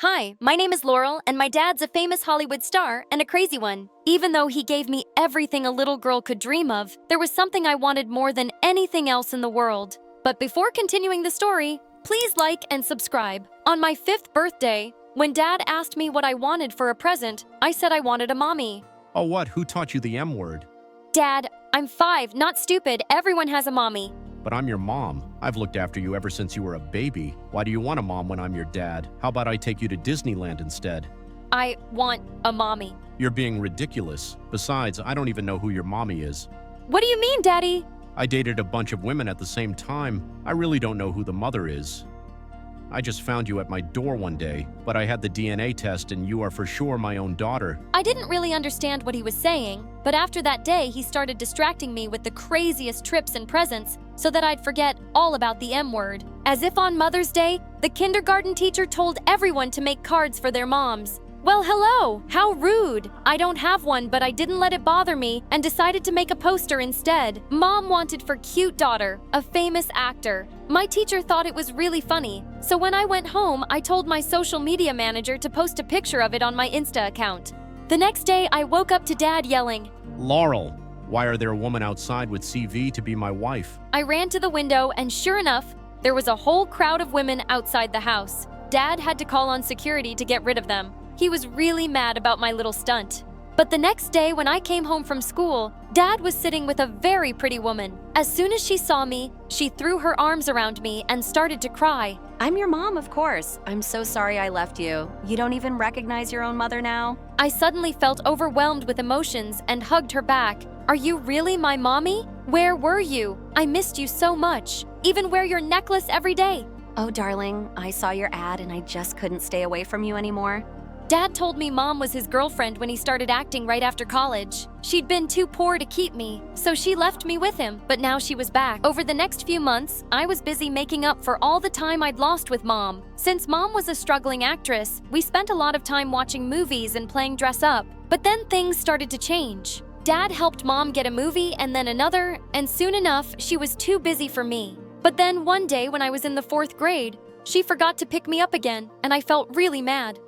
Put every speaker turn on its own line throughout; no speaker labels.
Hi, my name is Laurel, and my dad's a famous Hollywood star and a crazy one. Even though he gave me everything a little girl could dream of, there was something I wanted more than anything else in the world. But before continuing the story, please like and subscribe. On my 5th birthday, when Dad asked me what I wanted for a present, I said I wanted a mommy.
Oh, what? Who taught you the M word?
Dad, I'm 5, not stupid. Everyone has a mommy.
But I'm your mom. I've looked after you ever since you were a baby. Why do you want a mom when I'm your dad? How about I take you to Disneyland instead?
I want a mommy.
You're being ridiculous. Besides, I don't even know who your mommy is.
What do you mean, Daddy?
I dated a bunch of women at the same time. I really don't know who the mother is. I just found you at my door one day, but I had the DNA test and you are for sure my own daughter.
I didn't really understand what he was saying, but after that day, he started distracting me with the craziest trips and presents so that I'd forget all about the M word. As if on Mother's Day, the kindergarten teacher told everyone to make cards for their moms. Well, hello! How rude! I don't have one, but I didn't let it bother me and decided to make a poster instead. Mom wanted for cute daughter, a famous actor. My teacher thought it was really funny, so when I went home, I told my social media manager to post a picture of it on my Insta account. The next day, I woke up to Dad yelling,
Laurel, why are there a woman outside with CV to be my wife?
I ran to the window, and sure enough, there was a whole crowd of women outside the house. Dad had to call on security to get rid of them. He was really mad about my little stunt. But the next day when I came home from school, Dad was sitting with a very pretty woman. As soon as she saw me, she threw her arms around me and started to cry.
I'm your mom, of course. I'm so sorry I left you. You don't even recognize your own mother now?
I suddenly felt overwhelmed with emotions and hugged her back. Are you really my mommy? Where were you? I missed you so much. Even wear your necklace every day.
Oh, darling, I saw your ad and I just couldn't stay away from you anymore.
Dad told me Mom was his girlfriend when he started acting right after college. She'd been too poor to keep me, so she left me with him, but now she was back. Over the next few months, I was busy making up for all the time I'd lost with Mom. Since Mom was a struggling actress, we spent a lot of time watching movies and playing dress up. But then things started to change. Dad helped Mom get a movie and then another, and soon enough, she was too busy for me. But then one day when I was in the 4th grade, she forgot to pick me up again, and I felt really mad.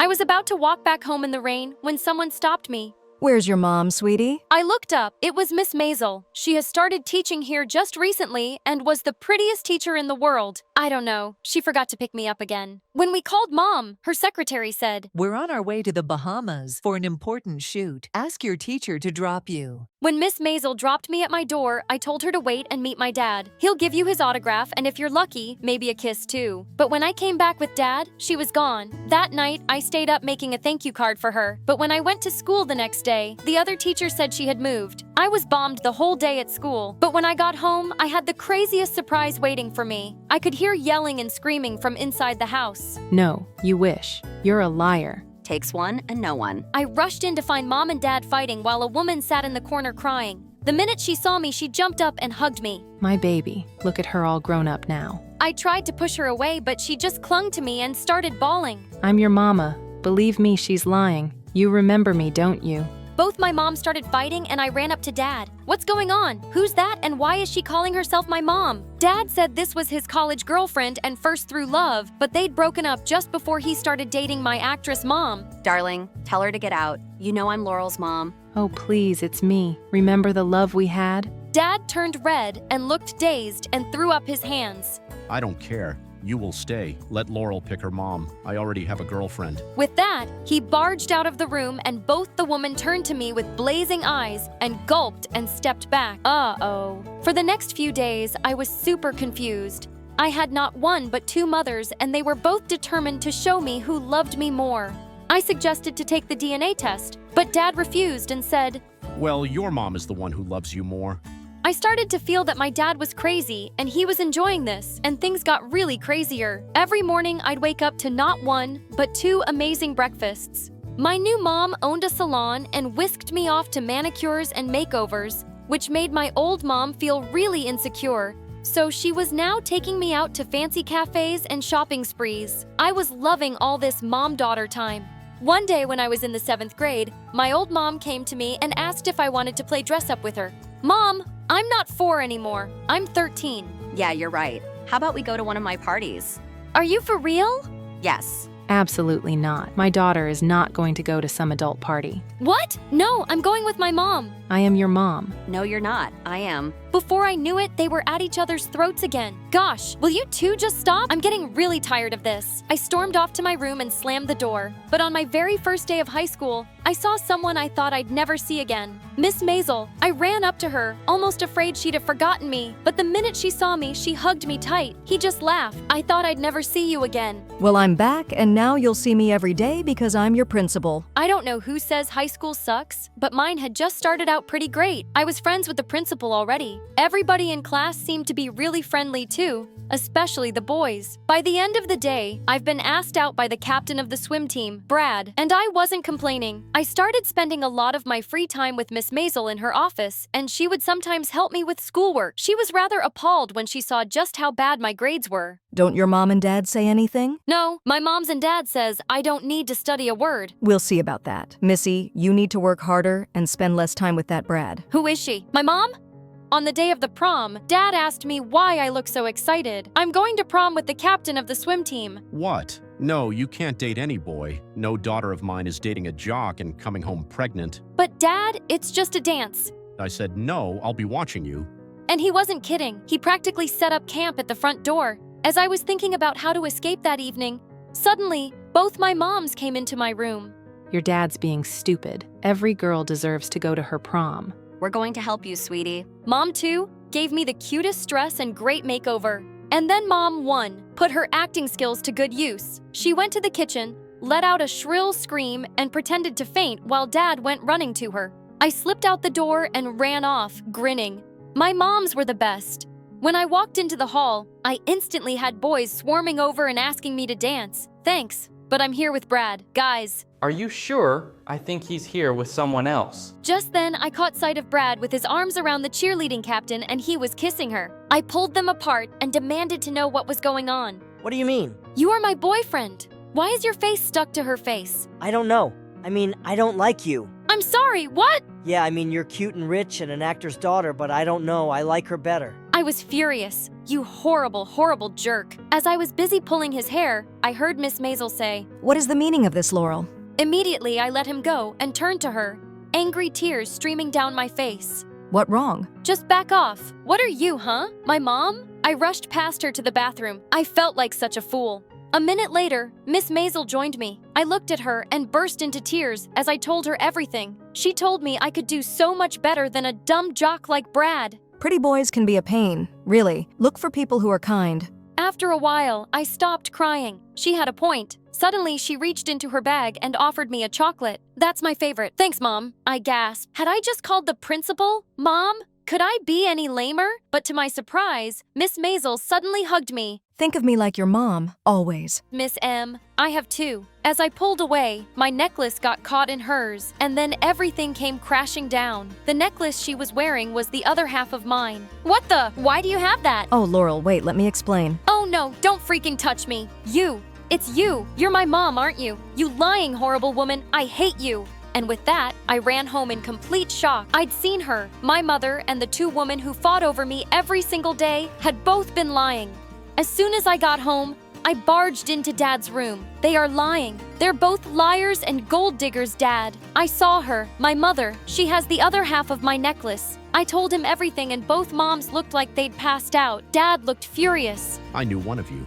I was about to walk back home in the rain when someone stopped me.
Where's your mom, sweetie?
I looked up. It was Miss Maisel. She has started teaching here just recently and was the prettiest teacher in the world. I don't know. She forgot to pick me up again. When we called Mom, her secretary said,
We're on our way to the Bahamas for an important shoot. Ask your teacher to drop you.
When Miss Maisel dropped me at my door, I told her to wait and meet my dad. He'll give you his autograph, and if you're lucky, maybe a kiss too. But when I came back with Dad, she was gone. That night, I stayed up making a thank you card for her. But when I went to school the next day, the other teacher said she had moved. I was bombed the whole day at school. But when I got home, I had the craziest surprise waiting for me. I could hear yelling and screaming from inside the house.
No, you wish. You're a liar.
Takes one and no one.
I rushed in to find Mom and Dad fighting while a woman sat in the corner crying. The minute she saw me, she jumped up and hugged me.
My baby. Look at her all grown up now.
I tried to push her away, but she just clung to me and started bawling.
I'm your mama. Believe me, she's lying. You remember me, don't you?
Both my mom started fighting and I ran up to Dad. What's going on? Who's that and why is she calling herself my mom? Dad said this was his college girlfriend and first through love, but they'd broken up just before he started dating my actress mom.
Darling, tell her to get out. You know I'm Laurel's mom.
Oh, please, it's me. Remember the love we had?
Dad turned red and looked dazed and threw up his hands.
I don't care. You will stay. Let Laurel pick her mom. I already have a girlfriend.
With that, he barged out of the room and both the woman turned to me with blazing eyes and gulped and stepped back. Uh-oh. For the next few days, I was super confused. I had not one but 2 mothers and they were both determined to show me who loved me more. I suggested to take the DNA test, but Dad refused and said,
Well, your mom is the one who loves you more.
I started to feel that my dad was crazy and he was enjoying this, and things got really crazier. Every morning, I'd wake up to not 1, but 2 amazing breakfasts. My new mom owned a salon and whisked me off to manicures and makeovers, which made my old mom feel really insecure. So she was now taking me out to fancy cafes and shopping sprees. I was loving all this mom-daughter time. One day when I was in the 7th grade, my old mom came to me and asked if I wanted to play dress-up with her. Mom, I'm not 4 anymore. I'm 13.
Yeah, you're right. How about we go to one of my parties?
Are you for real?
Yes.
Absolutely not. My daughter is not going to go to some adult party.
What? No, I'm going with my mom.
I am your mom.
No, you're not. I am.
Before I knew it, they were at each other's throats again. Gosh, will you two just stop? I'm getting really tired of this. I stormed off to my room and slammed the door. But on my very first day of high school, I saw someone I thought I'd never see again. Miss Maisel. I ran up to her, almost afraid she'd have forgotten me. But the minute she saw me, she hugged me tight. He just laughed. I thought I'd never see you again.
Well, I'm back, and now you'll see me every day because I'm your principal.
I don't know who says high school sucks, but mine had just started out pretty great. I was friends with the principal already. Everybody in class seemed to be really friendly too, especially the boys. By the end of the day, I've been asked out by the captain of the swim team, Brad, and I wasn't complaining. I started spending a lot of my free time with Miss Maisel in her office, and she would sometimes help me with schoolwork. She was rather appalled when she saw just how bad my grades were.
Don't your mom and dad say anything?
No, my mom's and dad says I don't need to study a word.
We'll see about that. Missy, you need to work harder and spend less time with that Brad.
Who is she? My mom? On the day of the prom, Dad asked me why I look so excited. I'm going to prom with the captain of the swim team.
What? No, you can't date any boy. No daughter of mine is dating a jock and coming home pregnant.
But Dad, it's just a dance.
I said, no, I'll be watching you.
And he wasn't kidding. He practically set up camp at the front door. As I was thinking about how to escape that evening, suddenly, both my moms came into my room.
Your dad's being stupid. Every girl deserves to go to her prom.
We're going to help you, sweetie.
Mom 2 gave me the cutest dress and great makeover. And then Mom 1 put her acting skills to good use. She went to the kitchen, let out a shrill scream, and pretended to faint while Dad went running to her. I slipped out the door and ran off, grinning. My moms were the best. When I walked into the hall, I instantly had boys swarming over and asking me to dance. Thanks, but I'm here with Brad. Guys.
Are you sure? I think he's here with someone else.
Just then, I caught sight of Brad with his arms around the cheerleading captain and he was kissing her. I pulled them apart and demanded to know what was going on.
What do you mean?
You are my boyfriend. Why is your face stuck to her face?
I don't know. I don't like you.
I'm sorry, what?
Yeah, you're cute and rich and an actor's daughter, but I don't know. I like her better.
I was furious. You horrible, horrible jerk. As I was busy pulling his hair, I heard Miss Maisel say,
What is the meaning of this, Laurel?
Immediately, I let him go and turned to her, angry tears streaming down my face.
What wrong?
Just back off. What are you, huh? My mom? I rushed past her to the bathroom. I felt like such a fool. A minute later, Miss Maisel joined me. I looked at her and burst into tears as I told her everything. She told me I could do so much better than a dumb jock like Brad.
Pretty boys can be a pain, really. Look for people who are kind.
After a while, I stopped crying. She had a point. Suddenly, she reached into her bag and offered me a chocolate. That's my favorite. Thanks, Mom. I gasped. Had I just called the principal? Mom? Could I be any lamer? But to my surprise, Miss Maisel suddenly hugged me.
Think of me like your mom, always.
Miss M, I have 2. As I pulled away, my necklace got caught in hers, and then everything came crashing down. The necklace she was wearing was the other half of mine. What the? Why do you have that?
Oh, Laurel, wait, let me explain.
Oh no, don't freaking touch me. You. It's you. You're my mom, aren't you? You lying, horrible woman. I hate you. And with that, I ran home in complete shock. I'd seen her. My mother and the 2 women who fought over me every single day had both been lying. As soon as I got home, I barged into Dad's room. They are lying. They're both liars and gold diggers, Dad. I saw her, my mother. She has the other half of my necklace. I told him everything and both moms looked like they'd passed out. Dad looked furious.
I knew one of you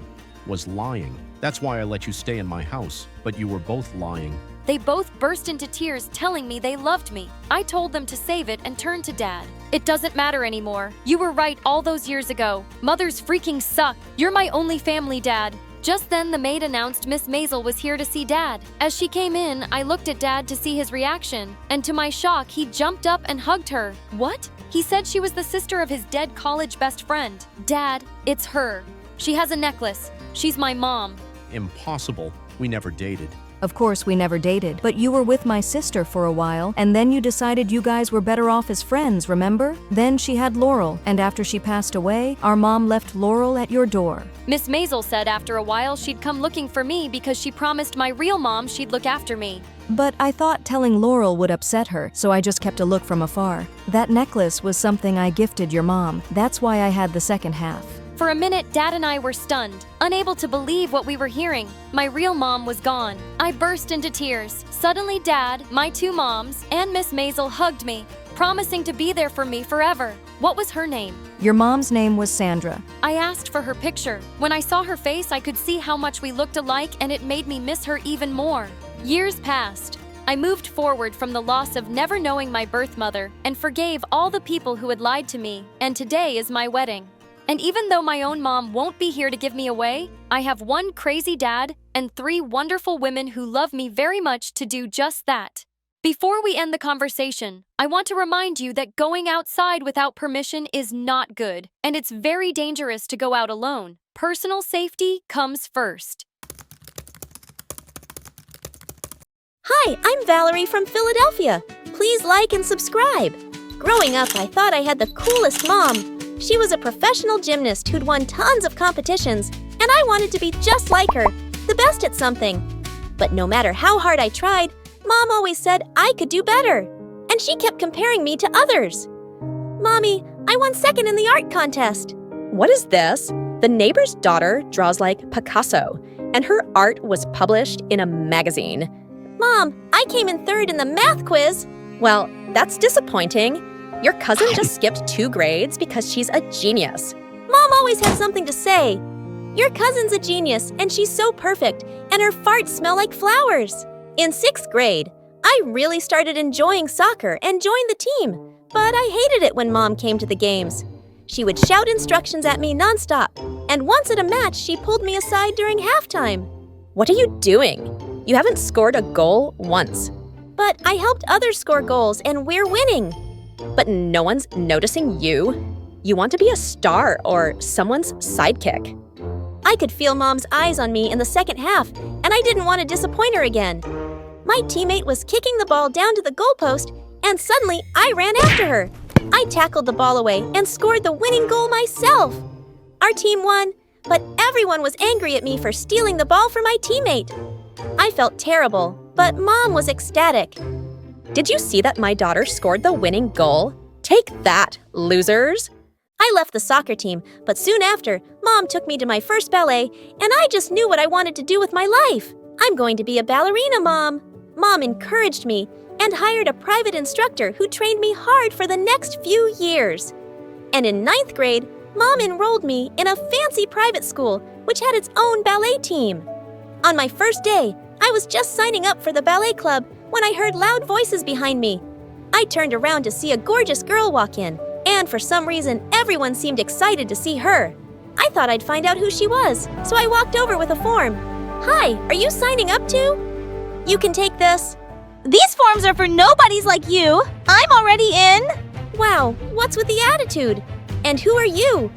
was lying. That's why I let you stay in my house, but you were both lying.
They both burst into tears telling me they loved me. I told them to save it and turned to Dad. It doesn't matter anymore. You were right all those years ago. Mothers freaking suck. You're my only family, Dad. Just then, the maid announced Miss Maisel was here to see Dad. As she came in, I looked at Dad to see his reaction, and to my shock, he jumped up and hugged her. What? He said she was the sister of his dead college best friend. Dad, it's her. She has a necklace. She's my mom.
Impossible. We never dated.
Of course, we never dated, but you were with my sister for a while, and then you decided you guys were better off as friends, remember? Then she had Laurel, and after she passed away, our mom left Laurel at your door.
Miss Maisel said after a while she'd come looking for me because she promised my real mom she'd look after me.
But I thought telling Laurel would upset her, so I just kept a look from afar. That necklace was something I gifted your mom. That's why I had the second half.
For a minute, Dad and I were stunned, unable to believe what we were hearing. My real mom was gone. I burst into tears. Suddenly, Dad, my two moms, and Miss Maisel hugged me, promising to be there for me forever. What was her name?
Your mom's name was Sandra.
I asked for her picture. When I saw her face, I could see how much we looked alike, and it made me miss her even more. Years passed. I moved forward from the loss of never knowing my birth mother and forgave all the people who had lied to me, and today is my wedding. And even though my own mom won't be here to give me away, I have one crazy dad and 3 wonderful women who love me very much to do just that. Before we end the conversation, I want to remind you that going outside without permission is not good, and it's very dangerous to go out alone. Personal safety comes first.
Hi, I'm Valerie from Philadelphia. Please like and subscribe. Growing up, I thought I had the coolest mom. She was a professional gymnast who'd won tons of competitions, and I wanted to be just like her, the best at something. But no matter how hard I tried, Mom always said I could do better, and she kept comparing me to others. Mommy, I won second in the art contest.
What is this? The neighbor's daughter draws like Picasso, and her art was published in a magazine.
Mom, I came in third in the math quiz.
Well, that's disappointing. Your cousin just skipped 2 grades because she's a genius.
Mom always had something to say. Your cousin's a genius, and she's so perfect, and her farts smell like flowers. In 6th grade, I really started enjoying soccer and joined the team, but I hated it when Mom came to the games. She would shout instructions at me nonstop, and once at a match, she pulled me aside during halftime.
What are you doing? You haven't scored a goal once.
But I helped others score goals, and we're winning.
But no one's noticing you. You want to be a star or someone's sidekick.
I could feel Mom's eyes on me in the second half, and I didn't want to disappoint her again. My teammate was kicking the ball down to the goalpost, and suddenly I ran after her. I tackled the ball away and scored the winning goal myself. Our team won, but everyone was angry at me for stealing the ball from my teammate. I felt terrible, but Mom was ecstatic.
Did you see that my daughter scored the winning goal? Take that, losers!
I left the soccer team, but soon after, Mom took me to my first ballet, and I just knew what I wanted to do with my life. I'm going to be a ballerina, Mom. Mom encouraged me and hired a private instructor who trained me hard for the next few years. And in 9th grade, Mom enrolled me in a fancy private school, which had its own ballet team. On my first day, I was just signing up for the ballet club when I heard loud voices behind me. I turned around to see a gorgeous girl walk in, and for some reason, everyone seemed excited to see her. I thought I'd find out who she was, so I walked over with a form. Hi, are you signing up too? You can take this.
These forms are for nobodies like you. I'm already in.
Wow, what's with the attitude? And who are you?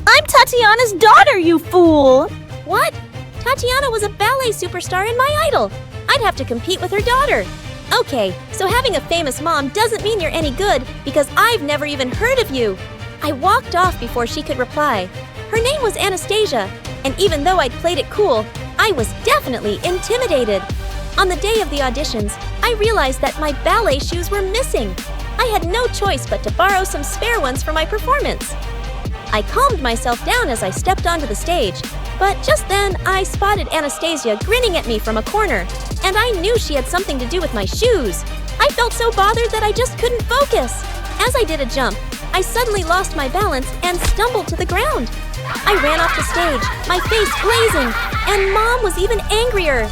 I'm Tatiana's daughter, you fool.
What? Tatiana was a ballet superstar and my idol. I'd have to compete with her daughter. Okay, so having a famous mom doesn't mean you're any good because I've never even heard of you. I walked off before she could reply. Her name was Anastasia, and even though I'd played it cool, I was definitely intimidated. On the day of the auditions, I realized that my ballet shoes were missing. I had no choice but to borrow some spare ones for my performance. I calmed myself down as I stepped onto the stage, but just then I spotted Anastasia grinning at me from a corner, and I knew she had something to do with my shoes. I felt so bothered that I just couldn't focus. As I did a jump, I suddenly lost my balance and stumbled to the ground. I ran off the stage, my face blazing, and Mom was even angrier.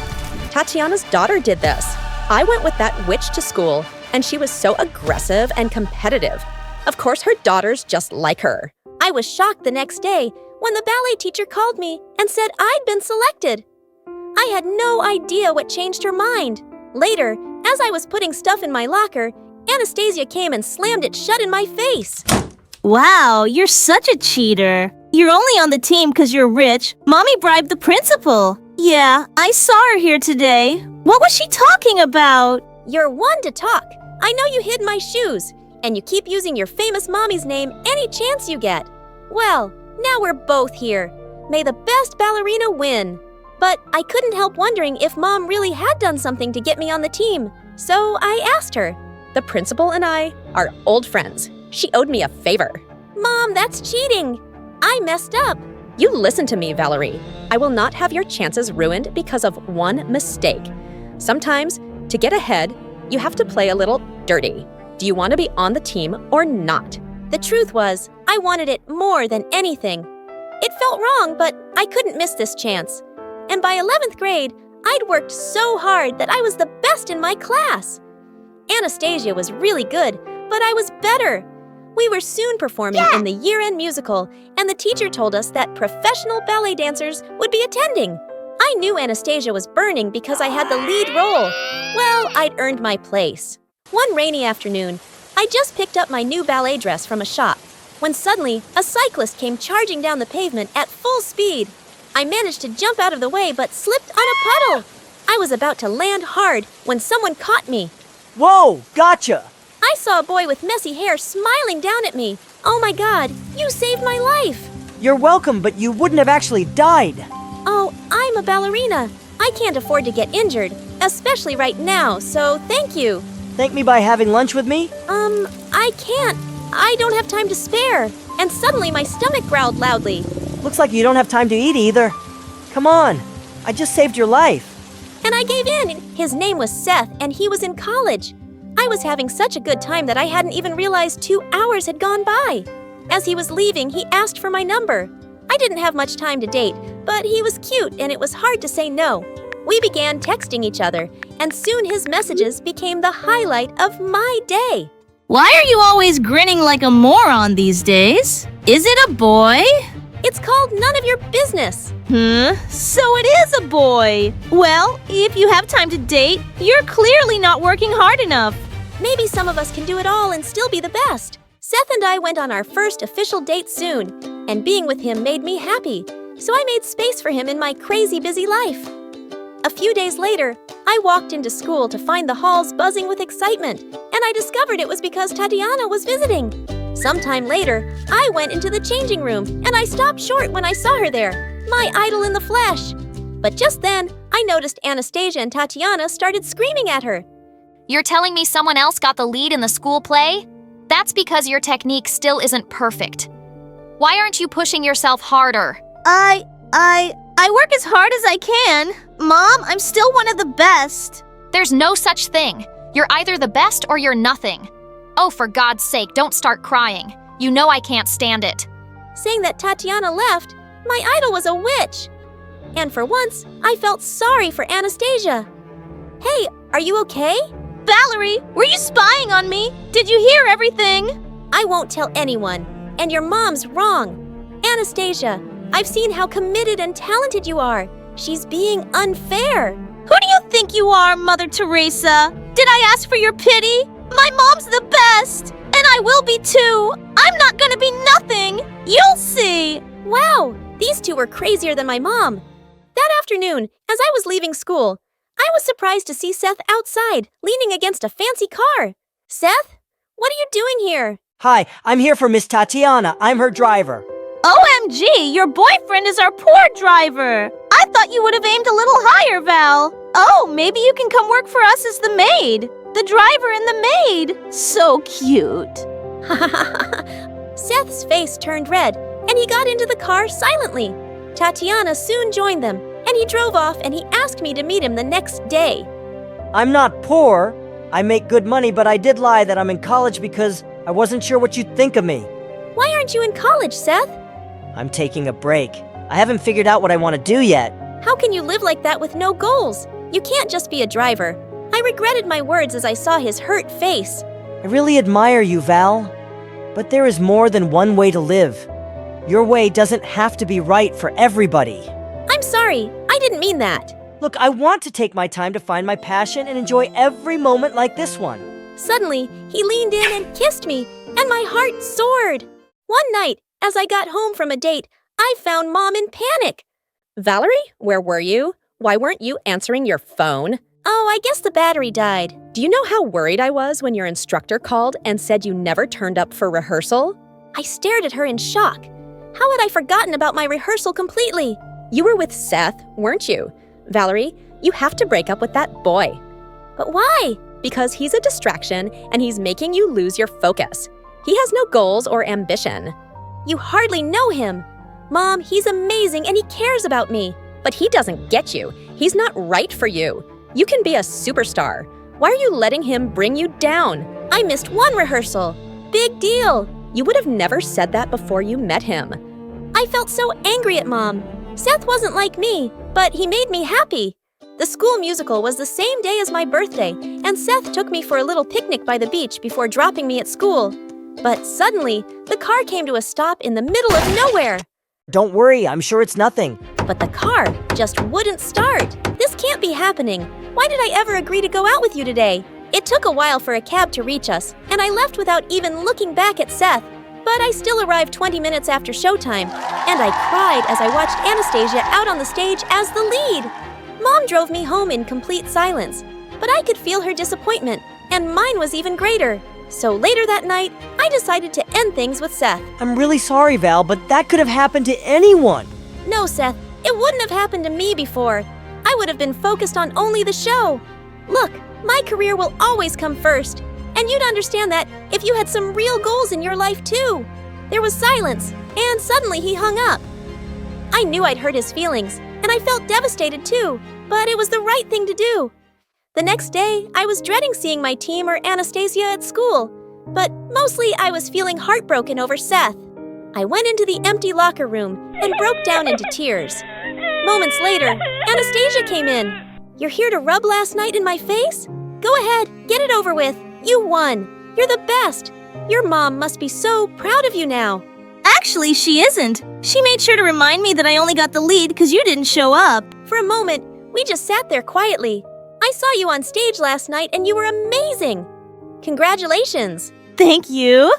Tatiana's daughter did this. I went with that witch to school, and she was so aggressive and competitive. Of course, her daughter's just like her.
I was shocked the next day when the ballet teacher called me and said I'd been selected. I had no idea what changed her mind. Later, as I was putting stuff in my locker, Anastasia came and slammed it shut in my face.
Wow, you're such a cheater. You're only on the team because you're rich. Mommy bribed the principal. Yeah, I saw her here today. What was she talking about?
You're one to talk. I know you hid my shoes, and you keep using your famous mommy's name any chance you get. Well, now we're both here. May the best ballerina win. But I couldn't help wondering if Mom really had done something to get me on the team, so I asked her.
The principal and I are old friends. She owed me a favor.
Mom, that's cheating. I messed up.
You listen to me, Valerie. I will not have your chances ruined because of one mistake. Sometimes, to get ahead, you have to play a little dirty. Do you want to be on the team or not?
The truth was, I wanted it more than anything. It felt wrong, but I couldn't miss this chance. And by 11th grade, I'd worked so hard that I was the best in my class. Anastasia was really good, but I was better. We were soon performing in the year-end musical, and the teacher told us that professional ballet dancers would be attending. I knew Anastasia was burning because I had the lead role. Well, I'd earned my place. One rainy afternoon, I just picked up my new ballet dress from a shop, when suddenly a cyclist came charging down the pavement at full speed. I managed to jump out of the way but slipped on a puddle. I was about to land hard when someone caught me.
Whoa, gotcha!
I saw a boy with messy hair smiling down at me. Oh my God, you saved my life!
You're welcome, but you wouldn't have actually died.
Oh, I'm a ballerina. I can't afford to get injured, especially right now, so thank you.
Thank me by having lunch with me?
I can't. I don't have time to spare. And suddenly my stomach growled loudly.
Looks like you don't have time to eat either. Come on, I just saved your life.
And I gave in. His name was Seth, and he was in college. I was having such a good time that I hadn't even realized 2 hours had gone by. As he was leaving, he asked for my number. I didn't have much time to date, but he was cute and it was hard to say no. We began texting each other, and soon his messages became the highlight of my day.
Why are you always grinning like a moron these days? Is it a boy?
It's called None of Your Business.
So it is a boy. Well, if you have time to date, you're clearly not working hard enough.
Maybe some of us can do it all and still be the best. Seth and I went on our first official date soon, and being with him made me happy, so I made space for him in my crazy busy life. A few days later, I walked into school to find the halls buzzing with excitement, and I discovered it was because Tatiana was visiting. Sometime later, I went into the changing room, and I stopped short when I saw her there, my idol in the flesh. But just then, I noticed Anastasia and Tatiana started screaming at her.
You're telling me someone else got the lead in the school play? That's because your technique still isn't perfect. Why aren't you pushing yourself harder?
I work as hard as I can. Mom, I'm still one of the best.
There's no such thing. You're either the best or you're nothing. Oh, for God's sake, don't start crying. You know I can't stand it.
Saying that Tatiana left, my idol was a witch. And for once, I felt sorry for Anastasia. Hey, are you okay?
Valerie, were you spying on me? Did you hear everything?
I won't tell anyone. And your mom's wrong. Anastasia, I've seen how committed and talented you are. She's being unfair.
Who do you think you are, Mother Teresa? Did I ask for your pity? My mom's the best, and I will be too. I'm not gonna be nothing. You'll see.
Wow, these two were crazier than my mom. That afternoon, as I was leaving school, I was surprised to see Seth outside, leaning against a fancy car. Seth, what are you doing here?
Hi, I'm here for Miss Tatiana. I'm her driver.
OMG, your boyfriend is our poor driver. I thought you would have aimed a little higher, Val. Oh, maybe you can come work for us as the maid. The driver and the maid. So cute.
Seth's face turned red, and he got into the car silently. Tatiana soon joined them, and he drove off and he asked me to meet him the next day.
I'm not poor. I make good money, but I did lie that I'm in college because I wasn't sure what you'd think of me.
Why aren't you in college, Seth?
I'm taking a break. I haven't figured out what I want to do yet.
How can you live like that with no goals? You can't just be a driver. I regretted my words as I saw his hurt face.
I really admire you, Val. But there is more than one way to live. Your way doesn't have to be right for everybody.
I'm sorry, I didn't mean that.
Look, I want to take my time to find my passion and enjoy every moment like this one.
Suddenly, he leaned in and kissed me, and my heart soared. One night, as I got home from a date, I found Mom in panic.
Valerie, where were you? Why weren't you answering your phone?
Oh, I guess the battery died.
Do you know how worried I was when your instructor called and said you never turned up for rehearsal?
I stared at her in shock. How had I forgotten about my rehearsal completely?
You were with Seth, weren't you? Valerie, you have to break up with that boy.
But why?
Because he's a distraction and he's making you lose your focus. He has no goals or ambition.
You hardly know him.
Mom, he's amazing and he cares about me. But he doesn't get you. He's not right for you. You can be a superstar. Why are you letting him bring you down?
I missed one rehearsal. Big deal.
You would have never said that before you met him.
I felt so angry at Mom. Seth wasn't like me, but he made me happy. The school musical was the same day as my birthday, and Seth took me for a little picnic by the beach before dropping me at school. But suddenly, the car came to a stop in the middle of nowhere.
Don't worry, I'm sure it's nothing.
But the car just wouldn't start. This can't be happening. Why did I ever agree to go out with you today? It took a while for a cab to reach us, and I left without even looking back at Seth. But I still arrived 20 minutes after showtime, and I cried as I watched Anastasia out on the stage as the lead. Mom drove me home in complete silence, but I could feel her disappointment, and mine was even greater. So later that night, I decided to end things with Seth.
I'm really sorry, Val, but that could have happened to anyone.
No, Seth, it wouldn't have happened to me before. I would have been focused on only the show. Look, my career will always come first. And you'd understand that if you had some real goals in your life too. There was silence, and suddenly he hung up. I knew I'd hurt his feelings, and I felt devastated too, but it was the right thing to do. The next day, I was dreading seeing my team or Anastasia at school, but mostly I was feeling heartbroken over Seth. I went into the empty locker room and broke down into tears. Moments later, Anastasia came in. You're here to rub last night in my face? Go ahead, get it over with. You won. You're the best. Your mom must be so proud of you now.
Actually, she isn't. She made sure to remind me that I only got the lead because you didn't show up.
For a moment, we just sat there quietly. I saw you on stage last night and you were amazing. Congratulations.
Thank you.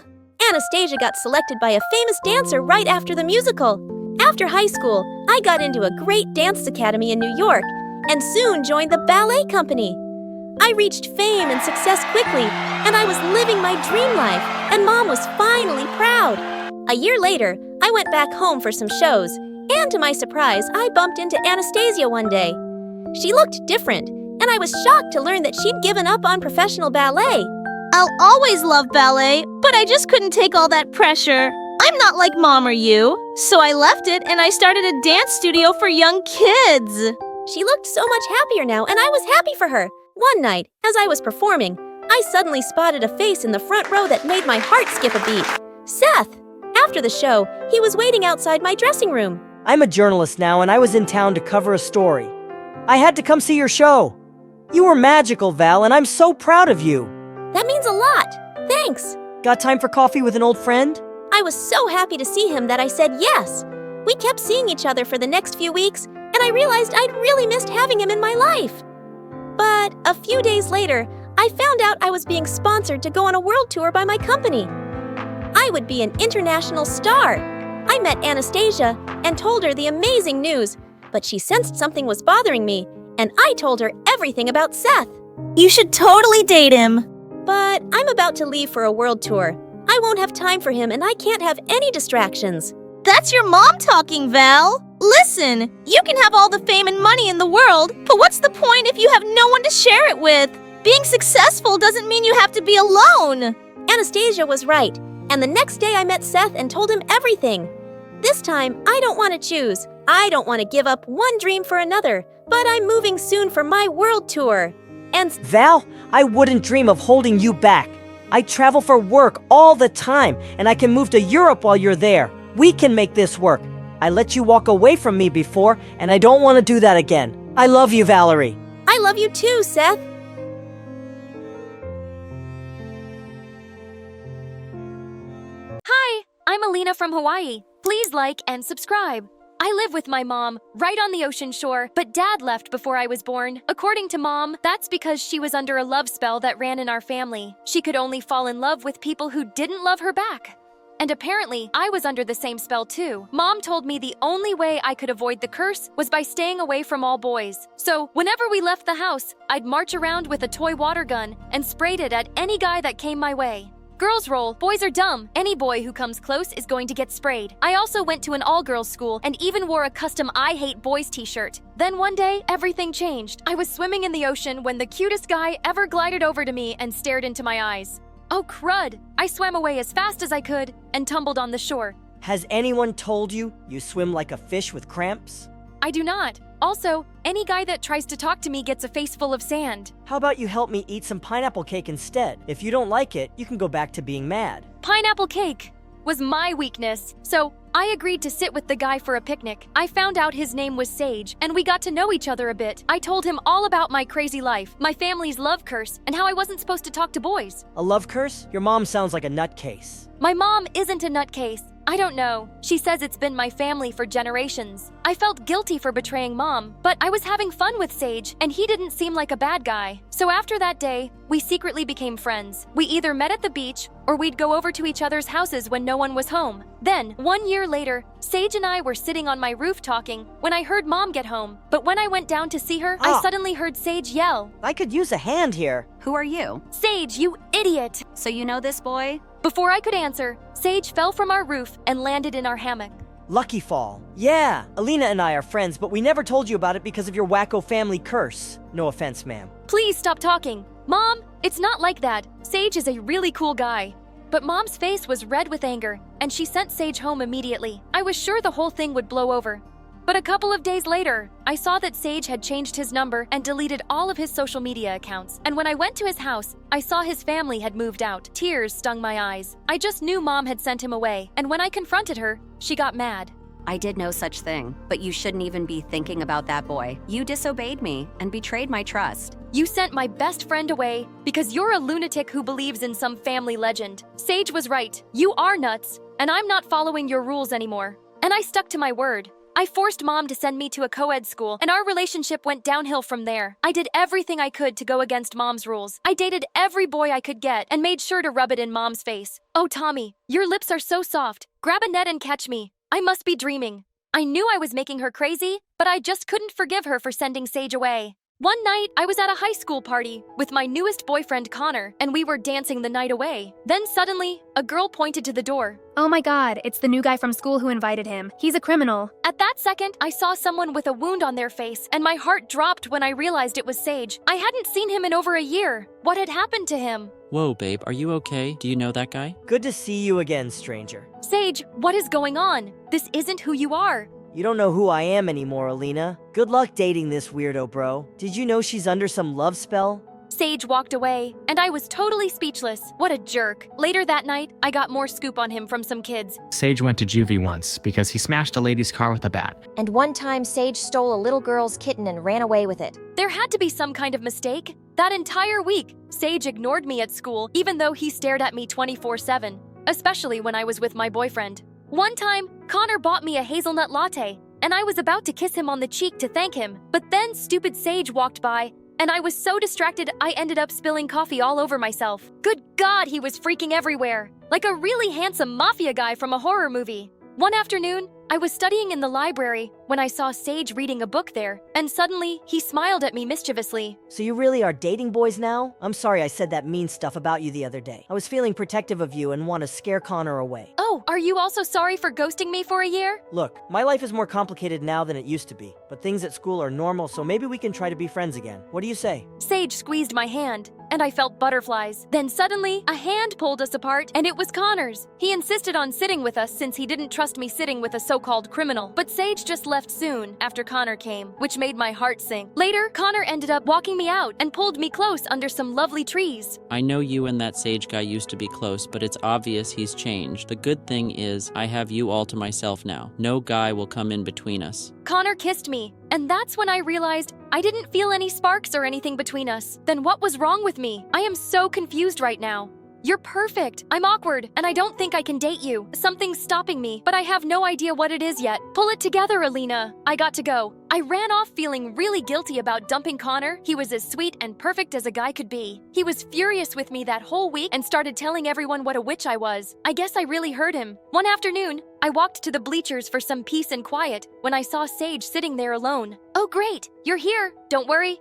Anastasia got selected by a famous dancer right after the musical. After high school, I got into a great dance academy in New York and soon joined the ballet company. I reached fame and success quickly, and I was living my dream life, and Mom was finally proud. A year later, I went back home for some shows, and to my surprise, I bumped into Anastasia one day. She looked different, and I was shocked to learn that she'd given up on professional ballet.
I'll always love ballet, but I just couldn't take all that pressure. I'm not like Mom or you, so I left it and I started a dance studio for young kids.
She looked so much happier now, and I was happy for her. One night, as I was performing, I suddenly spotted a face in the front row that made my heart skip a beat. Seth! After the show, he was waiting outside my dressing room.
I'm a journalist now, and I was in town to cover a story. I had to come see your show. You were magical, Val, and I'm so proud of you.
That means a lot. Thanks.
Got time for coffee with an old friend?
I was so happy to see him that I said yes. We kept seeing each other for the next few weeks, and I realized I'd really missed having him in my life. But a few days later, I found out I was being sponsored to go on a world tour by my company. I would be an international star. I met Anastasia and told her the amazing news, but she sensed something was bothering me, and I told her everything about Seth.
You should totally date him.
But I'm about to leave for a world tour. I won't have time for him, and I can't have any distractions.
That's your mom talking, Val. Listen, you can have all the fame and money in the world, but what's the point if you have no one to share it with? Being successful doesn't mean you have to be alone.
Anastasia was right, and the next day I met Seth and told him everything. This time, I don't want to choose. I don't want to give up one dream for another, but I'm moving soon for my world tour. And
Val, I wouldn't dream of holding you back. I travel for work all the time, and I can move to Europe while you're there. We can make this work. I let you walk away from me before, and I don't want to do that again. I love you, Valerie.
I love you too, Seth.
Hi, I'm Alina from Hawaii. Please like and subscribe. I live with my mom, right on the ocean shore, but Dad left before I was born. According to Mom, that's because she was under a love spell that ran in our family. She could only fall in love with people who didn't love her back. And apparently, I was under the same spell too. Mom told me the only way I could avoid the curse was by staying away from all boys. So, whenever we left the house, I'd march around with a toy water gun and sprayed it at any guy that came my way. Girls roll, boys are dumb. Any boy who comes close is going to get sprayed. I also went to an all-girls school and even wore a custom I Hate Boys t-shirt. Then one day, everything changed. I was swimming in the ocean when the cutest guy ever glided over to me and stared into my eyes. Oh crud! I swam away as fast as I could and tumbled on the shore.
Has anyone told you you swim like a fish with cramps?
I do not. Also, any guy that tries to talk to me gets a face full of sand.
How about you help me eat some pineapple cake instead? If you don't like it, you can go back to being mad.
Pineapple cake was my weakness, so I agreed to sit with the guy for a picnic. I found out his name was Sage, and we got to know each other a bit. I told him all about my crazy life, my family's love curse, and how I wasn't supposed to talk to boys.
A love curse? Your mom sounds like a nutcase.
My mom isn't a nutcase. I don't know. She says it's been my family for generations. I felt guilty for betraying Mom, but I was having fun with Sage, and he didn't seem like a bad guy. So after that day, we secretly became friends. We either met at the beach, or we'd go over to each other's houses when no one was home. Then, 1 year later, Sage and I were sitting on my roof talking when I heard Mom get home. But when I went down to see her, I suddenly heard Sage yell.
I could use a hand here.
Who are you?
Sage, you idiot!
So you know this boy?
Before I could answer, Sage fell from our roof and landed in our hammock.
Lucky fall. Yeah, Alina and I are friends, but we never told you about it because of your wacko family curse. No offense, ma'am.
Please stop talking. Mom, it's not like that. Sage is a really cool guy. But Mom's face was red with anger, and she sent Sage home immediately. I was sure the whole thing would blow over. But a couple of days later, I saw that Sage had changed his number and deleted all of his social media accounts. And when I went to his house, I saw his family had moved out. Tears stung my eyes. I just knew Mom had sent him away, and when I confronted her, she got mad.
I did no such thing, but you shouldn't even be thinking about that boy. You disobeyed me and betrayed my trust.
You sent my best friend away because you're a lunatic who believes in some family legend. Sage was right. You are nuts, and I'm not following your rules anymore. And I stuck to my word. I forced Mom to send me to a co-ed school, and our relationship went downhill from there. I did everything I could to go against Mom's rules. I dated every boy I could get and made sure to rub it in Mom's face. Oh, Tommy, your lips are so soft. Grab a net and catch me. I must be dreaming. I knew I was making her crazy, but I just couldn't forgive her for sending Sage away. One night, I was at a high school party with my newest boyfriend, Connor, and we were dancing the night away. Then suddenly, a girl pointed to the door.
Oh my god, it's the new guy from school who invited him. He's a criminal.
At that second, I saw someone with a wound on their face, and my heart dropped when I realized it was Sage. I hadn't seen him in over a year. What had happened to him?
Whoa, babe, are you okay? Do you know that guy?
Good to see you again, stranger.
Sage, what is going on? This isn't who you are.
You don't know who I am anymore, Alina. Good luck dating this weirdo, bro. Did you know she's under some love spell?
Sage walked away, and I was totally speechless. What a jerk. Later that night, I got more scoop on him from some kids.
Sage went to juvie once because he smashed a lady's car with a bat.
And one time, Sage stole a little girl's kitten and ran away with it.
There had to be some kind of mistake. That entire week, Sage ignored me at school, even though he stared at me 24/7, especially when I was with my boyfriend. One time, Connor bought me a hazelnut latte, and I was about to kiss him on the cheek to thank him. But then stupid Sage walked by, and I was so distracted I ended up spilling coffee all over myself. Good God, he was freaking everywhere, like a really handsome mafia guy from a horror movie. One afternoon, I was studying in the library when I saw Sage reading a book there, and suddenly he smiled at me mischievously.
So you really are dating boys now? I'm sorry I said that mean stuff about you the other day. I was feeling protective of you and want to scare Connor away.
Oh, are you also sorry for ghosting me for a year?
Look, my life is more complicated now than it used to be, but things at school are normal, so maybe we can try to be friends again. What do you say?
Sage squeezed my hand, and I felt butterflies. Then suddenly, a hand pulled us apart, and it was Connor's. He insisted on sitting with us since he didn't trust me sitting with a so-called criminal. But Sage just left soon after Connor came, which made my heart sink. Later, Connor ended up walking me out and pulled me close under some lovely trees.
I know you and that Sage guy used to be close, but it's obvious he's changed. The good thing is, I have you all to myself now. No guy will come in between us.
Connor kissed me, and that's when I realized I didn't feel any sparks or anything between us. Then what was wrong with me? I am so confused right now. You're perfect. I'm awkward, and I don't think I can date you. Something's stopping me, but I have no idea what it is yet. Pull it together, Alina. I got to go. I ran off feeling really guilty about dumping Connor. He was as sweet and perfect as a guy could be. He was furious with me that whole week and started telling everyone what a witch I was. I guess I really hurt him. One afternoon, I walked to the bleachers for some peace and quiet when I saw Sage sitting there alone. Oh great, you're here. Don't worry,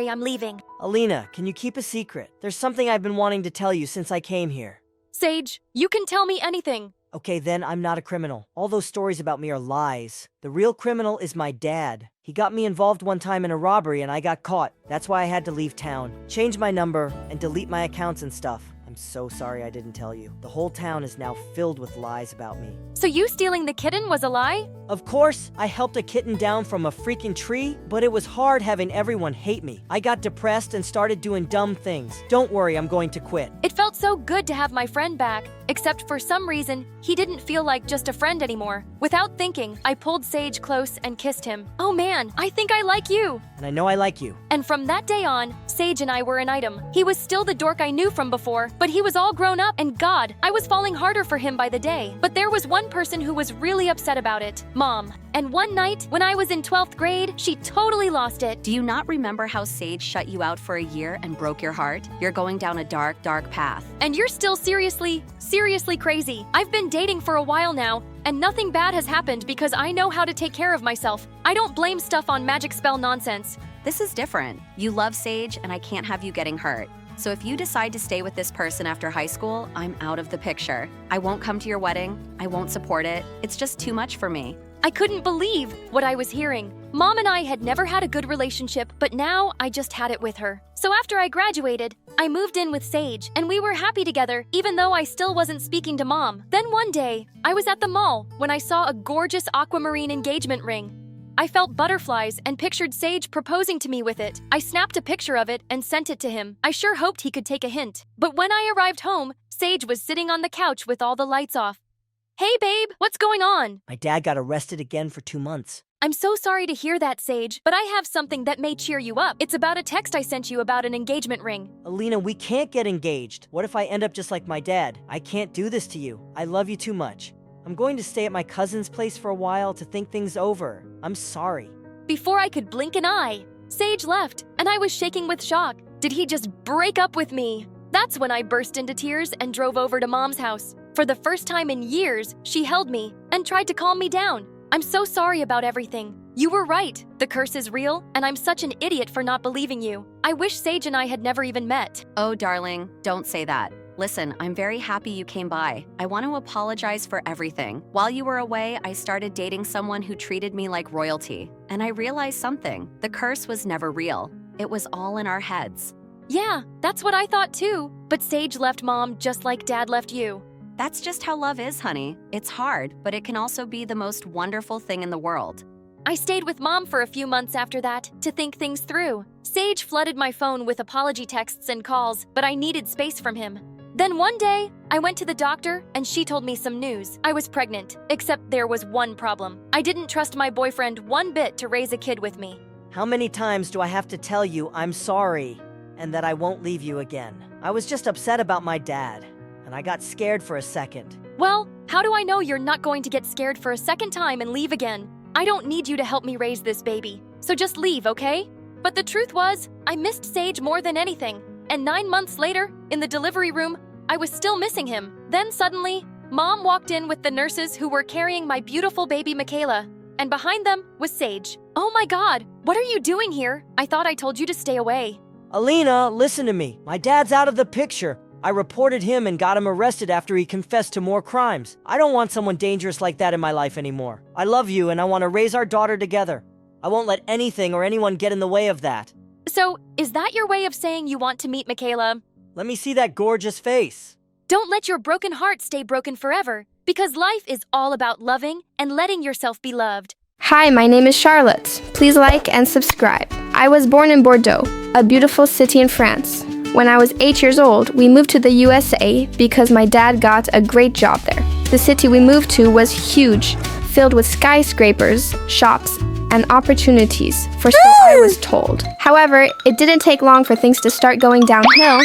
I'm leaving.
Alina, can you keep a secret? There's something I've been wanting to tell you since I came here.
Sage, you can tell me anything.
Okay, then I'm not a criminal. All those stories about me are lies. The real criminal is my dad. He got me involved one time in a robbery and I got caught. That's why I had to leave town, change my number, and delete my accounts and stuff. I'm I'm so sorry I didn't tell you. The whole town is now filled with lies about me.
So you stealing the kitten was a lie?
Of course, I helped a kitten down from a freaking tree, but it was hard having everyone hate me. I got depressed and started doing dumb things. Don't worry, I'm going to quit.
It felt so good to have my friend back, except for some reason, he didn't feel like just a friend anymore. Without thinking, I pulled Sage close and kissed him. Oh man, I think I like you.
And I know I like you.
And from that day on, Sage and I were an item. He was still the dork I knew from before, but he was all grown up, and God, I was falling harder for him by the day. But there was one person who was really upset about it, Mom. And one night, when I was in 12th grade, she totally lost it.
Do you not remember how Sage shut you out for a year and broke your heart? You're going down a dark, dark path.
And you're still seriously crazy. I've been dating for a while now, and nothing bad has happened because I know how to take care of myself. I don't blame stuff on magic spell nonsense.
This is different. You love Sage, and I can't have you getting hurt. So if you decide to stay with this person after high school, I'm out of the picture. I won't come to your wedding. I won't support it. It's just too much for me.
I couldn't believe what I was hearing. Mom and I had never had a good relationship, but now I just had it with her. So after I graduated, I moved in with Sage, and we were happy together, even though I still wasn't speaking to Mom. Then one day, I was at the mall when I saw a gorgeous aquamarine engagement ring. I felt butterflies and pictured Sage proposing to me with it. I snapped a picture of it and sent it to him. I sure hoped he could take a hint. But when I arrived home, Sage was sitting on the couch with all the lights off. Hey babe, what's going on?
My dad got arrested again for 2 months.
I'm so sorry to hear that, Sage, but I have something that may cheer you up. It's about a text I sent you about an engagement ring.
Alina, we can't get engaged. What if I end up just like my dad? I can't do this to you. I love you too much. I'm going to stay at my cousin's place for a while to think things over. I'm sorry.
Before I could blink an eye, Sage left, and I was shaking with shock. Did he just break up with me? That's when I burst into tears and drove over to Mom's house. For the first time in years, she held me and tried to calm me down. I'm so sorry about everything. You were right. The curse is real, and I'm such an idiot for not believing you. I wish Sage and I had never even met.
Oh, darling, don't say that. Listen, I'm very happy you came by. I want to apologize for everything. While you were away, I started dating someone who treated me like royalty. And I realized something. The curse was never real. It was all in our heads.
Yeah, that's what I thought too. But Sage left Mom just like Dad left you.
That's just how love is, honey. It's hard, but it can also be the most wonderful thing in the world.
I stayed with Mom for a few months after that to think things through. Sage flooded my phone with apology texts and calls, but I needed space from him. Then one day, I went to the doctor and she told me some news. I was pregnant, except there was one problem. I didn't trust my boyfriend one bit to raise a kid with me.
How many times do I have to tell you I'm sorry and that I won't leave you again? I was just upset about my dad, and I got scared for a second.
Well, how do I know you're not going to get scared for a second time and leave again? I don't need you to help me raise this baby, so just leave, okay? But the truth was, I missed Sage more than anything. And 9 months later, in the delivery room, I was still missing him. Then suddenly, Mom walked in with the nurses who were carrying my beautiful baby Michaela. And behind them was Sage. Oh my God, what are you doing here? I thought I told you to stay away.
Alina, listen to me. My dad's out of the picture. I reported him and got him arrested after he confessed to more crimes. I don't want someone dangerous like that in my life anymore. I love you and I want to raise our daughter together. I won't let anything or anyone get in the way of that.
So, is that your way of saying you want to meet Michaela?
Let me see that gorgeous face.
Don't let your broken heart stay broken forever, because life is all about loving and letting yourself be loved.
Hi, my name is Charlotte. Please like and subscribe. I was born in Bordeaux, a beautiful city in France. When I was 8 years old, we moved to the USA because my dad got a great job there. The city we moved to was huge, filled with skyscrapers, shops, and opportunities, for so I was told. However, it didn't take long for things to start going downhill.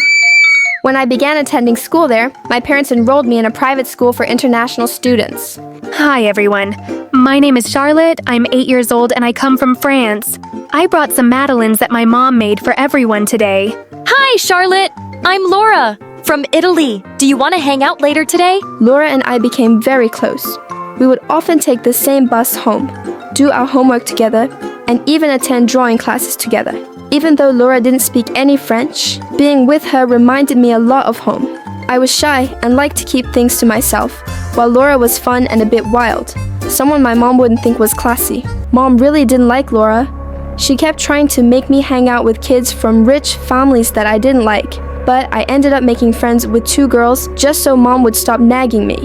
When I began attending school there, my parents enrolled me in a private school for international students.
Hi everyone, my name is Charlotte, I'm 8 years old and I come from France. I brought some madeleines that my mom made for everyone today.
Hi Charlotte, I'm Laura, from Italy. Do you want to hang out later today?
Laura and I became very close. We would often take the same bus home, do our homework together, and even attend drawing classes together. Even though Laura didn't speak any French, being with her reminded me a lot of home. I was shy and liked to keep things to myself, while Laura was fun and a bit wild, someone my mom wouldn't think was classy. Mom really didn't like Laura. She kept trying to make me hang out with kids from rich families that I didn't like. but I ended up making friends with 2 girls just so Mom would stop nagging me.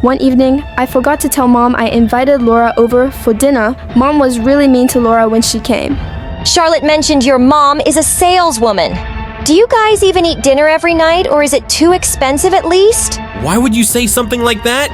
One evening, I forgot to tell Mom I invited Laura over for dinner. Mom was really mean to Laura when she came.
Charlotte mentioned your mom is a saleswoman. Do you guys even eat dinner every night, or is it too expensive at least?
Why would you say something like that?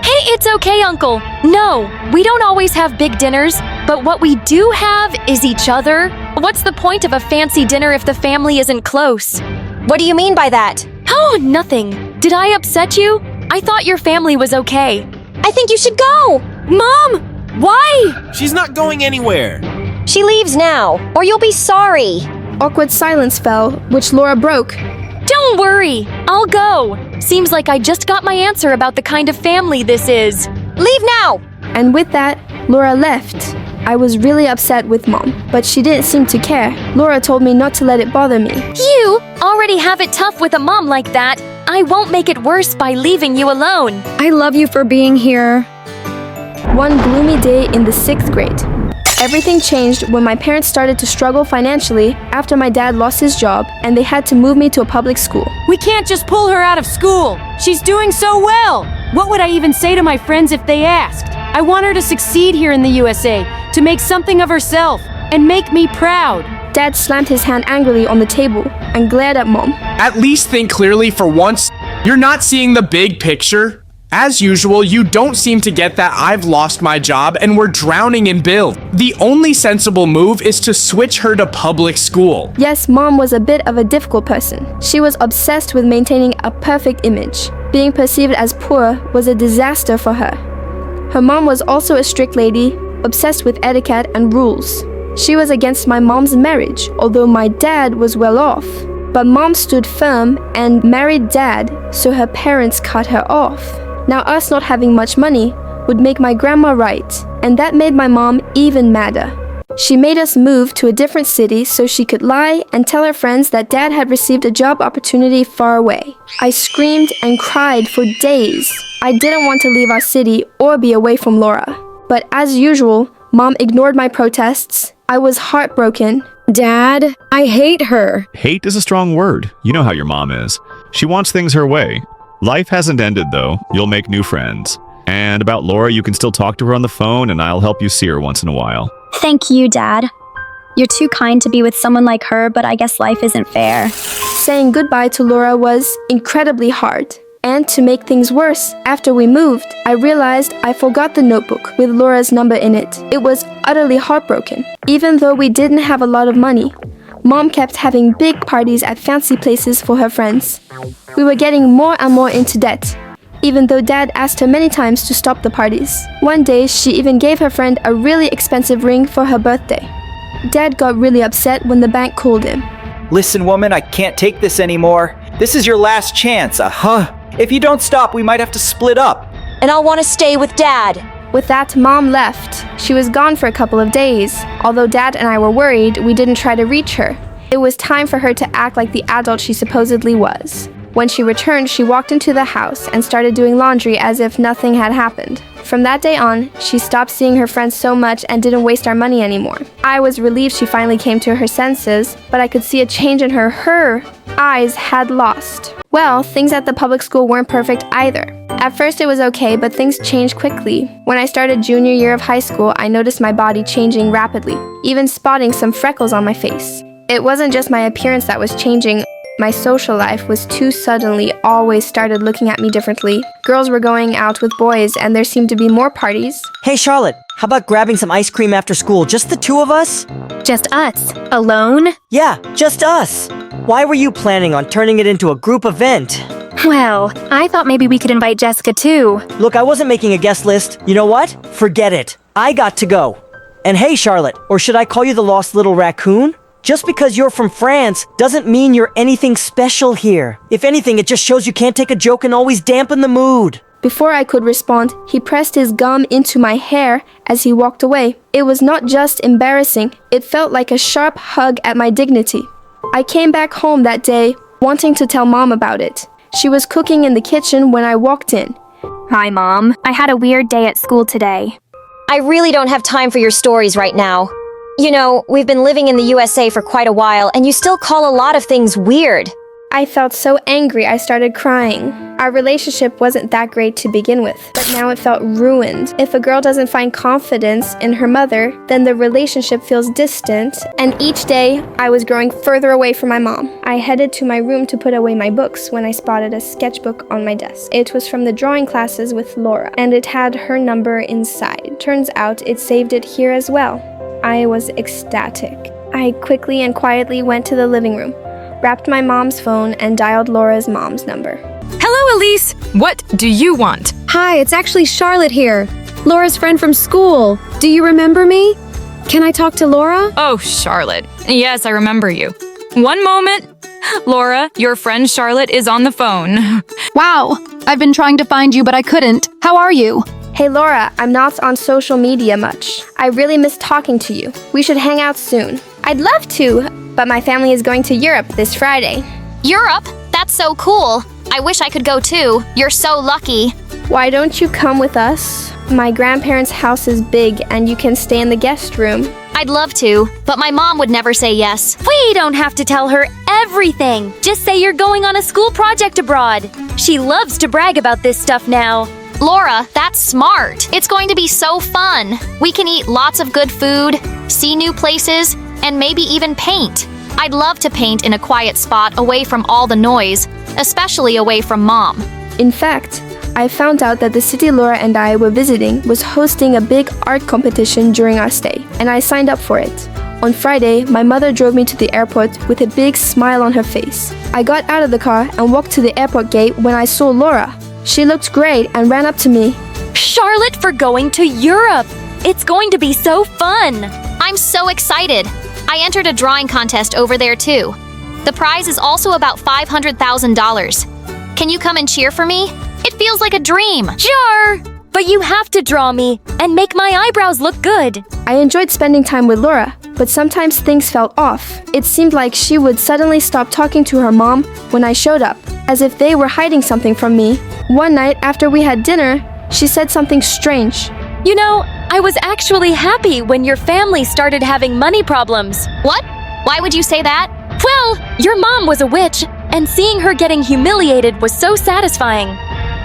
Hey, it's okay, Uncle. No, we don't always have big dinners, but what we do have is each other. What's the point of a fancy dinner if the family isn't close?
What do you mean by that?
Oh, nothing. Did I upset you? I thought your family was okay.
I think you should go!
Mom! Why?
She's not going anywhere.
She leaves now, or you'll be sorry.
Awkward silence fell, which Laura broke.
Don't worry, I'll go. Seems like I just got my answer about the kind of family this is.
Leave now!
And with that, Laura left. I was really upset with Mom, but she didn't seem to care. Laura told me not to let it bother me.
You already have it tough with a mom like that. I won't make it worse by leaving you alone.
I love you for being here.
One gloomy day in the 6th grade. Everything changed when my parents started to struggle financially after my dad lost his job and they had to move me to a public school.
We can't just pull her out of school. She's doing so well. What would I even say to my friends if they asked? I want her to succeed here in the USA, to make something of herself, and make me proud.
Dad slammed his hand angrily on the table and glared at Mom.
At least think clearly for once. You're not seeing the big picture. As usual, you don't seem to get that I've lost my job and we're drowning in bills. The only sensible move is to switch her to public school.
Yes, Mom was a bit of a difficult person. She was obsessed with maintaining a perfect image. Being perceived as poor was a disaster for her. Her mom was also a strict lady, obsessed with etiquette and rules. She was against my mom's marriage, although my dad was well off. But Mom stood firm and married Dad, so her parents cut her off. Now us not having much money would make my grandma right, and that made my mom even madder. She made us move to a different city so she could lie and tell her friends that Dad had received a job opportunity far away. I screamed and cried for days. I didn't want to leave our city or be away from Laura. But as usual, Mom ignored my protests. I was heartbroken.
Dad, I hate her.
Hate is a strong word. You know how your mom is. She wants things her way. Life hasn't ended, though. You'll make new friends. And about Laura, you can still talk to her on the phone, and I'll help you see her once in a while.
Thank you, Dad. You're too kind to be with someone like her, but I guess life isn't fair.
Saying goodbye to Laura was incredibly hard. And to make things worse, after we moved, I realized I forgot the notebook with Laura's number in it. It was utterly heartbroken. Even though we didn't have a lot of money, Mom kept having big parties at fancy places for her friends. We were getting more and more into debt, even though Dad asked her many times to stop the parties. One day, she even gave her friend a really expensive ring for her birthday. Dad got really upset when the bank called him.
Listen, woman, I can't take this anymore. This is your last chance, If you don't stop, we might have to split up.
And I'll want to stay with Dad.
With that, Mom left. She was gone for a couple of days. Although Dad and I were worried, we didn't try to reach her. It was time for her to act like the adult she supposedly was. When she returned, she walked into the house and started doing laundry as if nothing had happened. From that day on, she stopped seeing her friends so much and didn't waste our money anymore. I was relieved she finally came to her senses, but I could see a change in her. Her eyes had lost. Well, things at the public school weren't perfect either. At first it was okay, but things changed quickly. When I started junior year of high school, I noticed my body changing rapidly, even spotting some freckles on my face. It wasn't just my appearance that was changing. My social life was too suddenly always started looking at me differently. Girls were going out with boys and there seemed to be more parties.
Hey Charlotte, how about grabbing some ice cream after school? Just the 2 of us?
Just us? Alone?
Yeah, just us. Why were you planning on turning it into a group event?
Well, I thought maybe we could invite Jessica too.
Look, I wasn't making a guest list. You know what? Forget it. I got to go. And hey Charlotte, or should I call you the lost little raccoon? Just because you're from France doesn't mean you're anything special here. If anything, it just shows you can't take a joke and always dampen the mood.
Before I could respond, he pressed his gum into my hair as he walked away. It was not just embarrassing, it felt like a sharp hug at my dignity. I came back home that day, wanting to tell Mom about it. She was cooking in the kitchen when I walked in.
Hi, Mom. I had a weird day at school today.
I really don't have time for your stories right now. You know, we've been living in the USA for quite a while, and you still call a lot of things weird.
I felt so angry I started crying. Our relationship wasn't that great to begin with, but now it felt ruined. If a girl doesn't find confidence in her mother, then the relationship feels distant, and each day I was growing further away from my mom. I headed to my room to put away my books when I spotted a sketchbook on my desk. It was from the drawing classes with Laura, and it had her number inside. Turns out it saved it here as well. I was ecstatic. I quickly and quietly went to the living room, wrapped my mom's phone, and dialed Laura's mom's number.
Hello, Elise. What do you want?
Hi, it's actually Charlotte here. Laura's friend from school. Do you remember me? Can I talk to Laura?
Oh, Charlotte. Yes, I remember you. One moment. Laura, your friend Charlotte is on the phone.
Wow, I've been trying to find you, but I couldn't. How are you?
Hey Laura, I'm not on social media much. I really miss talking to you. We should hang out soon. I'd love to, but my family is going to Europe this Friday.
Europe? That's so cool. I wish I could go too. You're so lucky.
Why don't you come with us? My grandparents' house is big and you can stay in the guest room.
I'd love to, but my mom would never say yes. We don't have to tell her everything. Just say you're going on a school project abroad. She loves to brag about this stuff now. Laura, that's smart. It's going to be so fun. We can eat lots of good food, see new places, and maybe even paint. I'd love to paint in a quiet spot away from all the noise, especially away from Mom.
In fact, I found out that the city Laura and I were visiting was hosting a big art competition during our stay, and I signed up for it. On Friday, my mother drove me to the airport with a big smile on her face. I got out of the car and walked to the airport gate when I saw Laura. She looked great and ran up to me.
Charlotte for going to Europe! It's going to be so fun! I'm so excited! I entered a drawing contest over there too. The prize is also about $500,000. Can you come and cheer for me? It feels like a dream. Sure! But you have to draw me and make my eyebrows look good.
I enjoyed spending time with Laura, but sometimes things felt off. It seemed like she would suddenly stop talking to her mom when I showed up, as if they were hiding something from me. One night after we had dinner, she said something strange.
You know, I was actually happy when your family started having money problems. What? Why would you say that? Well, your mom was a witch, and seeing her getting humiliated was so satisfying.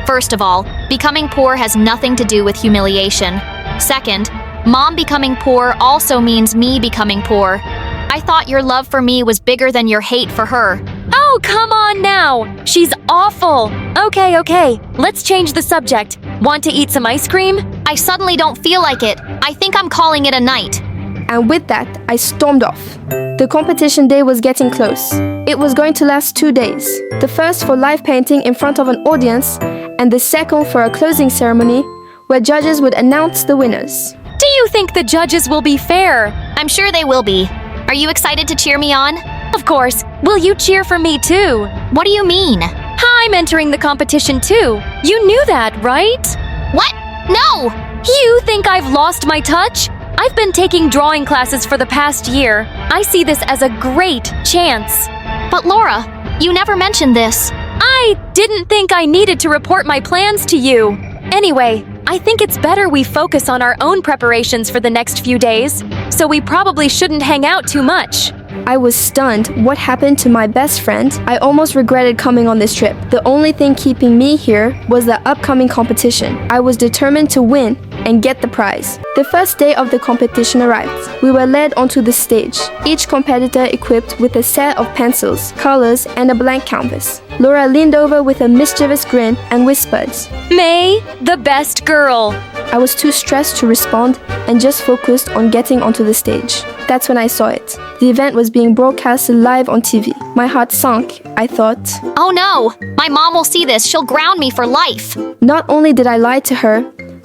First of all, becoming poor has nothing to do with humiliation. Second, Mom becoming poor also means me becoming poor. I thought your love for me was bigger than your hate for her. Oh, come on now! She's awful! Okay, let's change the subject. Want to eat some ice cream? I suddenly don't feel like it. I think I'm calling it a night.
And with that, I stormed off. The competition day was getting close. It was going to last 2 days. The first for live painting in front of an audience, and the second for a closing ceremony where judges would announce the winners.
Do you think the judges will be fair? I'm sure they will be. Are you excited to cheer me on? Of course. Will you cheer for me too? What do you mean? I'm entering the competition too. You knew that, right? What? No! You think I've lost my touch? I've been taking drawing classes for the past year. I see this as a great chance. But Laura, you never mentioned this. I didn't think I needed to report my plans to you. Anyway, I think it's better we focus on our own preparations for the next few days, so we probably shouldn't hang out too much.
I was stunned. What happened to my best friend? I almost regretted coming on this trip. The only thing keeping me here was the upcoming competition. I was determined to win and get the prize. The first day of the competition arrived. We were led onto the stage, each competitor equipped with a set of pencils, colors, and a blank canvas. Laura leaned over with a mischievous grin and whispered,
May, the best girl.
I was too stressed to respond and just focused on getting onto the stage. That's when I saw it. The event was being broadcasted live on TV. My heart sunk. I thought,
oh no, my mom will see this. She'll ground me for life.
Not only did I lie to her,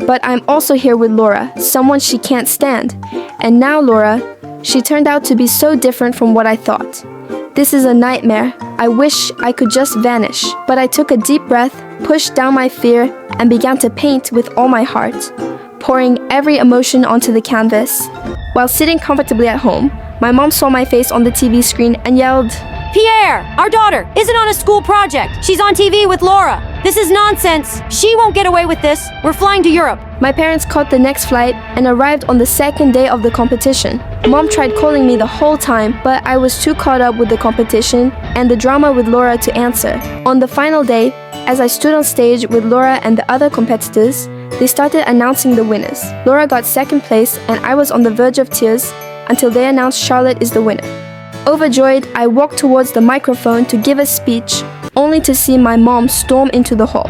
but I'm also here with Laura, someone she can't stand. And now Laura, she turned out to be so different from what I thought. This is a nightmare. I wish I could just vanish. But I took a deep breath, pushed down my fear, and began to paint with all my heart, pouring every emotion onto the canvas. While sitting comfortably at home, my mom saw my face on the TV screen and yelled,
Pierre, our daughter, isn't on a school project. She's on TV with Laura. This is nonsense. She won't get away with this. We're flying to Europe.
My parents caught the next flight and arrived on the second day of the competition. Mom tried calling me the whole time, but I was too caught up with the competition and the drama with Laura to answer. On the final day, as I stood on stage with Laura and the other competitors, they started announcing the winners. Laura got second place and I was on the verge of tears until they announced Charlotte is the winner. Overjoyed, I walked towards the microphone to give a speech, only to see my mom storm into the hall.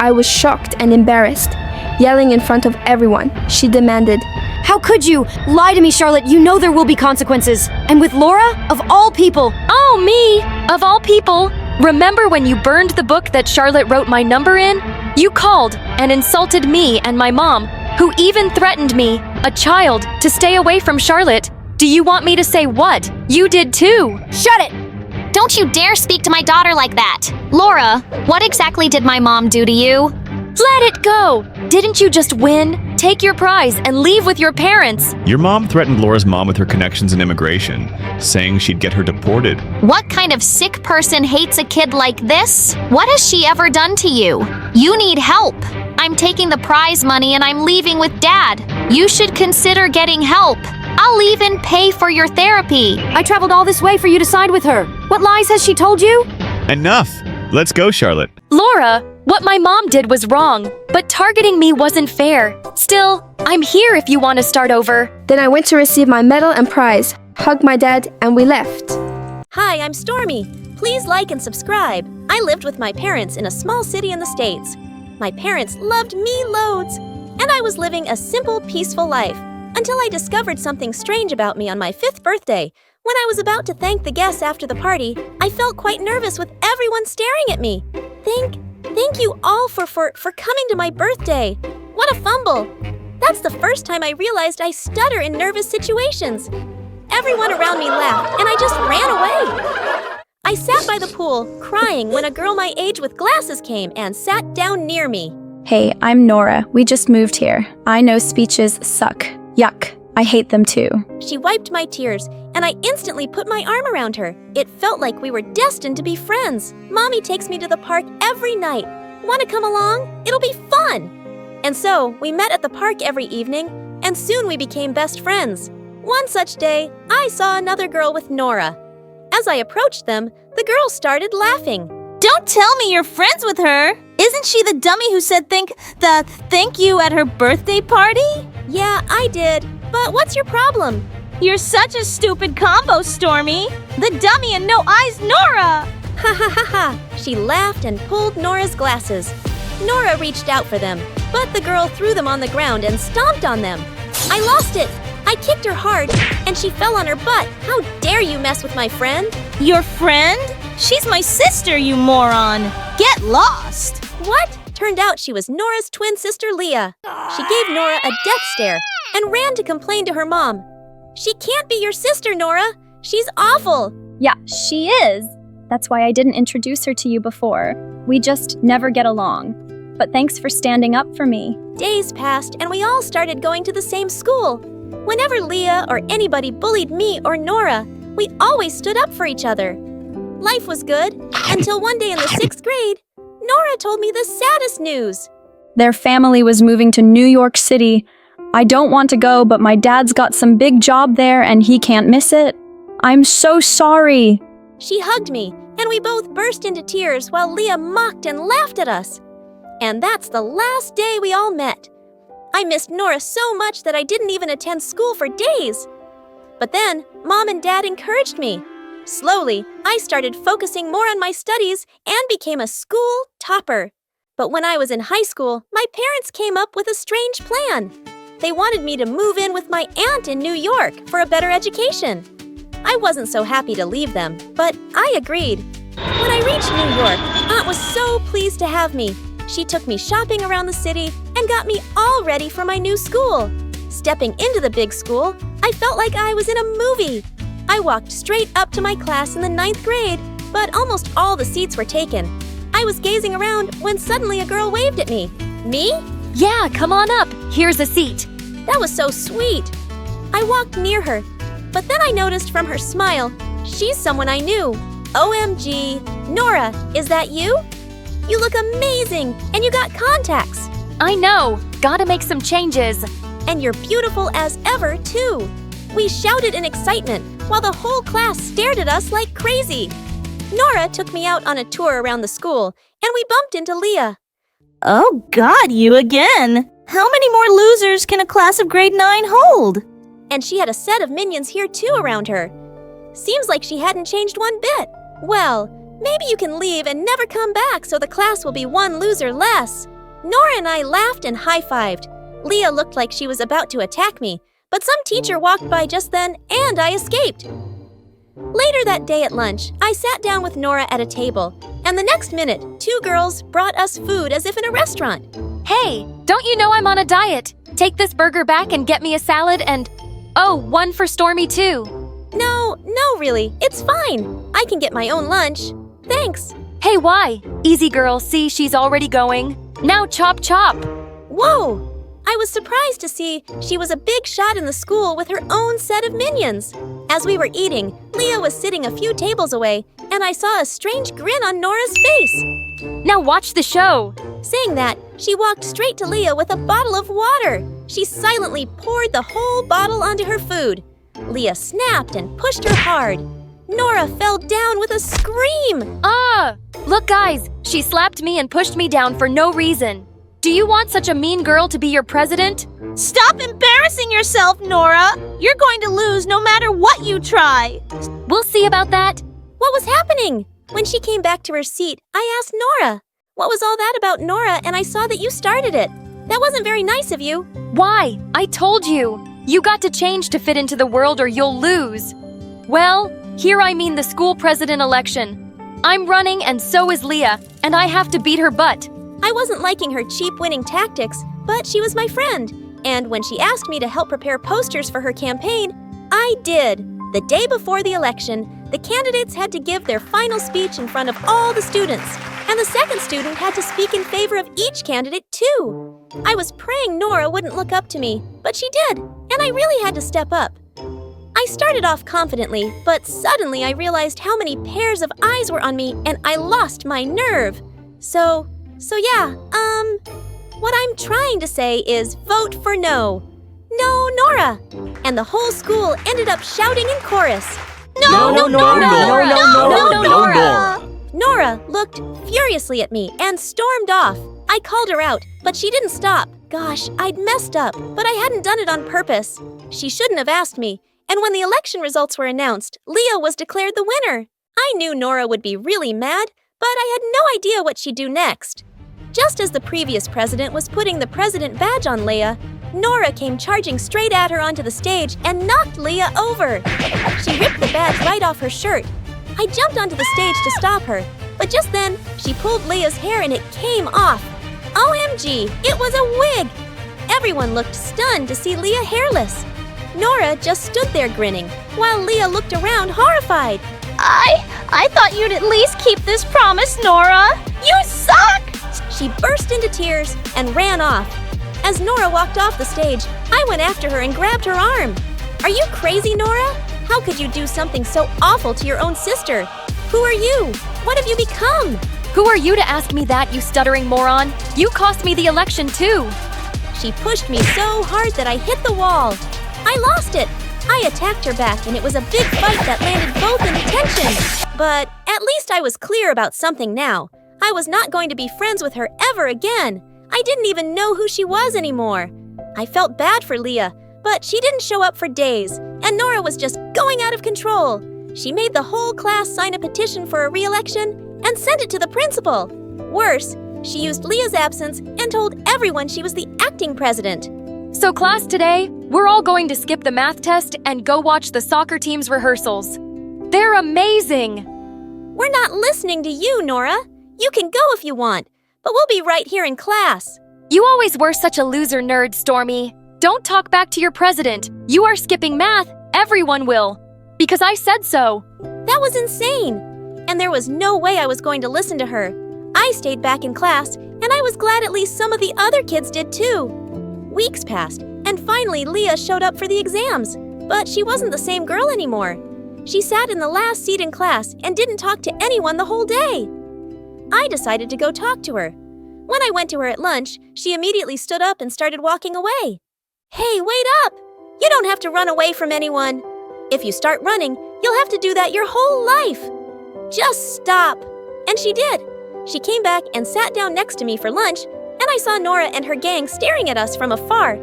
I was shocked and embarrassed. Yelling in front of everyone, she demanded,
How could you? Lie to me, Charlotte. You know there will be consequences. And with Laura, of all people.
Oh, me! Of all people! Remember when you burned the book that Charlotte wrote my number in? You called and insulted me and my mom, who even threatened me, a child, to stay away from Charlotte. Do you want me to say what? You did too!
Shut it!
Don't you dare speak to my daughter like that! Laura, what exactly did my mom do to you?
Let it go! Didn't you just win? Take your prize and leave with your parents!
Your mom threatened Laura's mom with her connections in immigration, saying she'd get her deported.
What kind of sick person hates a kid like this? What has she ever done to you? You need help. I'm taking the prize money and I'm leaving with Dad. You should consider getting help. I'll even pay for your therapy.
I traveled all this way for you to side with her. What lies has she told you?
Enough! Let's go, Charlotte.
Laura, what my mom did was wrong, but targeting me wasn't fair. Still, I'm here if you want to start over.
Then I went to receive my medal and prize, hugged my dad, and we left.
Hi, I'm Stormy. Please like and subscribe. I lived with my parents in a small city in the States. My parents loved me loads, and I was living a simple, peaceful life until I discovered something strange about me on my 5th birthday. When I was about to thank the guests after the party, I felt quite nervous with everyone staring at me. Thank you all for coming to my birthday. What a fumble. That's the first time I realized I stutter in nervous situations. Everyone around me laughed, and I just ran away. I sat by the pool, crying when a girl my age with glasses came and sat down near me.
Hey, I'm Nora. We just moved here. I know speeches suck. Yuck. I hate them too.
She wiped my tears, and I instantly put my arm around her. It felt like we were destined to be friends. Mommy takes me to the park every night. Want to come along? It'll be fun! And so, we met at the park every evening, and soon we became best friends. One such day, I saw another girl with Nora. As I approached them, the girl started laughing.
Don't tell me you're friends with her! Isn't she the dummy who said thank you at her birthday party?
Yeah, I did. But what's your problem?
You're such a stupid combo, Stormy. The dummy and no eyes, Nora!
Ha ha ha ha! She laughed and pulled Nora's glasses. Nora reached out for them, but the girl threw them on the ground and stomped on them. I lost it! I kicked her hard, and she fell on her butt. How dare you mess with my friend?
Your friend? She's my sister, you moron! Get lost!
What? Turned out she was Nora's twin sister, Leah. She gave Nora a death stare and ran to complain to her mom. She can't be your sister, Nora. She's awful.
Yeah, she is. That's why I didn't introduce her to you before. We just never get along. But thanks for standing up for me.
Days passed and we all started going to the same school. Whenever Leah or anybody bullied me or Nora, we always stood up for each other. Life was good until one day in the 6th grade, Nora told me the saddest news.
Their family was moving to New York City. I don't want to go, but my dad's got some big job there and he can't miss it. I'm so sorry.
She hugged me, and we both burst into tears while Leah mocked and laughed at us. And that's the last day we all met. I missed Nora so much that I didn't even attend school for days. But then, Mom and Dad encouraged me. Slowly, I started focusing more on my studies and became a school topper. But when I was in high school, my parents came up with a strange plan. They wanted me to move in with my aunt in New York for a better education. I wasn't so happy to leave them, but I agreed. When I reached New York, Aunt was so pleased to have me. She took me shopping around the city and got me all ready for my new school. Stepping into the big school, I felt like I was in a movie. I walked straight up to my class in the 9th grade, but almost all the seats were taken. I was gazing around when suddenly a girl waved at me. Me?
Yeah, come on up. Here's a seat.
That was so sweet. I walked near her, but then I noticed from her smile, she's someone I knew. OMG. Nora, is that you? You look amazing, and you got contacts.
I know. Gotta make some changes.
And you're beautiful as ever, too. We shouted in excitement while the whole class stared at us like crazy. Nora took me out on a tour around the school, and we bumped into Leah.
Oh God, you again! How many more losers can a class of grade 9 hold?
And she had a set of minions here too around her. Seems like she hadn't changed one bit. Well, maybe you can leave and never come back so the class will be one loser less. Nora and I laughed and high-fived. Leah looked like she was about to attack me, but some teacher walked by just then and I escaped. Later that day at lunch, I sat down with Nora at a table, and the next minute, 2 girls brought us food as if in a restaurant.
Hey, don't you know I'm on a diet? Take this burger back and get me a salad and... Oh, one for Stormy too.
No, really, it's fine. I can get my own lunch. Thanks.
Hey, why? Easy girl, see, she's already going. Now chop chop.
Whoa! I was surprised to see she was a big shot in the school with her own set of minions. As we were eating, Leah was sitting a few tables away, and I saw a strange grin on Nora's face.
Now watch the show.
Saying that, she walked straight to Leah with a bottle of water. She silently poured the whole bottle onto her food. Leah snapped and pushed her hard. Nora fell down with a scream.
Ah! Look, guys, she slapped me and pushed me down for no reason. Do you want such a mean girl to be your president?
Stop embarrassing yourself, Nora! You're going to lose no matter what you try.
We'll see about that.
What was happening? When she came back to her seat, I asked Nora. What was all that about Nora, and I saw that you started it. That wasn't very nice of you.
Why? I told you. You got to change to fit into the world or you'll lose. Well, here I mean the school president election. I'm running and so is Leah, and I have to beat her butt.
I wasn't liking her cheap winning tactics, but she was my friend. And when she asked me to help prepare posters for her campaign, I did. The day before the election, the candidates had to give their final speech in front of all the students. And the second student had to speak in favor of each candidate, too. I was praying Nora wouldn't look up to me, but she did, and I really had to step up. I started off confidently, but suddenly I realized how many pairs of eyes were on me, and I lost my nerve. So yeah, what I'm trying to say is vote for no. No, Nora! And the whole school ended up shouting in chorus.
No, Nora!
Nora looked furiously at me and stormed off. I called her out, but she didn't stop. Gosh, I'd messed up, but I hadn't done it on purpose. She shouldn't have asked me. And when the election results were announced, Leah was declared the winner. I knew Nora would be really mad, but I had no idea what she'd do next. Just as the previous president was putting the president badge on Leah, Nora came charging straight at her onto the stage and knocked Leah over. She ripped the badge right off her shirt. I jumped onto the stage to stop her, but just then, she pulled Leah's hair and it came off. OMG, it was a wig! Everyone looked stunned to see Leah hairless. Nora just stood there grinning, while Leah looked around horrified.
I thought you'd at least keep this promise, Nora! You suck!
She burst into tears and ran off. As Nora walked off the stage, I went after her and grabbed her arm. Are you crazy, Nora? How could you do something so awful to your own sister? Who are you? What have you become?
Who are you to ask me that, you stuttering moron? You cost me the election too.
She pushed me so hard that I hit the wall. I lost it. I attacked her back and it was a big fight that landed both in detention. But at least I was clear about something now. I was not going to be friends with her ever again. I didn't even know who she was anymore. I felt bad for Leah, but she didn't show up for days, and Nora was just going out of control. She made the whole class sign a petition for a re-election and sent it to the principal. Worse, she used Leah's absence and told everyone she was the acting president.
So class, today, we're all going to skip the math test and go watch the soccer team's rehearsals. They're amazing!
We're not listening to you, Nora. You can go if you want, but we'll be right here in class.
You always were such a loser nerd, Stormy. Don't talk back to your president. You are skipping math. Everyone will. Because I said so.
That was insane. And there was no way I was going to listen to her. I stayed back in class, and I was glad at least some of the other kids did too. Weeks passed, and finally Leah showed up for the exams. But she wasn't the same girl anymore. She sat in the last seat in class and didn't talk to anyone the whole day. I decided to go talk to her. When I went to her at lunch, she immediately stood up and started walking away. Hey, wait up! You don't have to run away from anyone. If you start running, you'll have to do that your whole life. Just stop. And she did. She came back and sat down next to me for lunch, and I saw Nora and her gang staring at us from afar.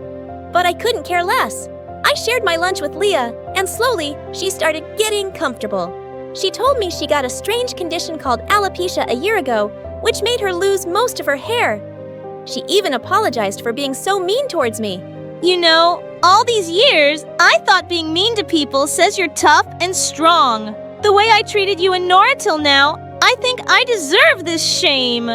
But I couldn't care less. I shared my lunch with Leah, and slowly, she started getting comfortable. She told me she got a strange condition called alopecia a year ago, which made her lose most of her hair. She even apologized for being so mean towards me.
You know, all these years, I thought being mean to people says you're tough and strong. The way I treated you and Nora till now, I think I deserve this shame.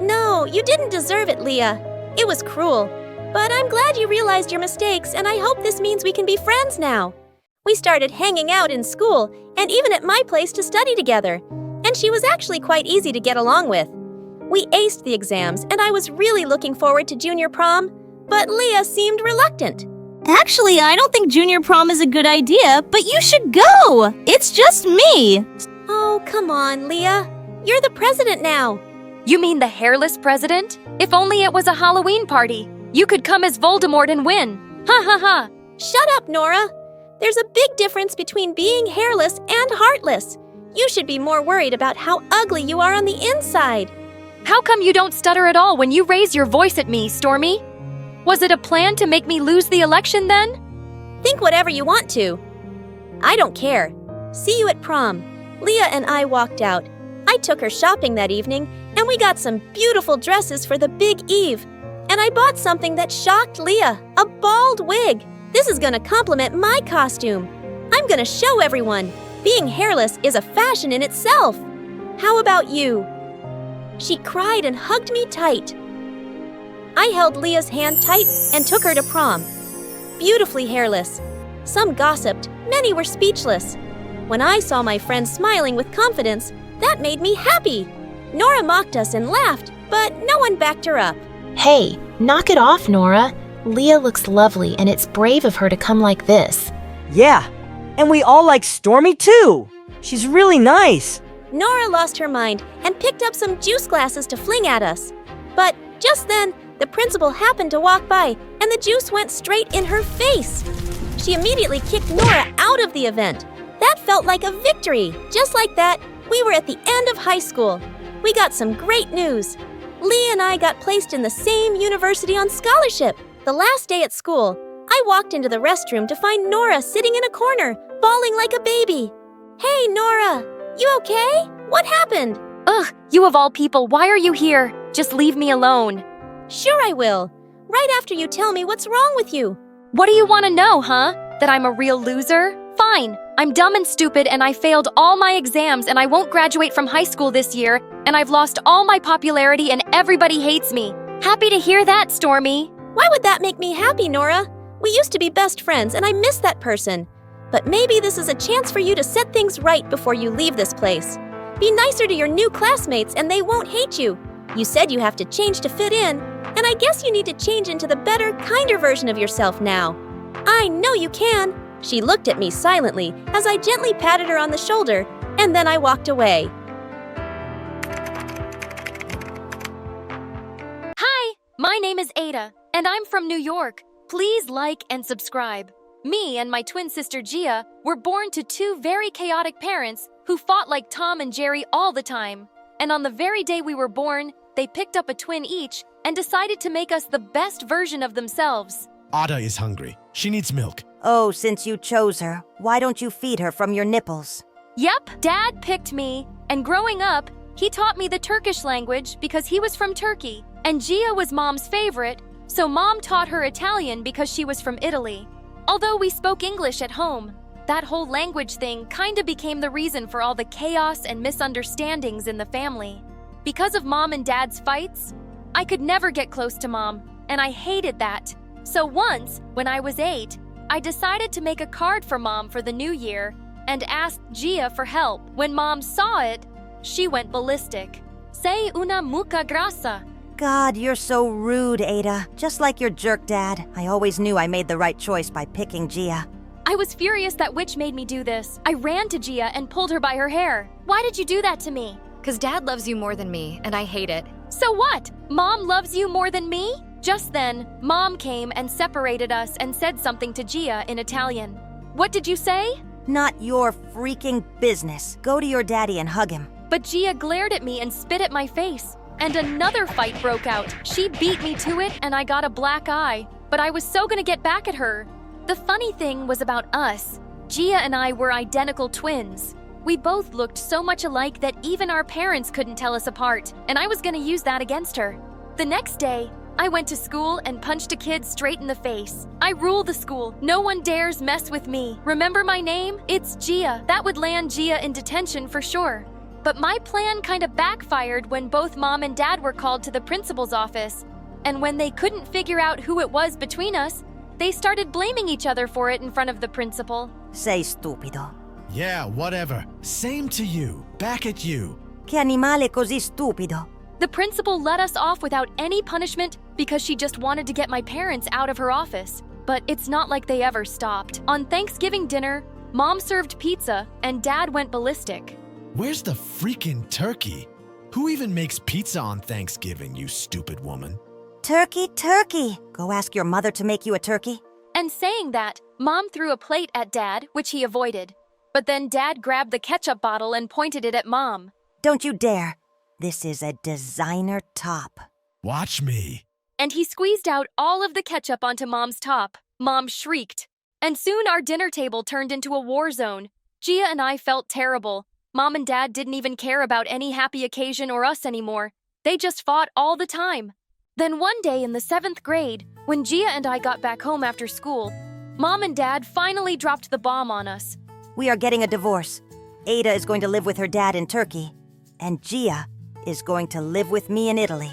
No, you didn't deserve it, Leah. It was cruel. But I'm glad you realized your mistakes, and I hope this means we can be friends now. We started hanging out in school, and even at my place to study together. And she was actually quite easy to get along with. We aced the exams, and I was really looking forward to junior prom, but Leah seemed reluctant.
Actually, I don't think junior prom is a good idea, but you should go. It's just me.
Oh, come on, Leah. You're the president now.
You mean the hairless president? If only it was a Halloween party. You could come as Voldemort and win. Ha ha ha.
Shut up, Nora. There's a big difference between being hairless and heartless. You should be more worried about how ugly you are on the inside.
How come you don't stutter at all when you raise your voice at me, Stormy? Was it a plan to make me lose the election then?
Think whatever you want to. I don't care. See you at prom. Leah and I walked out. I took her shopping that evening, and we got some beautiful dresses for the big eve. And I bought something that shocked Leah, a bald wig. This is gonna complement my costume. I'm gonna show everyone. Being hairless is a fashion in itself. How about you? She cried and hugged me tight. I held Leah's hand tight and took her to prom. Beautifully hairless. Some gossiped, many were speechless. When I saw my friend smiling with confidence, that made me happy. Nora mocked us and laughed, but no one backed her up.
Hey, knock it off, Nora. Leah looks lovely, and it's brave of her to come like this.
Yeah, and we all like Stormy too. She's really nice.
Nora lost her mind and picked up some juice glasses to fling at us. But just then, the principal happened to walk by, and the juice went straight in her face. She immediately kicked Nora out of the event. That felt like a victory. Just like that, we were at the end of high school. We got some great news. Lee and I got placed in the same university on scholarship. The last day at school, I walked into the restroom to find Nora sitting in a corner, bawling like a baby. Hey, Nora, you okay? What happened?
Ugh, you of all people, why are you here? Just leave me alone.
Sure I will. Right after you tell me what's wrong with you.
What do you want to know, huh? That I'm a real loser? Fine. I'm dumb and stupid, and I failed all my exams, and I won't graduate from high school this year, and I've lost all my popularity, and everybody hates me. Happy to hear that, Stormy.
Why would that make me happy, Nora? We used to be best friends, and I miss that person. But maybe this is a chance for you to set things right before you leave this place. Be nicer to your new classmates, and they won't hate you. You said you have to change to fit in, and I guess you need to change into the better, kinder version of yourself now. I know you can. She looked at me silently as I gently patted her on the shoulder, and then I walked away.
Hi, my name is Ada, and I'm from New York. Please like and subscribe. Me and my twin sister Gia were born to two very chaotic parents who fought like Tom and Jerry all the time. And on the very day we were born, they picked up a twin each and decided to make us the best version of themselves.
Ada is hungry. She needs milk.
Oh, since you chose her, why don't you feed her from your nipples?
Yep, Dad picked me, and growing up, he taught me the Turkish language because he was from Turkey, and Gia was Mom's favorite, so Mom taught her Italian because she was from Italy. Although we spoke English at home, that whole language thing kinda became the reason for all the chaos and misunderstandings in the family. Because of Mom and Dad's fights, I could never get close to Mom, and I hated that. So once, when I was 8, I decided to make a card for Mom for the new year and asked Gia for help. When Mom saw it, she went ballistic. Sei una mucca grassa.
God, you're so rude, Ada. Just like your jerk dad. I always knew I made the right choice by picking Gia.
I was furious that Witch made me do this. I ran to Gia and pulled her by her hair. Why did you do that to me?
'Cause Dad loves you more than me, and I hate it.
So what? Mom loves you more than me? Just then, Mom came and separated us and said something to Gia in Italian. What did you say?
Not your freaking business. Go to your daddy and hug him.
But Gia glared at me and spit at my face. And another fight broke out. She beat me to it and I got a black eye. But I was so gonna get back at her. The funny thing was about us. Gia and I were identical twins. We both looked so much alike that even our parents couldn't tell us apart, and I was gonna use that against her. The next day, I went to school and punched a kid straight in the face. I rule the school. No one dares mess with me. Remember my name? It's Gia. That would land Gia in detention for sure. But my plan kind of backfired when both Mom and Dad were called to the principal's office. And when they couldn't figure out who it was between us, they started blaming each other for it in front of the principal.
Sei stupido.
Yeah, whatever. Same to you. Back at you.
Che animale così stupido.
The principal let us off without any punishment because she just wanted to get my parents out of her office. But it's not like they ever stopped. On Thanksgiving dinner, Mom served pizza and Dad went ballistic.
Where's the freaking turkey? Who even makes pizza on Thanksgiving, you stupid woman?
Turkey, turkey. Go ask your mother to make you a turkey.
And saying that, Mom threw a plate at Dad, which he avoided. But then Dad grabbed the ketchup bottle and pointed it at Mom.
Don't you dare. This is a designer top.
Watch me.
And he squeezed out all of the ketchup onto Mom's top. Mom shrieked. And soon our dinner table turned into a war zone. Gia and I felt terrible. Mom and Dad didn't even care about any happy occasion or us anymore. They just fought all the time. Then one day in the 7th grade, when Gia and I got back home after school, Mom and Dad finally dropped the bomb on us.
We are getting a divorce. Ada is going to live with her dad in Turkey, and Gia is going to live with me in Italy.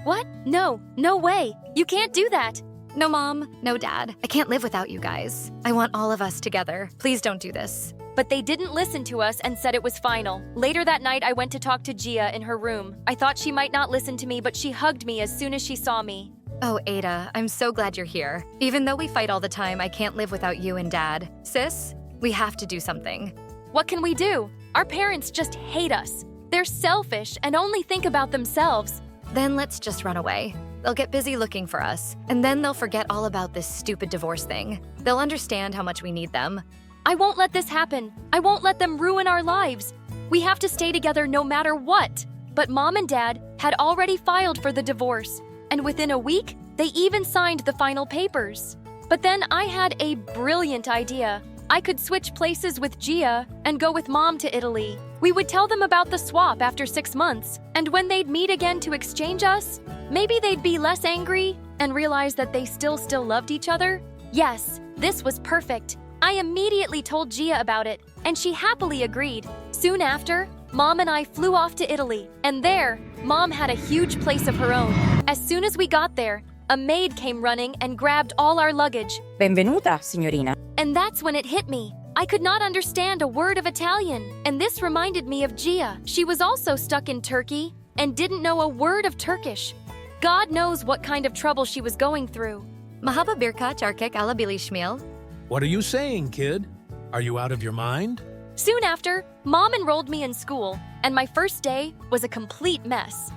What? No way. You can't do that.
No, Mom. No, Dad. I can't live without you guys. I want all of us together. Please don't do this.
But they didn't listen to us and said it was final. Later that night, I went to talk to Gia in her room. I thought she might not listen to me, but she hugged me as soon as she saw me.
Oh, Ada, I'm so glad you're here. Even though we fight all the time, I can't live without you and Dad. Sis, we have to do something.
What can we do? Our parents just hate us. They're selfish and only think about themselves.
Then let's just run away. They'll get busy looking for us, and then they'll forget all about this stupid divorce thing. They'll understand how much we need them.
I won't let this happen. I won't let them ruin our lives. We have to stay together no matter what. But Mom and Dad had already filed for the divorce, and within a week, they even signed the final papers. But then I had a brilliant idea. I could switch places with Gia and go with Mom to Italy. We would tell them about the swap after 6 months, and when they'd meet again to exchange us, maybe they'd be less angry and realize that they still loved each other. Yes, this was perfect. I immediately told Gia about it, and she happily agreed. Soon after, Mom and I flew off to Italy, and there, Mom had a huge place of her own. As soon as we got there, a maid came running and grabbed all our luggage.
Benvenuta, signorina.
And that's when it hit me. I could not understand a word of Italian, and this reminded me of Gia. She was also stuck in Turkey and didn't know a word of Turkish. God knows what kind of trouble she was going through.
Mahaba birkaç erkek alabilir miyim?
What are you saying, kid? Are you out of your mind?
Soon after, Mom enrolled me in school, and my first day was a complete mess.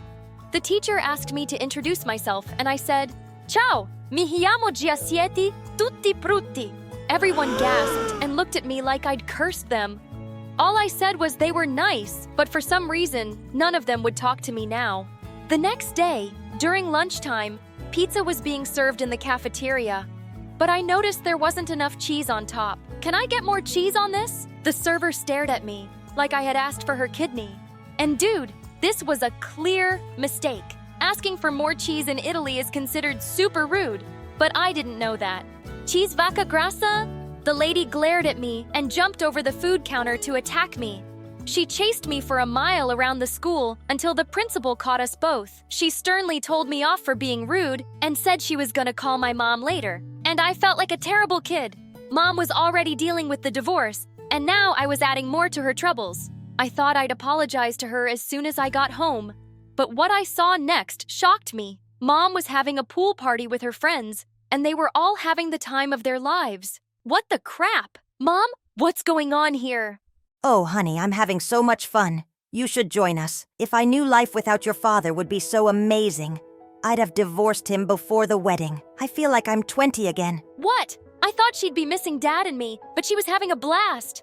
The teacher asked me to introduce myself, and I said, "Ciao, mi chiamo Gia siete tutti prutti." Everyone gasped and looked at me like I'd cursed them. All I said was they were nice, but for some reason, none of them would talk to me now. The next day, during lunchtime, pizza was being served in the cafeteria. But I noticed there wasn't enough cheese on top. "Can I get more cheese on this?" The server stared at me, like I had asked for her kidney. And dude, this was a clear mistake. Asking for more cheese in Italy is considered super rude, but I didn't know that. "Cheese vaca grassa?" The lady glared at me and jumped over the food counter to attack me. She chased me for a mile around the school until the principal caught us both. She sternly told me off for being rude and said she was gonna call my mom later. And I felt like a terrible kid. Mom was already dealing with the divorce, and now I was adding more to her troubles. I thought I'd apologize to her as soon as I got home. But what I saw next shocked me. Mom was having a pool party with her friends, and they were all having the time of their lives. What the crap? Mom, what's going on here?
Oh, honey, I'm having so much fun. You should join us. If I knew life without your father would be so amazing, I'd have divorced him before the wedding. I feel like I'm 20 again.
What? I thought she'd be missing Dad and me, but she was having a blast.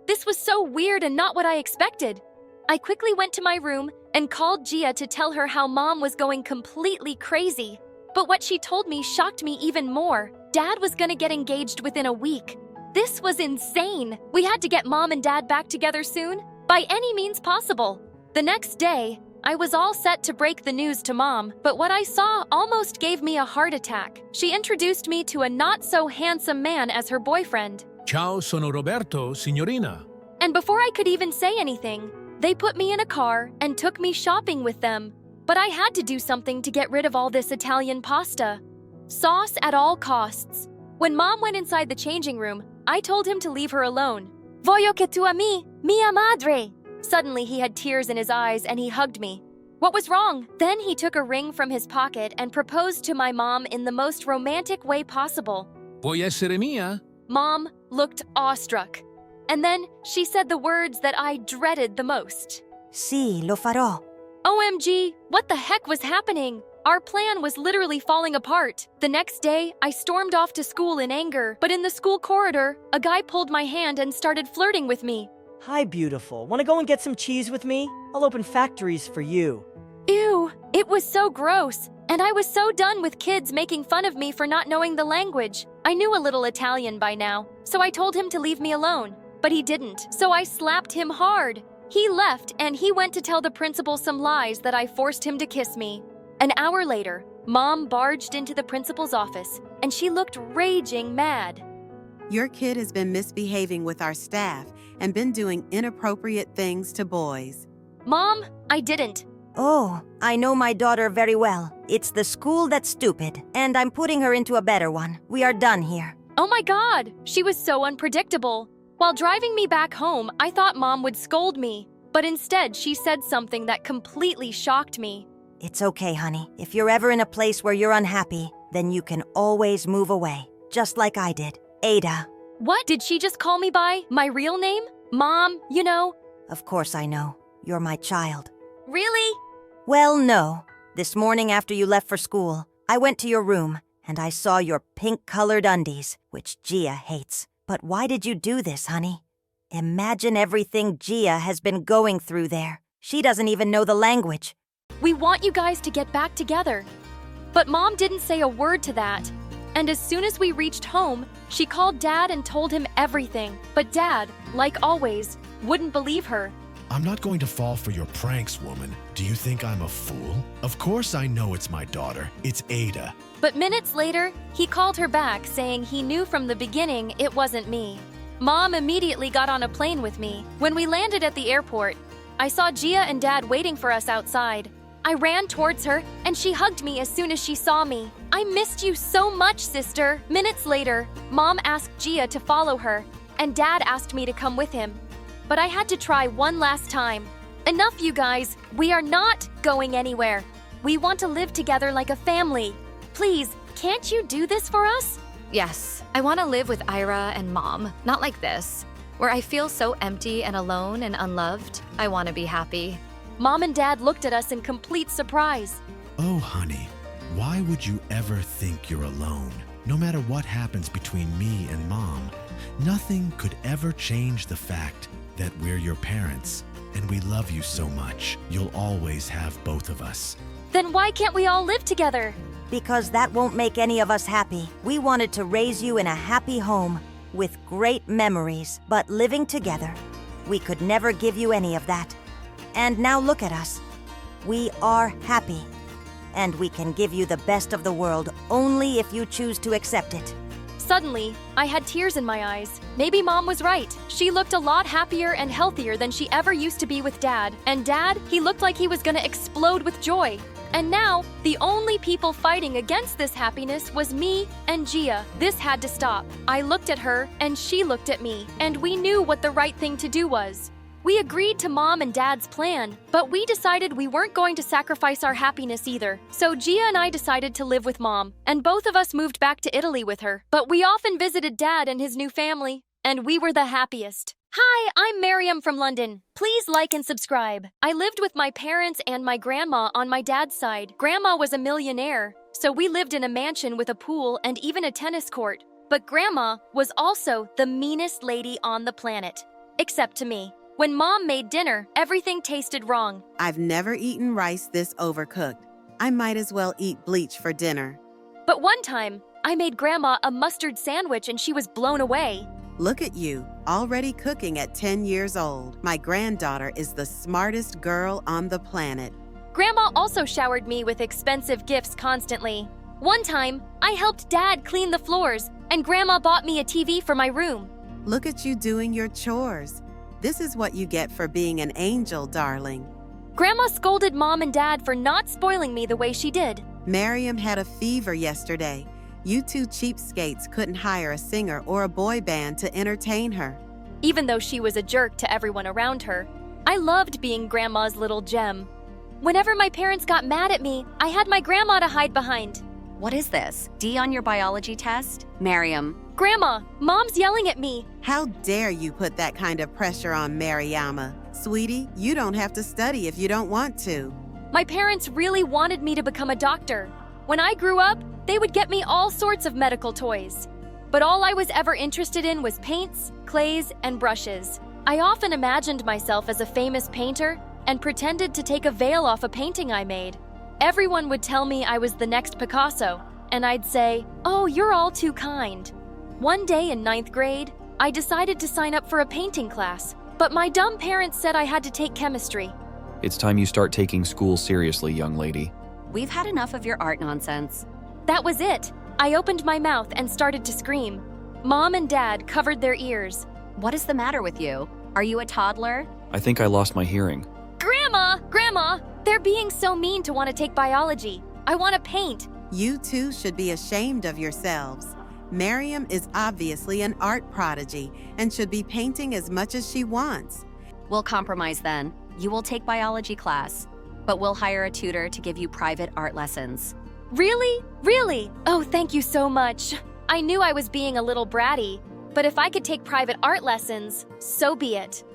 This was so weird and not what I expected. I quickly went to my room and called Gia to tell her how Mom was going completely crazy. But what she told me shocked me even more. Dad was gonna get engaged within a week. This was insane. We had to get Mom and Dad back together soon, by any means possible. The next day, I was all set to break the news to Mom, but what I saw almost gave me a heart attack. She introduced me to a not-so-handsome man as her boyfriend.
Ciao, sono Roberto, signorina.
And before I could even say anything, they put me in a car and took me shopping with them. But I had to do something to get rid of all this Italian pasta. Sauce at all costs. When Mom went inside the changing room, I told him to leave her alone. Voglio che tu ami mia madre. Suddenly he had tears in his eyes and he hugged me. What was wrong? Then he took a ring from his pocket and proposed to my mom in the most romantic way possible.
Vuoi essere mia?
Mom looked awestruck. And then she said the words that I dreaded the most.
Sì, lo farò.
OMG, what the heck was happening? Our plan was literally falling apart. The next day, I stormed off to school in anger, but in the school corridor, a guy pulled my hand and started flirting with me.
Hi, beautiful. Want to go and get some cheese with me? I'll open factories for you.
Ew, it was so gross. And I was so done with kids making fun of me for not knowing the language. I knew a little Italian by now, so I told him to leave me alone. But he didn't, so I slapped him hard. He left and he went to tell the principal some lies that I forced him to kiss me. An hour later, Mom barged into the principal's office and she looked raging mad.
Your kid has been misbehaving with our staff and been doing inappropriate things to boys.
Mom, I didn't.
Oh, I know my daughter very well. It's the school that's stupid, and I'm putting her into a better one. We are done here.
Oh my God, she was so unpredictable. While driving me back home, I thought Mom would scold me, but instead she said something that completely shocked me.
It's okay, honey. If you're ever in a place where you're unhappy, then you can always move away, just like I did. Ada.
What? Did she just call me by my real name? Mom, you know.
Of course I know. You're my child.
Really?
Well, no. This morning after you left for school, I went to your room and I saw your pink-colored undies, which Gia hates. But why did you do this, honey? Imagine everything Gia has been going through there. She doesn't even know the language.
We want you guys to get back together. But Mom didn't say a word to that. And as soon as we reached home, she called Dad and told him everything. But Dad, like always, wouldn't believe her.
I'm not going to fall for your pranks, woman. Do you think I'm a fool? Of course I know it's my daughter. It's Ada.
But minutes later, he called her back saying he knew from the beginning it wasn't me. Mom immediately got on a plane with me. When we landed at the airport, I saw Gia and Dad waiting for us outside. I ran towards her and she hugged me as soon as she saw me. I missed you so much, sister. Minutes later, Mom asked Gia to follow her, and Dad asked me to come with him. But I had to try one last time. Enough, you guys. We are not going anywhere. We want to live together like a family. Please, can't you do this for us?
Yes, I want to live with Ira and Mom, not like this, where I feel so empty and alone and unloved. I want to be happy.
Mom and Dad looked at us in complete surprise.
Oh, honey, why would you ever think you're alone? No matter what happens between me and Mom, nothing could ever change the fact that we're your parents, and we love you so much. You'll always have both of us.
Then why can't we all live together?
Because that won't make any of us happy. We wanted to raise you in a happy home with great memories, but living together, we could never give you any of that. And now look at us. We are happy. And we can give you the best of the world only if you choose to accept it.
Suddenly, I had tears in my eyes. Maybe Mom was right. She looked a lot happier and healthier than she ever used to be with Dad. And Dad, he looked like he was gonna explode with joy. And now, the only people fighting against this happiness was me and Gia. This had to stop. I looked at her, and she looked at me, and we knew what the right thing to do was. We agreed to Mom and Dad's plan, but we decided we weren't going to sacrifice our happiness either. So Gia and I decided to live with Mom, and both of us moved back to Italy with her. But we often visited Dad and his new family, and we were the happiest. Hi, I'm Miriam from London. Please like and subscribe. I lived with my parents and my grandma on my dad's side. Grandma was a millionaire, so we lived in a mansion with a pool and even a tennis court. But Grandma was also the meanest lady on the planet. Except to me. When Mom made dinner, everything tasted wrong.
I've never eaten rice this overcooked. I might as well eat bleach for dinner.
But one time, I made Grandma a mustard sandwich and she was blown away.
Look at you, already cooking at 10 years old. My granddaughter is the smartest girl on the planet.
Grandma also showered me with expensive gifts constantly. One time, I helped Dad clean the floors, and Grandma bought me a TV for my room.
Look at you doing your chores. This is what you get for being an angel, darling.
Grandma scolded Mom and Dad for not spoiling me the way she did.
Miriam had a fever yesterday. You two cheapskates couldn't hire a singer or a boy band to entertain her.
Even though she was a jerk to everyone around her, I loved being Grandma's little gem. Whenever my parents got mad at me, I had my grandma to hide behind.
What is this? D on your biology test? Miriam.
Grandma, Mom's yelling at me.
How dare you put that kind of pressure on Mariama? Sweetie, you don't have to study if you don't want to.
My parents really wanted me to become a doctor. When I grew up, they would get me all sorts of medical toys. But all I was ever interested in was paints, clays, and brushes. I often imagined myself as a famous painter and pretended to take a veil off a painting I made. Everyone would tell me I was the next Picasso, and I'd say, "Oh, you're all too kind." One day in 9th grade, I decided to sign up for a painting class, but my dumb parents said I had to take chemistry.
It's time you start taking school seriously, young lady.
We've had enough of your art nonsense.
That was it. I opened my mouth and started to scream. Mom and Dad covered their ears.
What is the matter with you? Are you a toddler?
I think I lost my hearing.
Grandma, they're being so mean to want to take biology. I want to paint.
You two should be ashamed of yourselves. Miriam is obviously an art prodigy and should be painting as much as she wants.
We'll compromise then. You will take biology class, but we'll hire a tutor to give you private art lessons.
Really? Really? Oh, thank you so much. I knew I was being a little bratty, but if I could take private art lessons, so be it.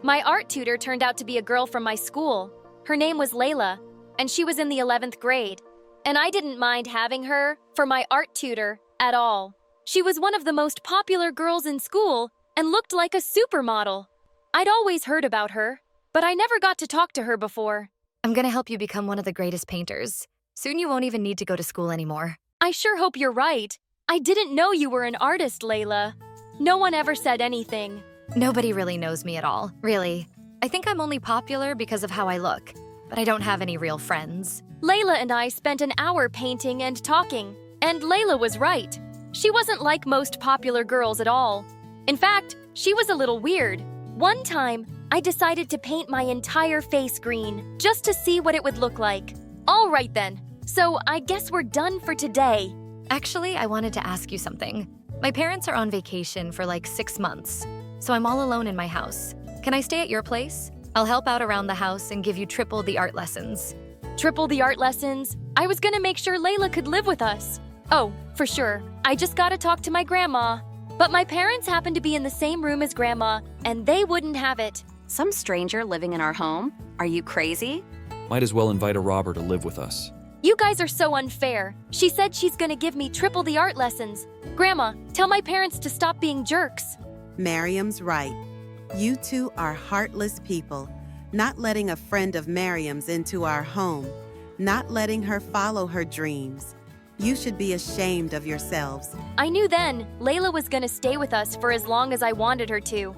My art tutor turned out to be a girl from my school. Her name was Layla, and she was in the 11th grade. And I didn't mind having her for my art tutor at all. She was one of the most popular girls in school and looked like a supermodel. I'd always heard about her, but I never got to talk to her before.
I'm gonna help you become one of the greatest painters. Soon you won't even need to go to school anymore.
I sure hope you're right. I didn't know you were an artist, Layla. No one ever said anything.
Nobody really knows me at all, really. I think I'm only popular because of how I look, but I don't have any real friends.
Layla and I spent an hour painting and talking, and Layla was right. She wasn't like most popular girls at all. In fact, she was a little weird. One time, I decided to paint my entire face green, just to see what it would look like. All right then, so I guess we're done for today.
Actually, I wanted to ask you something. My parents are on vacation for like 6 months, so I'm all alone in my house. Can I stay at your place? I'll help out around the house and give you triple the art lessons.
Triple the art lessons? I was gonna make sure Layla could live with us. Oh, for sure. I just gotta talk to my grandma. But my parents happen to be in the same room as Grandma, and they wouldn't have it.
Some stranger living in our home? Are you crazy?
Might as well invite a robber to live with us.
You guys are so unfair. She said she's gonna give me triple the art lessons. Grandma, tell my parents to stop being jerks.
Miriam's right. You two are heartless people, not letting a friend of Miriam's into our home, not letting her follow her dreams. You should be ashamed of yourselves.
I knew then Layla was gonna stay with us for as long as I wanted her to.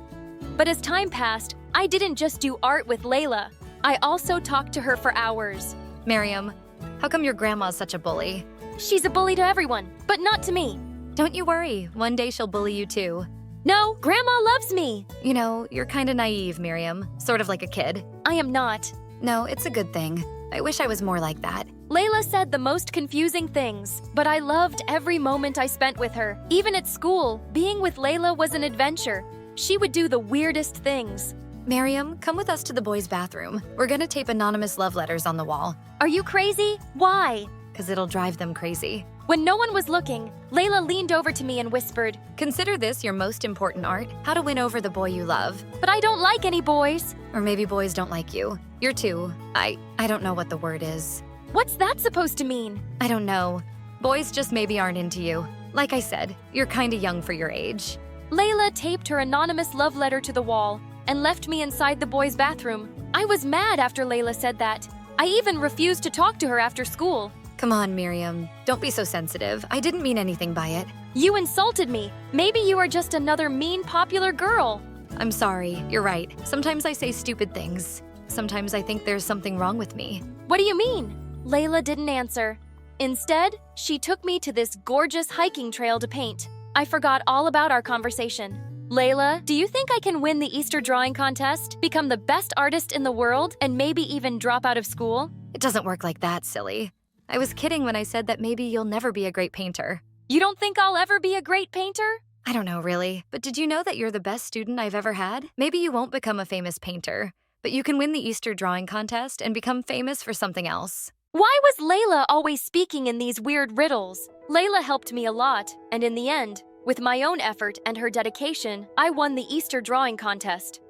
But as time passed, I didn't just do art with Layla. I also talked to her for hours.
Miriam, how come your grandma's such a bully?
She's a bully to everyone, but not to me.
Don't you worry, one day she'll bully you too.
No, Grandma loves me.
You know, you're kinda naive, Miriam. Sort of like a kid.
I am not.
No, it's a good thing. I wish I was more like that.
Layla said the most confusing things, but I loved every moment I spent with her. Even at school, being with Layla was an adventure. She would do the weirdest things.
Miriam, come with us to the boys' bathroom. We're gonna tape anonymous love letters on the wall.
Are you crazy? Why?
'Cause it'll drive them crazy.
When no one was looking, Layla leaned over to me and whispered,
Consider this your most important art, how to win over the boy you love.
"But I don't like any boys."
Or maybe boys don't like you. You're too. I don't know what the word is.
What's that supposed to mean?
I don't know. Boys just maybe aren't into you. Like I said, you're kinda young for your age.
Layla taped her anonymous love letter to the wall and left me inside the boys' bathroom. I was mad after Layla said that. I even refused to talk to her after school.
Come on, Miriam. Don't be so sensitive. I didn't mean anything by it.
You insulted me. Maybe you are just another mean, popular girl.
I'm sorry. You're right. Sometimes I say stupid things. Sometimes I think there's something wrong with me.
What do you mean? Layla didn't answer. Instead, she took me to this gorgeous hiking trail to paint. I forgot all about our conversation. Layla, do you think I can win the Easter drawing contest, become the best artist in the world, and maybe even drop out of school?
It doesn't work like that, silly. I was kidding when I said that maybe you'll never be a great painter.
You don't think I'll ever be a great painter?
I don't know, really. But did you know that you're the best student I've ever had? Maybe you won't become a famous painter, but you can win the Easter drawing contest and become famous for something else.
Why was Layla always speaking in these weird riddles? Layla helped me a lot, and in the end, with my own effort and her dedication, I won the Easter drawing contest.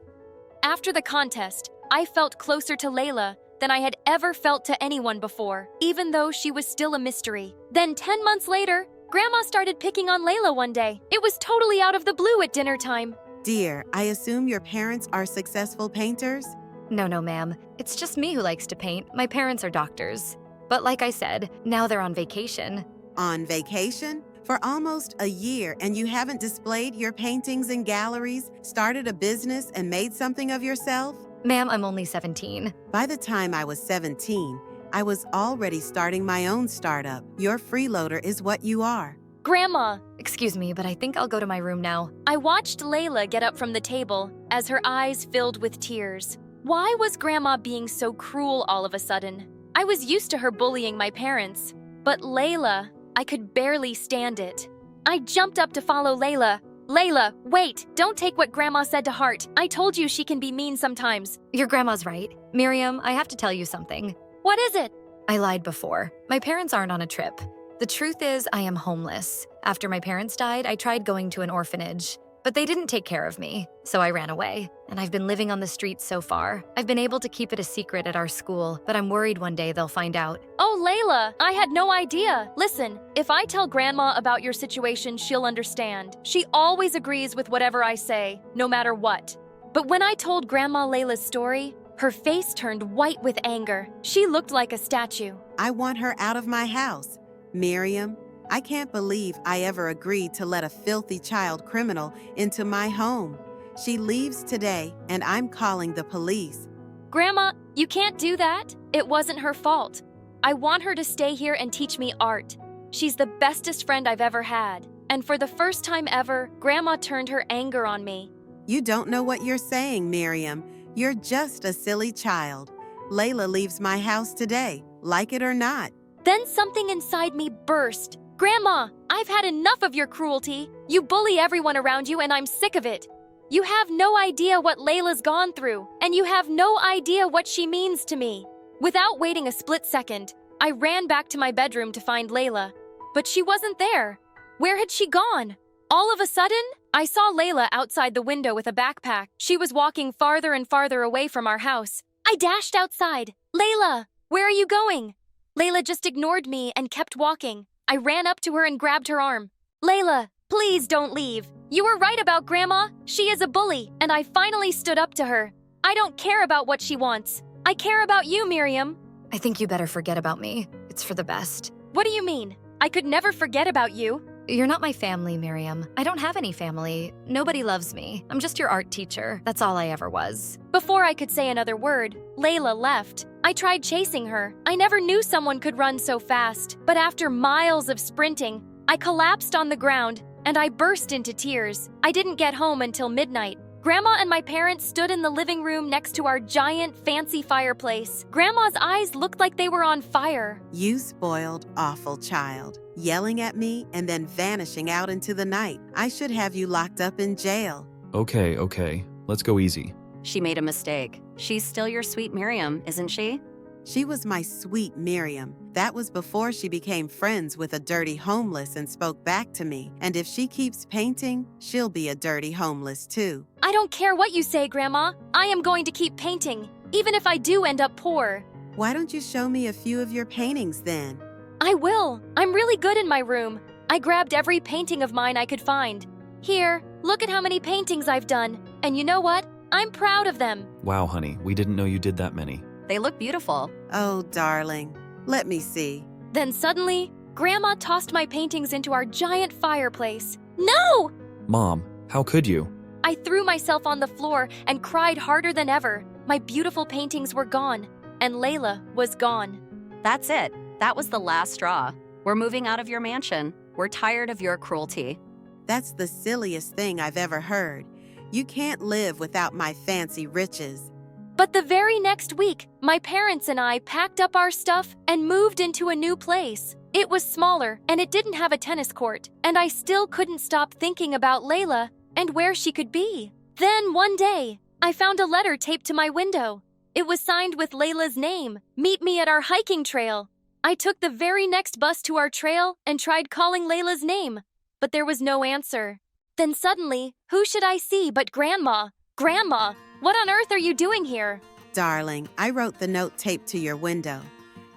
After the contest, I felt closer to Layla than I had ever felt to anyone before, even though she was still a mystery. Then 10 months later, Grandma started picking on Layla one day. It was totally out of the blue at dinner time.
Dear, I assume your parents are successful painters?
No, ma'am. It's just me who likes to paint. My parents are doctors. But like I said, now they're on vacation.
On vacation? For almost a year, and you haven't displayed your paintings in galleries, started a business, and made something of yourself?
Ma'am, I'm only 17.
By the time I was 17, I was already starting my own startup. Your freeloader is what you are.
Grandma!
Excuse me, but I think I'll go to my room now.
I watched Layla get up from the table as her eyes filled with tears. Why was Grandma being so cruel all of a sudden? I was used to her bullying my parents, but Layla, I could barely stand it. I jumped up to follow Layla. Layla, wait! Don't take what Grandma said to heart. I told you she can be mean sometimes.
Your grandma's right. Miriam, I have to tell you something.
What is it?
I lied before. My parents aren't on a trip. The truth is, I am homeless. After my parents died, I tried going to an orphanage. But they didn't take care of me, so I ran away. And I've been living on the streets so far. I've been able to keep it a secret at our school, but I'm worried one day they'll find out.
Oh, Layla, I had no idea. Listen, if I tell Grandma about your situation, she'll understand. She always agrees with whatever I say, no matter what. But when I told Grandma Layla's story, her face turned white with anger. She looked like a statue.
I want her out of my house. Miriam, I can't believe I ever agreed to let a filthy child criminal into my home. She leaves today, and I'm calling the police.
Grandma, you can't do that. It wasn't her fault. I want her to stay here and teach me art. She's the bestest friend I've ever had. And for the first time ever, Grandma turned her anger on me.
You don't know what you're saying, Miriam. You're just a silly child. Layla leaves my house today, like it or not.
Then something inside me burst. Grandma, I've had enough of your cruelty. You bully everyone around you, and I'm sick of it. You have no idea what Layla's gone through, and you have no idea what she means to me. Without waiting a split second, I ran back to my bedroom to find Layla. But she wasn't there. Where had she gone? All of a sudden, I saw Layla outside the window with a backpack. She was walking farther and farther away from our house. I dashed outside. Layla, where are you going? Layla just ignored me and kept walking. I ran up to her and grabbed her arm. Layla, please don't leave. You were right about Grandma. She is a bully, and I finally stood up to her. I don't care about what she wants. I care about you, Miriam.
I think you better forget about me. It's for the best.
What do you mean? I could never forget about you.
You're not my family, Miriam. I don't have any family. Nobody loves me. I'm just your art teacher. That's all I ever was.
Before I could say another word, Layla left. I tried chasing her. I never knew someone could run so fast. But after miles of sprinting, I collapsed on the ground and I burst into tears. I didn't get home until midnight. Grandma and my parents stood in the living room next to our giant, fancy fireplace. Grandma's eyes looked like they were on fire.
You spoiled, awful child. Yelling at me and then vanishing out into the night. I should have you locked up in jail.
Okay. Let's go easy.
She made a mistake. She's still your sweet Miriam, isn't she?
She was my sweet Miriam. That was before she became friends with a dirty homeless and spoke back to me. And if she keeps painting, she'll be a dirty homeless too.
I don't care what you say, Grandma. I am going to keep painting, even if I do end up poor.
Why don't you show me a few of your paintings then?
I will. I'm really good in my room. I grabbed every painting of mine I could find. Here, look at how many paintings I've done. And you know what? I'm proud of them.
Wow, honey, we didn't know you did that many.
They look beautiful.
Oh, darling. Let me see.
Then suddenly, Grandma tossed my paintings into our giant fireplace. No!
Mom, how could you?
I threw myself on the floor and cried harder than ever. My beautiful paintings were gone, and Layla was gone.
That's it. That was the last straw. We're moving out of your mansion. We're tired of your cruelty.
That's the silliest thing I've ever heard. You can't live without my fancy riches.
But the very next week, my parents and I packed up our stuff and moved into a new place. It was smaller, and it didn't have a tennis court, and I still couldn't stop thinking about Layla and where she could be. Then one day, I found a letter taped to my window. It was signed with Layla's name, "Meet me at our hiking trail." I took the very next bus to our trail and tried calling Layla's name, but there was no answer. Then suddenly, who should I see but Grandma? Grandma, what on earth are you doing here?
Darling, I wrote the note taped to your window.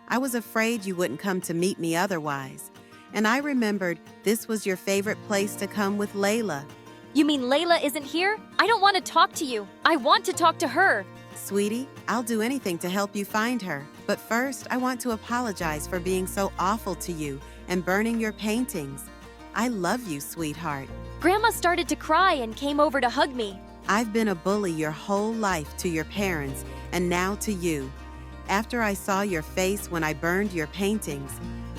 I was afraid you wouldn't come to meet me otherwise. And I remembered this was your favorite place to come with Layla.
You mean Layla isn't here? I don't want to talk to you. I want to talk to her.
Sweetie, I'll do anything to help you find her. But first, I want to apologize for being so awful to you and burning your paintings. I love you, sweetheart.
Grandma started to cry and came over to hug me.
I've been a bully your whole life to your parents and now to you. After I saw your face when I burned your paintings,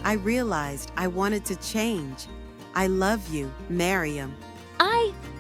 I realized I wanted to change. I love you, Miriam.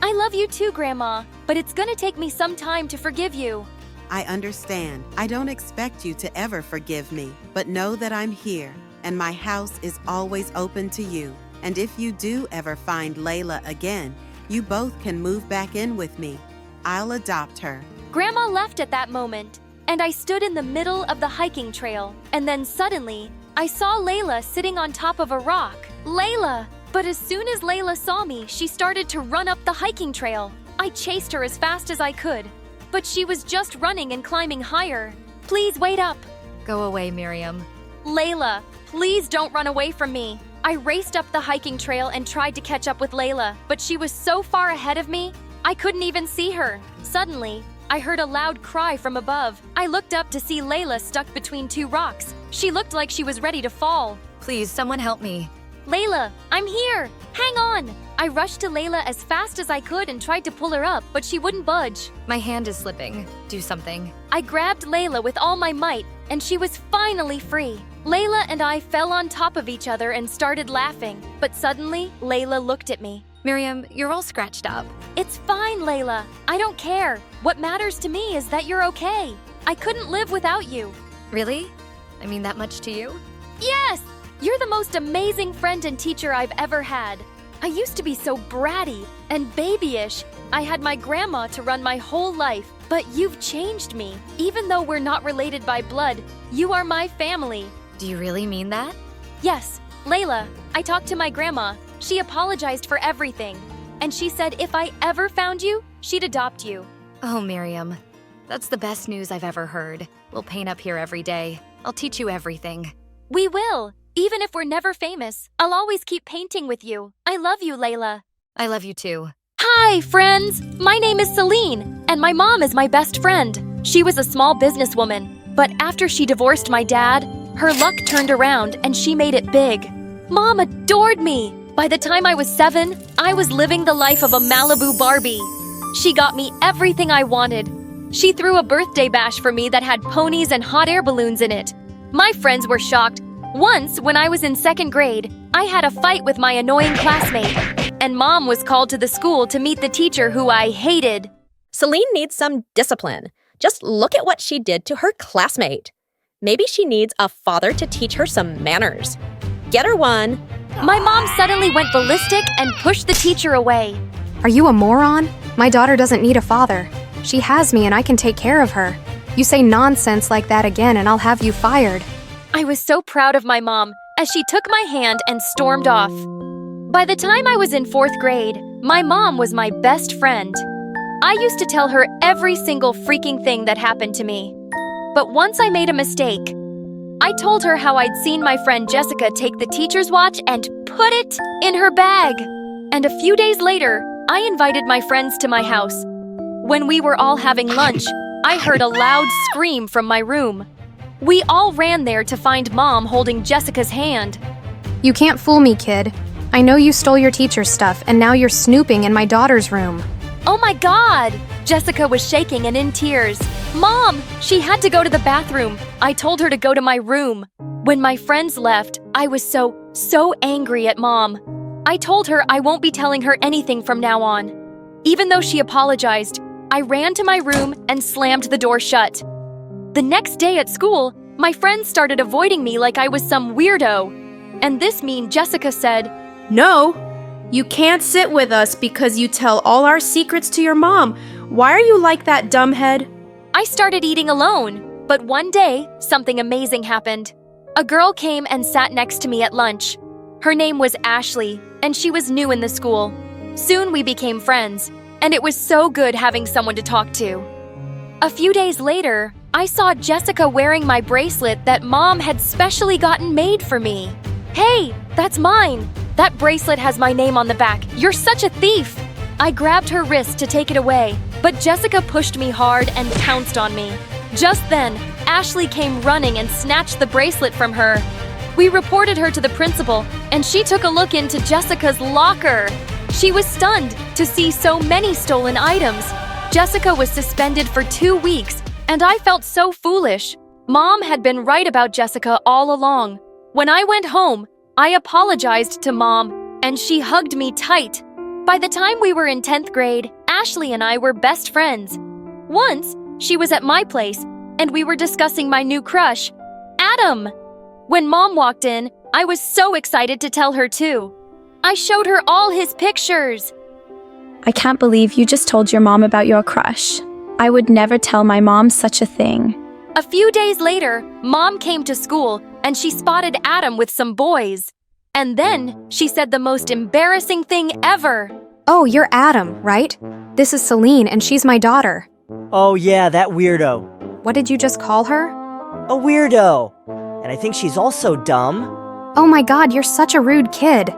I love you too, Grandma, but it's gonna take me some time to forgive you.
I understand. I don't expect you to ever forgive me, but know that I'm here, and my house is always open to you. And if you do ever find Layla again, you both can move back in with me. I'll adopt her.
Grandma left at that moment, and I stood in the middle of the hiking trail, and then suddenly, I saw Layla sitting on top of a rock. Layla! But as soon as Layla saw me, she started to run up the hiking trail. I chased her as fast as I could, but she was just running and climbing higher. Please wait up.
Go away, Miriam.
Layla, please don't run away from me. I raced up the hiking trail and tried to catch up with Layla, but she was so far ahead of me, I couldn't even see her. Suddenly, I heard a loud cry from above. I looked up to see Layla stuck between two rocks. She looked like she was ready to fall.
Please, someone help me.
Layla, I'm here! Hang on! I rushed to Layla as fast as I could and tried to pull her up, but she wouldn't budge.
My hand is slipping. Do something.
I grabbed Layla with all my might, and she was finally free. Layla and I fell on top of each other and started laughing, but suddenly, Layla looked at me.
Miriam, you're all scratched up.
It's fine, Layla. I don't care. What matters to me is that you're okay. I couldn't live without you.
Really? I mean that much to you?
Yes! You're the most amazing friend and teacher I've ever had. I used to be so bratty and babyish. I had my grandma to run my whole life, but you've changed me. Even though we're not related by blood, you are my family.
Do you really mean that?
Yes, Layla, I talked to my grandma. She apologized for everything. And she said if I ever found you, she'd adopt you.
Oh, Miriam, that's the best news I've ever heard. We'll paint up here every day. I'll teach you everything.
We will. Even if we're never famous, I'll always keep painting with you. I love you, Layla.
I love you too.
Hi, friends! My name is Celine, and my mom is my best friend. She was a small businesswoman, but after she divorced my dad, her luck turned around and she made it big. Mom adored me. By the time I was 7, I was living the life of a Malibu Barbie. She got me everything I wanted. She threw a birthday bash for me that had ponies and hot air balloons in it. My friends were shocked. Once, when I was in 2nd grade, I had a fight with my annoying classmate, and Mom was called to the school to meet the teacher who I hated.
Celine needs some discipline. Just look at what she did to her classmate. Maybe she needs a father to teach her some manners. Get her one.
My mom suddenly went ballistic and pushed the teacher away.
Are you a moron? My daughter doesn't need a father. She has me and I can take care of her. You say nonsense like that again and I'll have you fired.
I was so proud of my mom as she took my hand and stormed off. By the time I was in 4th grade, my mom was my best friend. I used to tell her every single freaking thing that happened to me. But once I made a mistake. I told her how I'd seen my friend Jessica take the teacher's watch and put it in her bag. And a few days later, I invited my friends to my house. When we were all having lunch, I heard a loud scream from my room. We all ran there to find Mom holding Jessica's hand.
You can't fool me, kid. I know you stole your teacher's stuff and now you're snooping in my daughter's room.
Oh my God! Jessica was shaking and in tears. Mom, she had to go to the bathroom. I told her to go to my room. When my friends left, I was so angry at Mom. I told her I won't be telling her anything from now on. Even though she apologized, I ran to my room and slammed the door shut. The next day at school, my friends started avoiding me like I was some weirdo. And this mean Jessica said,
No, you can't sit with us because you tell all our secrets to your mom. Why are you like that, dumbhead?
I started eating alone, but one day, something amazing happened. A girl came and sat next to me at lunch. Her name was Ashley, and she was new in the school. Soon we became friends, and it was so good having someone to talk to. A few days later, I saw Jessica wearing my bracelet that Mom had specially gotten made for me. Hey, that's mine! That bracelet has my name on the back. You're such a thief! I grabbed her wrist to take it away, but Jessica pushed me hard and pounced on me. Just then, Ashley came running and snatched the bracelet from her. We reported her to the principal, and she took a look into Jessica's locker. She was stunned to see so many stolen items. Jessica was suspended for 2 weeks, and I felt so foolish. Mom had been right about Jessica all along. When I went home, I apologized to Mom, and she hugged me tight. By the time we were in 10th grade, Ashley and I were best friends. Once, she was at my place, and we were discussing my new crush, Adam. When Mom walked in, I was so excited to tell her too. I showed her all his pictures.
I can't believe you just told your mom about your crush. I would never tell my mom such a thing.
A few days later, Mom came to school, and she spotted Adam with some boys. And then she said the most embarrassing thing ever.
Oh, you're Adam, right? This is Celine, and she's my daughter.
Oh yeah, that weirdo.
What did you just call her?
A weirdo. And I think she's also dumb.
Oh my God, you're such a rude kid.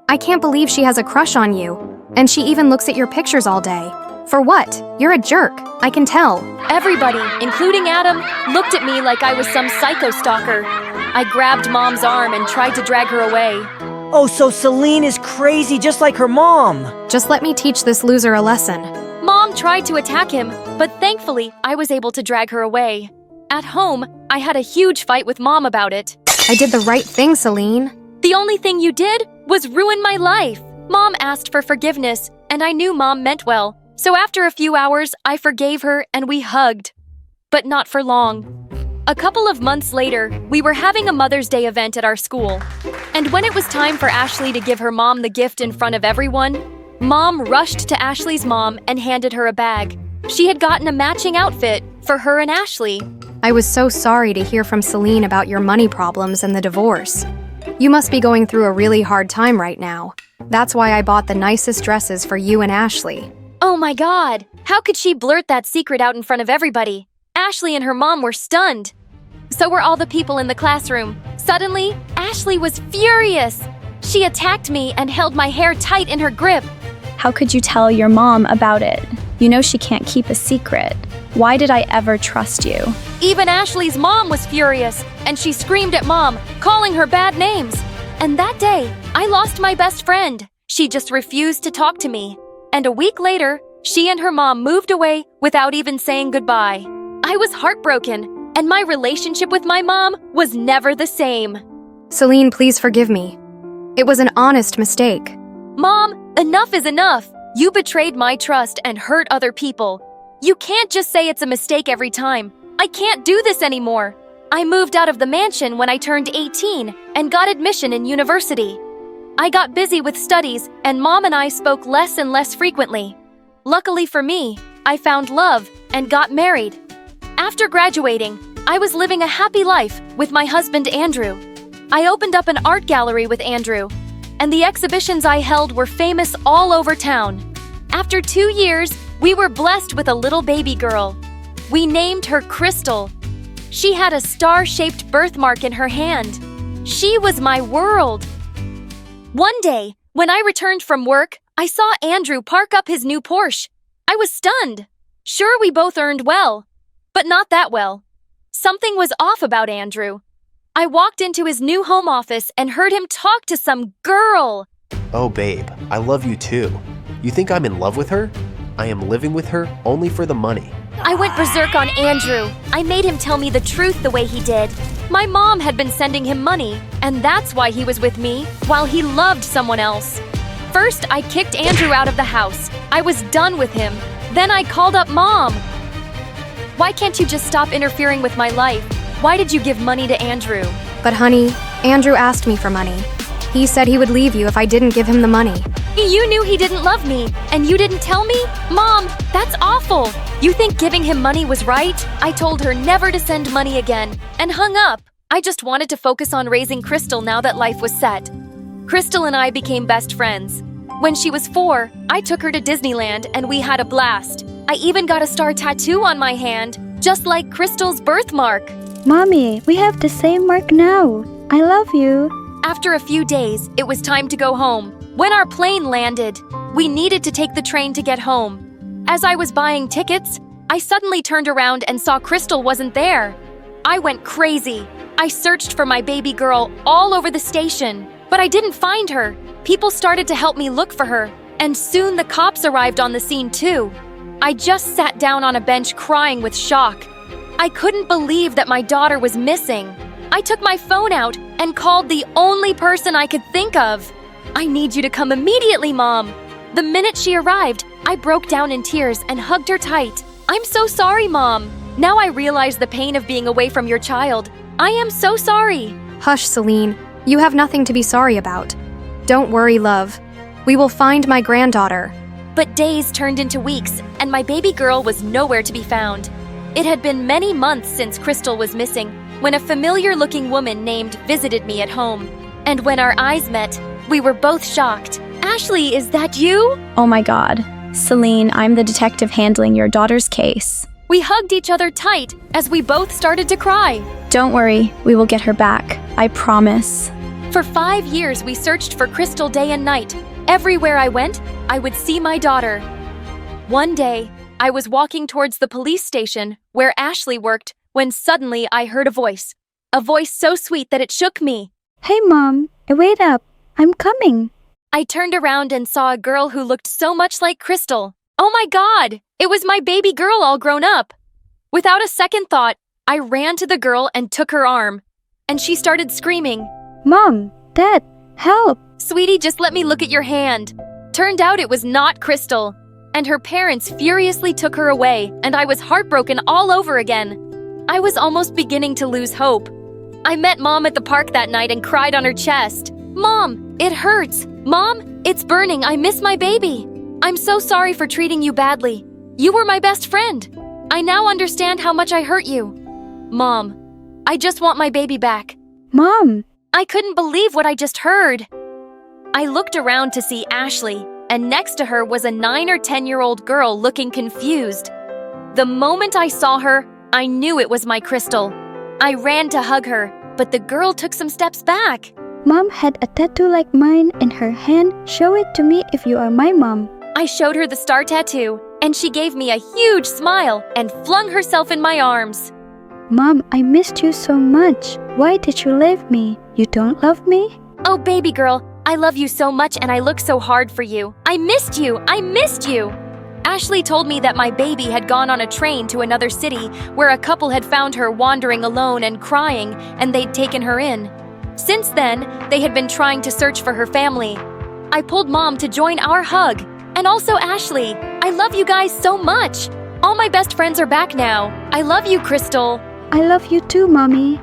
I can't believe she has a crush on you. And she even looks at your pictures all day. For what? You're a jerk. I can tell.
Everybody, including Adam, looked at me like I was some psycho stalker. I grabbed Mom's arm and tried to drag her away.
Oh, so Celine is crazy just like her mom.
Just let me teach this loser a lesson.
Mom tried to attack him, but thankfully, I was able to drag her away. At home, I had a huge fight with Mom about it.
I did the right thing, Celine.
The only thing you did was ruin my life. Mom asked for forgiveness, and I knew Mom meant well. So after a few hours, I forgave her and we hugged. But not for long. A couple of months later, we were having a Mother's Day event at our school. And when it was time for Ashley to give her mom the gift in front of everyone, Mom rushed to Ashley's mom and handed her a bag. She had gotten a matching outfit for her and Ashley.
I was so sorry to hear from Celine about your money problems and the divorce. You must be going through a really hard time right now. That's why I bought the nicest dresses for you and Ashley.
Oh my God! How could she blurt that secret out in front of everybody? Ashley and her mom were stunned. So were all the people in the classroom. Suddenly, Ashley was furious. She attacked me and held my hair tight in her grip.
How could you tell your mom about it? You know she can't keep a secret. Why did I ever trust you?
Even Ashley's mom was furious, and she screamed at Mom, calling her bad names. And that day, I lost my best friend. She just refused to talk to me. And a week later, she and her mom moved away without even saying goodbye. I was heartbroken, and my relationship with my mom was never the same.
Celine, please forgive me. It was an honest mistake.
Mom, enough is enough. You betrayed my trust and hurt other people. You can't just say it's a mistake every time. I can't do this anymore. I moved out of the mansion when I turned 18 and got admission in university. I got busy with studies, and Mom and I spoke less and less frequently. Luckily for me, I found love and got married. After graduating, I was living a happy life with my husband Andrew. I opened up an art gallery with Andrew, and the exhibitions I held were famous all over town. After 2 years, we were blessed with a little baby girl. We named her Crystal. She had a star-shaped birthmark in her hand. She was my world. One day, when I returned from work, I saw Andrew park up his new Porsche. I was stunned. Sure, we both earned well, but not that well. Something was off about Andrew. I walked into his new home office and heard him talk to some girl.
Oh, babe, I love you too. You think I'm in love with her? I am living with her only for the money.
I went berserk on Andrew. I made him tell me the truth the way he did. My mom had been sending him money, and that's why he was with me, while he loved someone else. First, I kicked Andrew out of the house. I was done with him. Then I called up Mom. Why can't you just stop interfering with my life? Why did you give money to Andrew?
But honey, Andrew asked me for money. He said he would leave you if I didn't give him the money.
You knew he didn't love me, and you didn't tell me? Mom, that's awful. You think giving him money was right? I told her never to send money again, and hung up. I just wanted to focus on raising Crystal now that life was set. Crystal and I became best friends. When she was 4, I took her to Disneyland, and we had a blast. I even got a star tattoo on my hand, just like Crystal's birthmark.
Mommy, we have the same mark now. I love you.
After a few days, it was time to go home. When our plane landed, we needed to take the train to get home. As I was buying tickets, I suddenly turned around and saw Crystal wasn't there. I went crazy. I searched for my baby girl all over the station, but I didn't find her. People started to help me look for her, and soon the cops arrived on the scene too. I just sat down on a bench crying with shock. I couldn't believe that my daughter was missing. I took my phone out and called the only person I could think of. I need you to come immediately, Mom. The minute she arrived, I broke down in tears and hugged her tight. I'm so sorry, Mom. Now I realize the pain of being away from your child. I am so sorry.
Hush, Celine. You have nothing to be sorry about. Don't worry, love. We will find my granddaughter.
But days turned into weeks, and my baby girl was nowhere to be found. It had been many months since Crystal was missing, when a familiar-looking woman named visited me at home. And when our eyes met, we were both shocked. Ashley, is that you?
Oh my god. Celine, I'm the detective handling your daughter's case.
We hugged each other tight as we both started to cry.
Don't worry, we will get her back. I promise.
For 5 years, we searched for Crystal day and night. Everywhere I went, I would see my daughter. One day, I was walking towards the police station where Ashley worked when suddenly I heard a voice so sweet that it shook me.
Hey, Mom, wait up. I'm coming.
I turned around and saw a girl who looked so much like Crystal. Oh my God! It was my baby girl all grown up. Without a second thought, I ran to the girl and took her arm. And she started screaming.
Mom, Dad, help!
Sweetie, just let me look at your hand. Turned out it was not Crystal. And her parents furiously took her away, and I was heartbroken all over again. I was almost beginning to lose hope. I met Mom at the park that night and cried on her chest. Mom, it hurts. Mom, it's burning. I miss my baby. I'm so sorry for treating you badly. You were my best friend. I now understand how much I hurt you. Mom, I just want my baby back.
Mom!
I couldn't believe what I just heard. I looked around to see Ashley, and next to her was a 9 or 10-year-old girl looking confused. The moment I saw her, I knew it was my Crystal. I ran to hug her, but the girl took some steps back.
Mom had a tattoo like mine in her hand. Show it to me if you are my mom.
I showed her the star tattoo, and she gave me a huge smile and flung herself in my arms.
Mom, I missed you so much. Why did you leave me? You don't love me?
Oh, baby girl, I love you so much and I look so hard for you. I missed you! I missed you! Ashley told me that my baby had gone on a train to another city where a couple had found her wandering alone and crying, and they'd taken her in. Since then, they had been trying to search for her family. I pulled Mom to join our hug, and also Ashley. I love you guys so much. All my best friends are back now. I love you, Crystal.
I love you too, Mommy.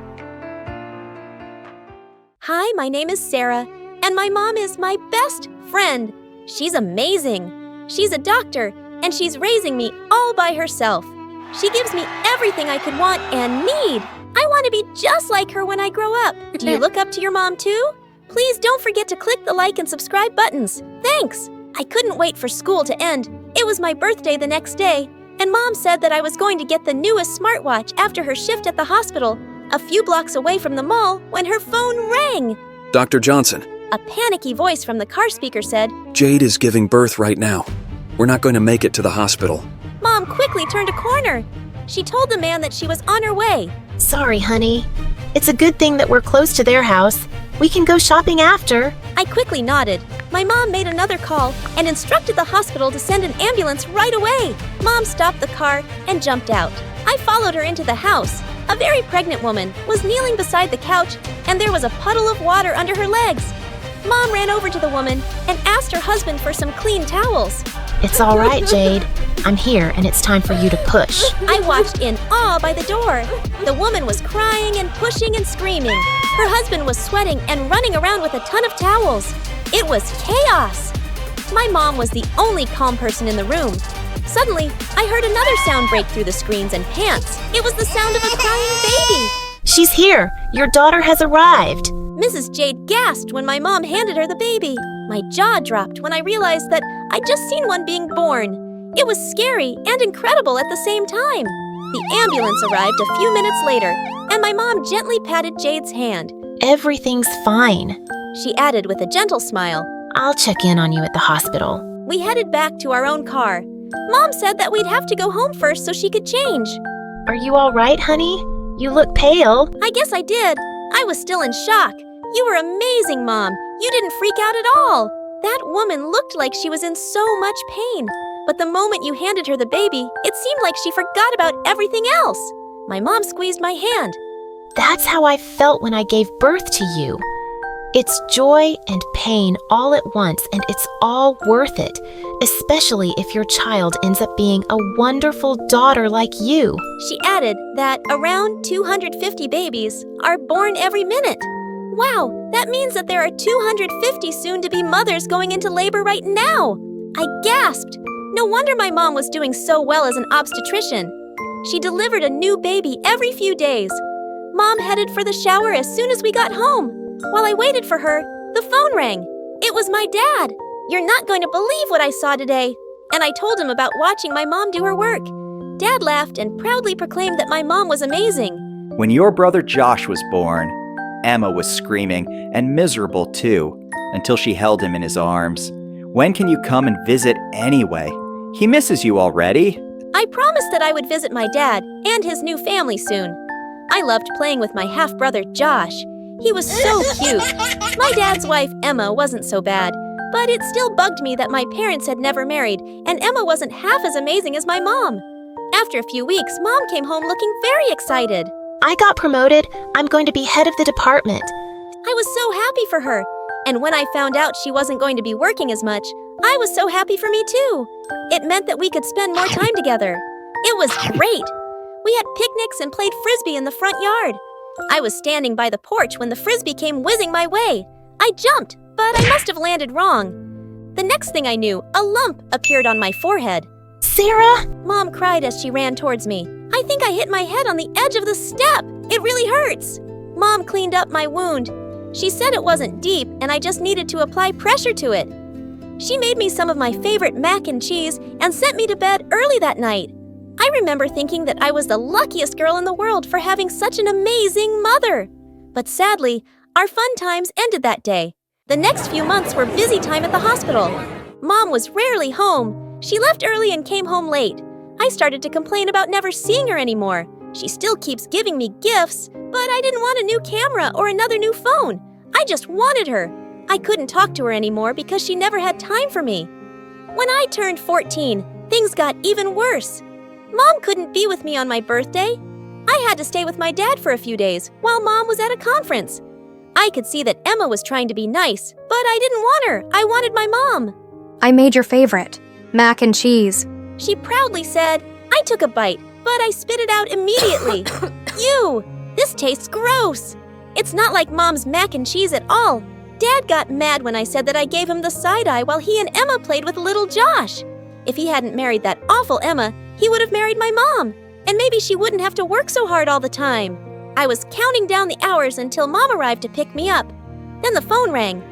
Hi, my name is Sarah, and my mom is my best friend. She's amazing. She's a doctor, and she's raising me all by herself. She gives me everything I could want and need. I want to be just like her when I grow up. Do you look up to your mom too? Please don't forget to click the like and subscribe buttons. Thanks! I couldn't wait for school to end. It was my birthday the next day, and Mom said that I was going to get the newest smartwatch after her shift at the hospital, a few blocks away from the mall, when her phone rang.
Dr. Johnson,
A panicky voice from the car speaker said,
Jade is giving birth right now. We're not going to make it to the hospital.
Mom quickly turned a corner. She told the man that she was on her way.
Sorry, honey. It's a good thing that we're close to their house. We can go shopping after.
I quickly nodded. My mom made another call and instructed the hospital to send an ambulance right away. Mom stopped the car and jumped out. I followed her into the house. A very pregnant woman was kneeling beside the couch, and there was a puddle of water under her legs. Mom ran over to the woman and asked her husband for some clean towels.
It's all right, Jade. I'm here, and it's time for you to push.
I watched in awe by the door. The woman was crying and pushing and screaming. Her husband was sweating and running around with a ton of towels. It was chaos. My mom was the only calm person in the room. Suddenly, I heard another sound break through the screens and pants. It was the sound of a crying baby.
She's here. Your daughter has arrived.
Mrs. Jade gasped when my mom handed her the baby. My jaw dropped when I realized that I'd just seen one being born. It was scary and incredible at the same time. The ambulance arrived a few minutes later, and my mom gently patted Jade's hand.
Everything's fine.
She added with a gentle smile.
I'll check in on you at the hospital.
We headed back to our own car. Mom said that we'd have to go home first so she could change.
Are you all right, honey? You look pale.
I guess I did. I was still in shock. You were amazing, Mom. You didn't freak out at all. That woman looked like she was in so much pain. But the moment you handed her the baby, it seemed like she forgot about everything else. My mom squeezed my hand.
That's how I felt when I gave birth to you. It's joy and pain all at once, and it's all worth it, especially if your child ends up being a wonderful daughter like you.
She added that around 250 babies are born every minute. Wow, that means that there are 250 soon-to-be mothers going into labor right now. I gasped. No wonder my mom was doing so well as an obstetrician. She delivered a new baby every few days. Mom headed for the shower as soon as we got home. While I waited for her, the phone rang. It was my dad. You're not going to believe what I saw today. And I told him about watching my mom do her work. Dad laughed and proudly proclaimed that my mom was amazing.
When your brother Josh was born, Emma was screaming and miserable too, until she held him in his arms. When can you come and visit anyway? He misses you already.
I promised that I would visit my dad and his new family soon. I loved playing with my half-brother Josh. He was so cute. My dad's wife, Emma, wasn't so bad, but it still bugged me that my parents had never married, and Emma wasn't half as amazing as my mom. After a few weeks, Mom came home looking very excited.
I got promoted. I'm going to be head of the department.
I was so happy for her, and when I found out she wasn't going to be working as much, I was so happy for me too. It meant that we could spend more time together. It was great. We had picnics and played frisbee in the front yard. I was standing by the porch when the frisbee came whizzing my way. I jumped, but I must have landed wrong. The next thing I knew, a lump appeared on my forehead.
Sarah!
Mom cried as she ran towards me. I think I hit my head on the edge of the step. It really hurts. Mom cleaned up my wound. She said it wasn't deep and I just needed to apply pressure to it. She made me some of my favorite mac and cheese and sent me to bed early that night. I remember thinking that I was the luckiest girl in the world for having such an amazing mother. But sadly, our fun times ended that day. The next few months were busy time at the hospital. Mom was rarely home. She left early and came home late. I started to complain about never seeing her anymore. She still keeps giving me gifts, but I didn't want a new camera or another new phone. I just wanted her. I couldn't talk to her anymore because she never had time for me. When I turned 14, things got even worse. Mom couldn't be with me on my birthday. I had to stay with my dad for a few days while Mom was at a conference. I could see that Emma was trying to be nice, but I didn't want her. I wanted my mom.
I made your favorite, mac and cheese.
She proudly said. I took a bite, but I spit it out immediately. Ew! This tastes gross. It's not like Mom's mac and cheese at all. Dad got mad when I said that I gave him the side eye while he and Emma played with little Josh. If he hadn't married that awful Emma, he would have married my mom, and maybe she wouldn't have to work so hard all the time. I was counting down the hours until Mom arrived to pick me up. Then the phone rang.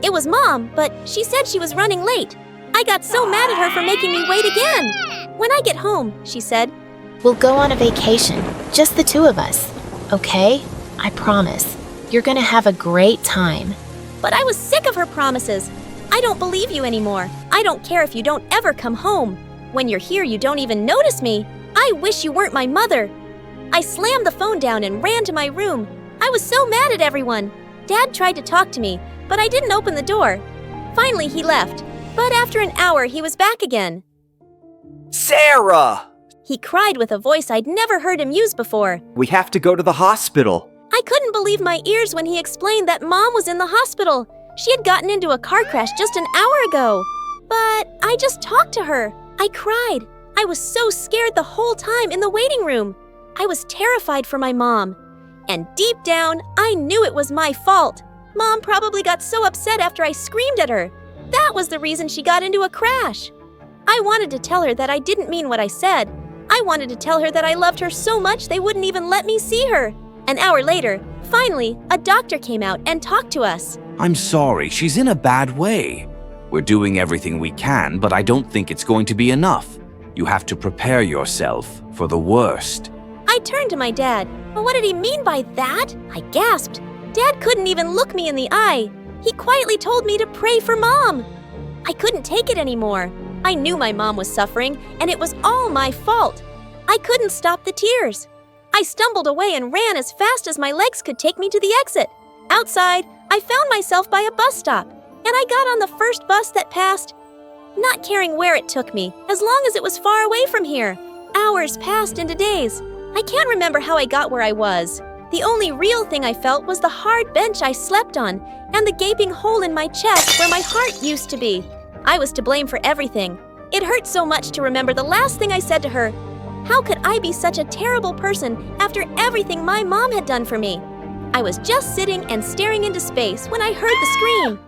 It was Mom, but she said she was running late. I got so mad at her for making me wait again. When I get home, she said,
We'll go on a vacation, just the two of us. Okay? I promise. You're gonna have a great time.
But I was sick of her promises. I don't believe you anymore. I don't care if you don't ever come home. When you're here, you don't even notice me. I wish you weren't my mother. I slammed the phone down and ran to my room. I was so mad at everyone. Dad tried to talk to me, but I didn't open the door. Finally, he left. But after an hour, he was back again.
Sarah!
He cried with a voice I'd never heard him use before.
We have to go to the hospital.
I couldn't believe my ears when he explained that Mom was in the hospital. She had gotten into a car crash just an hour ago. But I just talked to her. I cried. I was so scared the whole time in the waiting room. I was terrified for my mom. And deep down, I knew it was my fault. Mom probably got so upset after I screamed at her. That was the reason she got into a crash. I wanted to tell her that I didn't mean what I said. I wanted to tell her that I loved her so much they wouldn't even let me see her. An hour later, finally, a doctor came out and talked to us.
I'm sorry, she's in a bad way. We're doing everything we can, but I don't think it's going to be enough. You have to prepare yourself for the worst.
I turned to my dad. Well, what did he mean by that? I gasped. Dad couldn't even look me in the eye. He quietly told me to pray for Mom. I couldn't take it anymore. I knew my mom was suffering, and it was all my fault. I couldn't stop the tears. I stumbled away and ran as fast as my legs could take me to the exit. Outside, I found myself by a bus stop, and I got on the first bus that passed, not caring where it took me, as long as it was far away from here. Hours passed into days. I can't remember how I got where I was. The only real thing I felt was the hard bench I slept on and the gaping hole in my chest where my heart used to be. I was to blame for everything. It hurt so much to remember the last thing I said to her. How could I be such a terrible person after everything my mom had done for me? I was just sitting and staring into space when I heard the scream.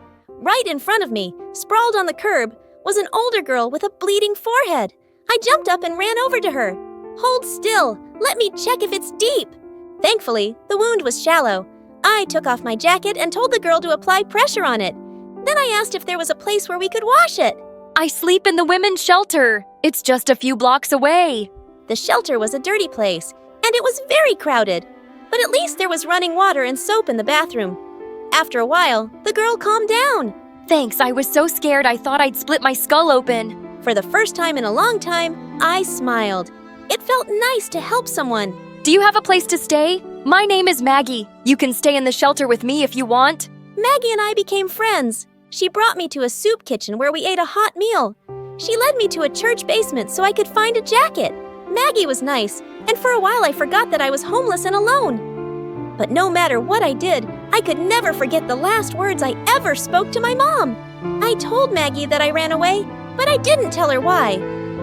Right in front of me, sprawled on the curb, was an older girl with a bleeding forehead. I jumped up and ran over to her. Hold still. Let me check if it's deep. Thankfully, the wound was shallow. I took off my jacket and told the girl to apply pressure on it. Then I asked if there was a place where we could wash it.
I sleep in the women's shelter. It's just a few blocks away.
The shelter was a dirty place, and it was very crowded. But at least there was running water and soap in the bathroom. After a while, the girl calmed down.
Thanks, I was so scared I thought I'd split my skull open.
For the first time in a long time, I smiled. It felt nice to help someone.
Do you have a place to stay? My name is Maggie. You can stay in the shelter with me if you want.
Maggie and I became friends. She brought me to a soup kitchen where we ate a hot meal. She led me to a church basement so I could find a jacket. Maggie was nice, and for a while I forgot that I was homeless and alone. But no matter what I did, I could never forget the last words I ever spoke to my mom. I told Maggie that I ran away, but I didn't tell her why.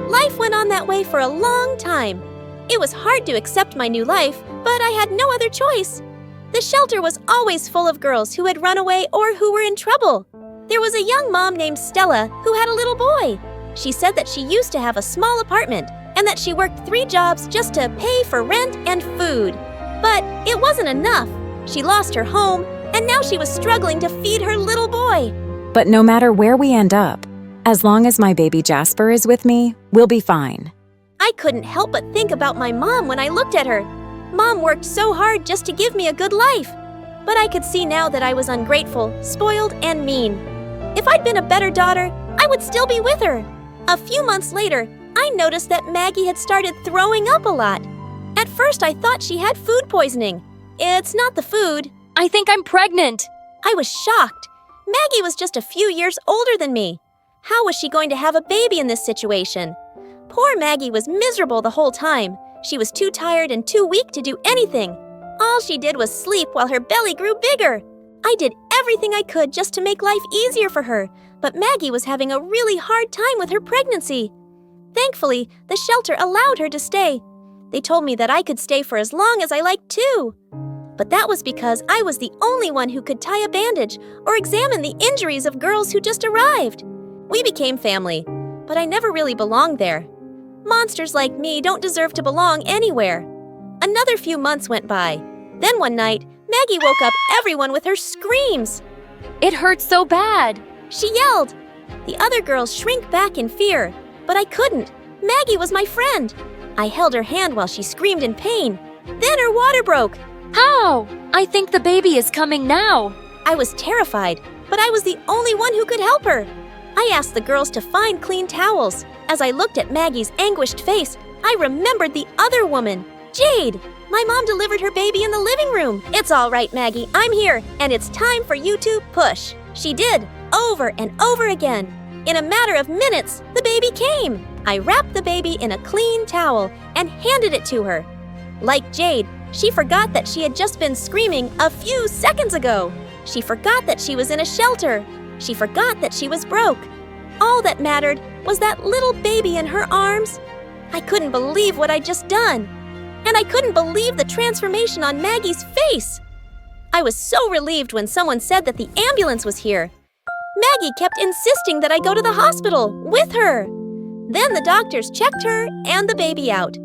Life went on that way for a long time. It was hard to accept my new life, but I had no other choice. The shelter was always full of girls who had run away or who were in trouble. There was a young mom named Stella who had a little boy. She said that she used to have a small apartment and that she worked 3 jobs just to pay for rent and food. But it wasn't enough. She lost her home, and now she was struggling to feed her little boy.
But no matter where we end up, as long as my baby Jasper is with me, we'll be fine.
I couldn't help but think about my mom when I looked at her. Mom worked so hard just to give me a good life. But I could see now that I was ungrateful, spoiled, and mean. If I'd been a better daughter, I would still be with her. A few months later, I noticed that Maggie had started throwing up a lot. At first, I thought she had food poisoning. It's not the food.
I think I'm pregnant.
I was shocked. Maggie was just a few years older than me. How was she going to have a baby in this situation? Poor Maggie was miserable the whole time. She was too tired and too weak to do anything. All she did was sleep while her belly grew bigger. I did everything I could just to make life easier for her, but Maggie was having a really hard time with her pregnancy. Thankfully, the shelter allowed her to stay. They told me that I could stay for as long as I liked too. But that was because I was the only one who could tie a bandage or examine the injuries of girls who just arrived. We became family, but I never really belonged there. Monsters like me don't deserve to belong anywhere. Another few months went by. Then one night, Maggie woke up everyone with her screams.
It hurt so bad.
She yelled. The other girls shrink back in fear, but I couldn't. Maggie was my friend. I held her hand while she screamed in pain. Then her water broke.
How? I think the baby is coming now.
I was terrified, but I was the only one who could help her. I asked the girls to find clean towels. As I looked at Maggie's anguished face, I remembered the other woman, Jade. My mom delivered her baby in the living room. It's all right, Maggie. I'm here, and it's time for you to push. She did, over and over again. In a matter of minutes, the baby came. I wrapped the baby in a clean towel and handed it to her. Like Jade, she forgot that she had just been screaming a few seconds ago. She forgot that she was in a shelter. She forgot that she was broke. All that mattered was that little baby in her arms. I couldn't believe what I'd just done. And I couldn't believe the transformation on Maggie's face. I was so relieved when someone said that the ambulance was here. Maggie kept insisting that I go to the hospital with her. Then the doctors checked her and the baby out.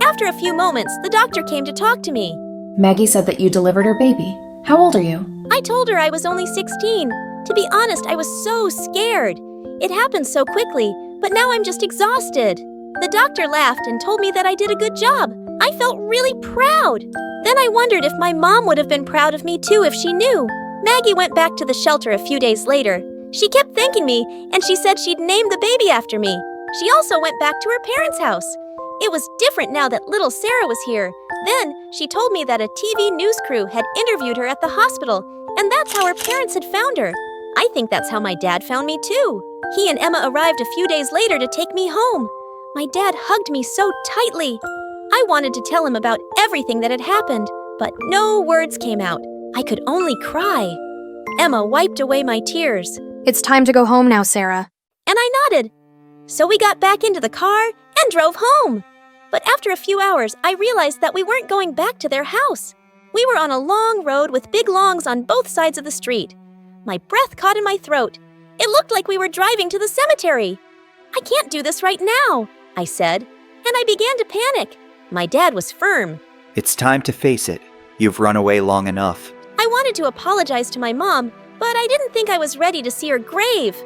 After a few moments, the doctor came to talk to me.
Maggie said that you delivered her baby. How old are you?
I told her I was only 16. To be honest, I was so scared. It happened so quickly, but now I'm just exhausted. The doctor laughed and told me that I did a good job. I felt really proud. Then I wondered if my mom would have been proud of me too if she knew. Maggie went back to the shelter a few days later. She kept thanking me, and she said she'd name the baby after me. She also went back to her parents' house. It was different now that little Sarah was here. Then she told me that a TV news crew had interviewed her at the hospital, and that's how her parents had found her. I think that's how my dad found me too. He and Emma arrived a few days later to take me home. My dad hugged me so tightly. I wanted to tell him about everything that had happened, but no words came out. I could only cry. Emma wiped away my tears.
It's time to go home now, Sarah.
And I nodded. So we got back into the car and drove home. But after a few hours, I realized that we weren't going back to their house. We were on a long road with big longs on both sides of the street. My breath caught in my throat. It looked like we were driving to the cemetery. I can't do this right now, I said, and I began to panic. My dad was firm.
It's time to face it. You've run away long enough.
I wanted to apologize to my mom, but I didn't think I was ready to see her grave.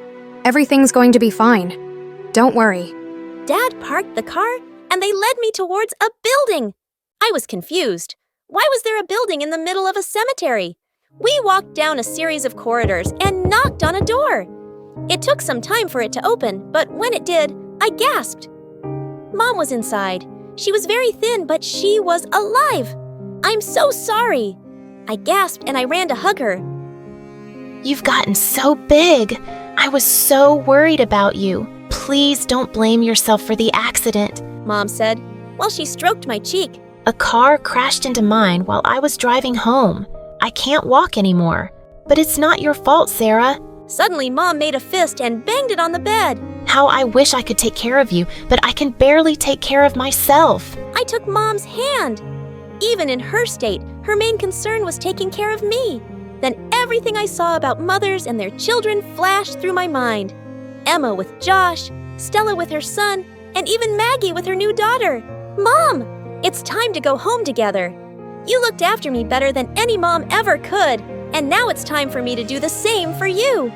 Everything's going to be fine. Don't worry.
Dad parked the car, and they led me towards a building. I was confused. Why was there a building in the middle of a cemetery? We walked down a series of corridors and knocked on a door. It took some time for it to open, but when it did, I gasped. Mom was inside. She was very thin, but she was alive. I'm so sorry. I gasped and I ran to hug her.
You've gotten so big. I was so worried about you. Please don't blame yourself for the accident,
Mom said, while she stroked my cheek.
A car crashed into mine while I was driving home. I can't walk anymore. But it's not your fault, Sarah.
Suddenly, Mom made a fist and banged it on the bed.
How I wish I could take care of you, but I can barely take care of myself.
I took Mom's hand. Even in her state, her main concern was taking care of me. Then everything I saw about mothers and their children flashed through my mind. Emma with Josh, Stella with her son, and even Maggie with her new daughter. Mom, it's time to go home together. You looked after me better than any mom ever could, and now it's time for me to do the same for you.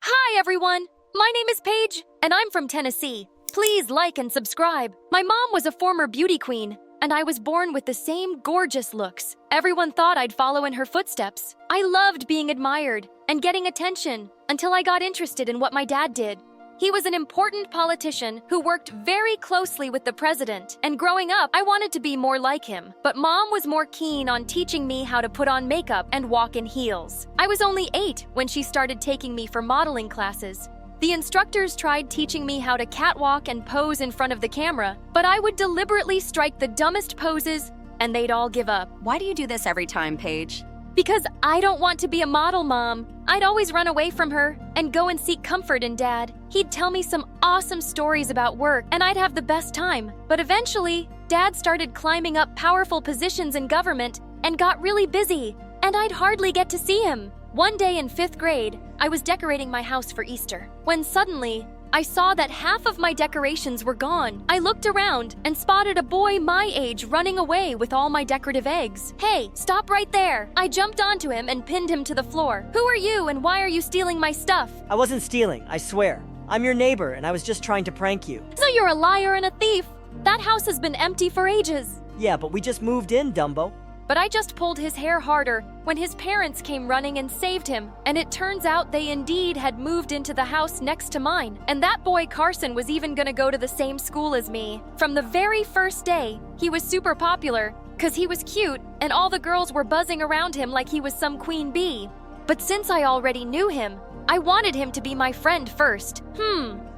Hi, everyone. My name is Paige, and I'm from Tennessee. Please like and subscribe. My mom was a former beauty queen, and I was born with the same gorgeous looks. Everyone thought I'd follow in her footsteps. I loved being admired and getting attention until I got interested in what my dad did. He was an important politician who worked very closely with the president, and growing up, I wanted to be more like him. But Mom was more keen on teaching me how to put on makeup and walk in heels. I was only 8 when she started taking me for modeling classes. The instructors tried teaching me how to catwalk and pose in front of the camera, but I would deliberately strike the dumbest poses, and they'd all give up.
Why do you do this every time, Paige?
Because I don't want to be a model, Mom. I'd always run away from her and go and seek comfort in Dad. He'd tell me some awesome stories about work, and I'd have the best time. But eventually, Dad started climbing up powerful positions in government and got really busy, and I'd hardly get to see him. One day in 5th grade, I was decorating my house for Easter, when suddenly, I saw that half of my decorations were gone. I looked around and spotted a boy my age running away with all my decorative eggs. Hey, stop right there! I jumped onto him and pinned him to the floor. Who are you and why are you stealing my stuff?
I wasn't stealing, I swear. I'm your neighbor and I was just trying to prank you.
So you're a liar and a thief! That house has been empty for ages.
Yeah, but we just moved in, Dumbo.
But I just pulled his hair harder when his parents came running and saved him. And it turns out they indeed had moved into the house next to mine. And that boy Carson was even gonna go to the same school as me. From the very first day, he was super popular because he was cute and all the girls were buzzing around him like he was some queen bee. But since I already knew him, I wanted him to be my friend first.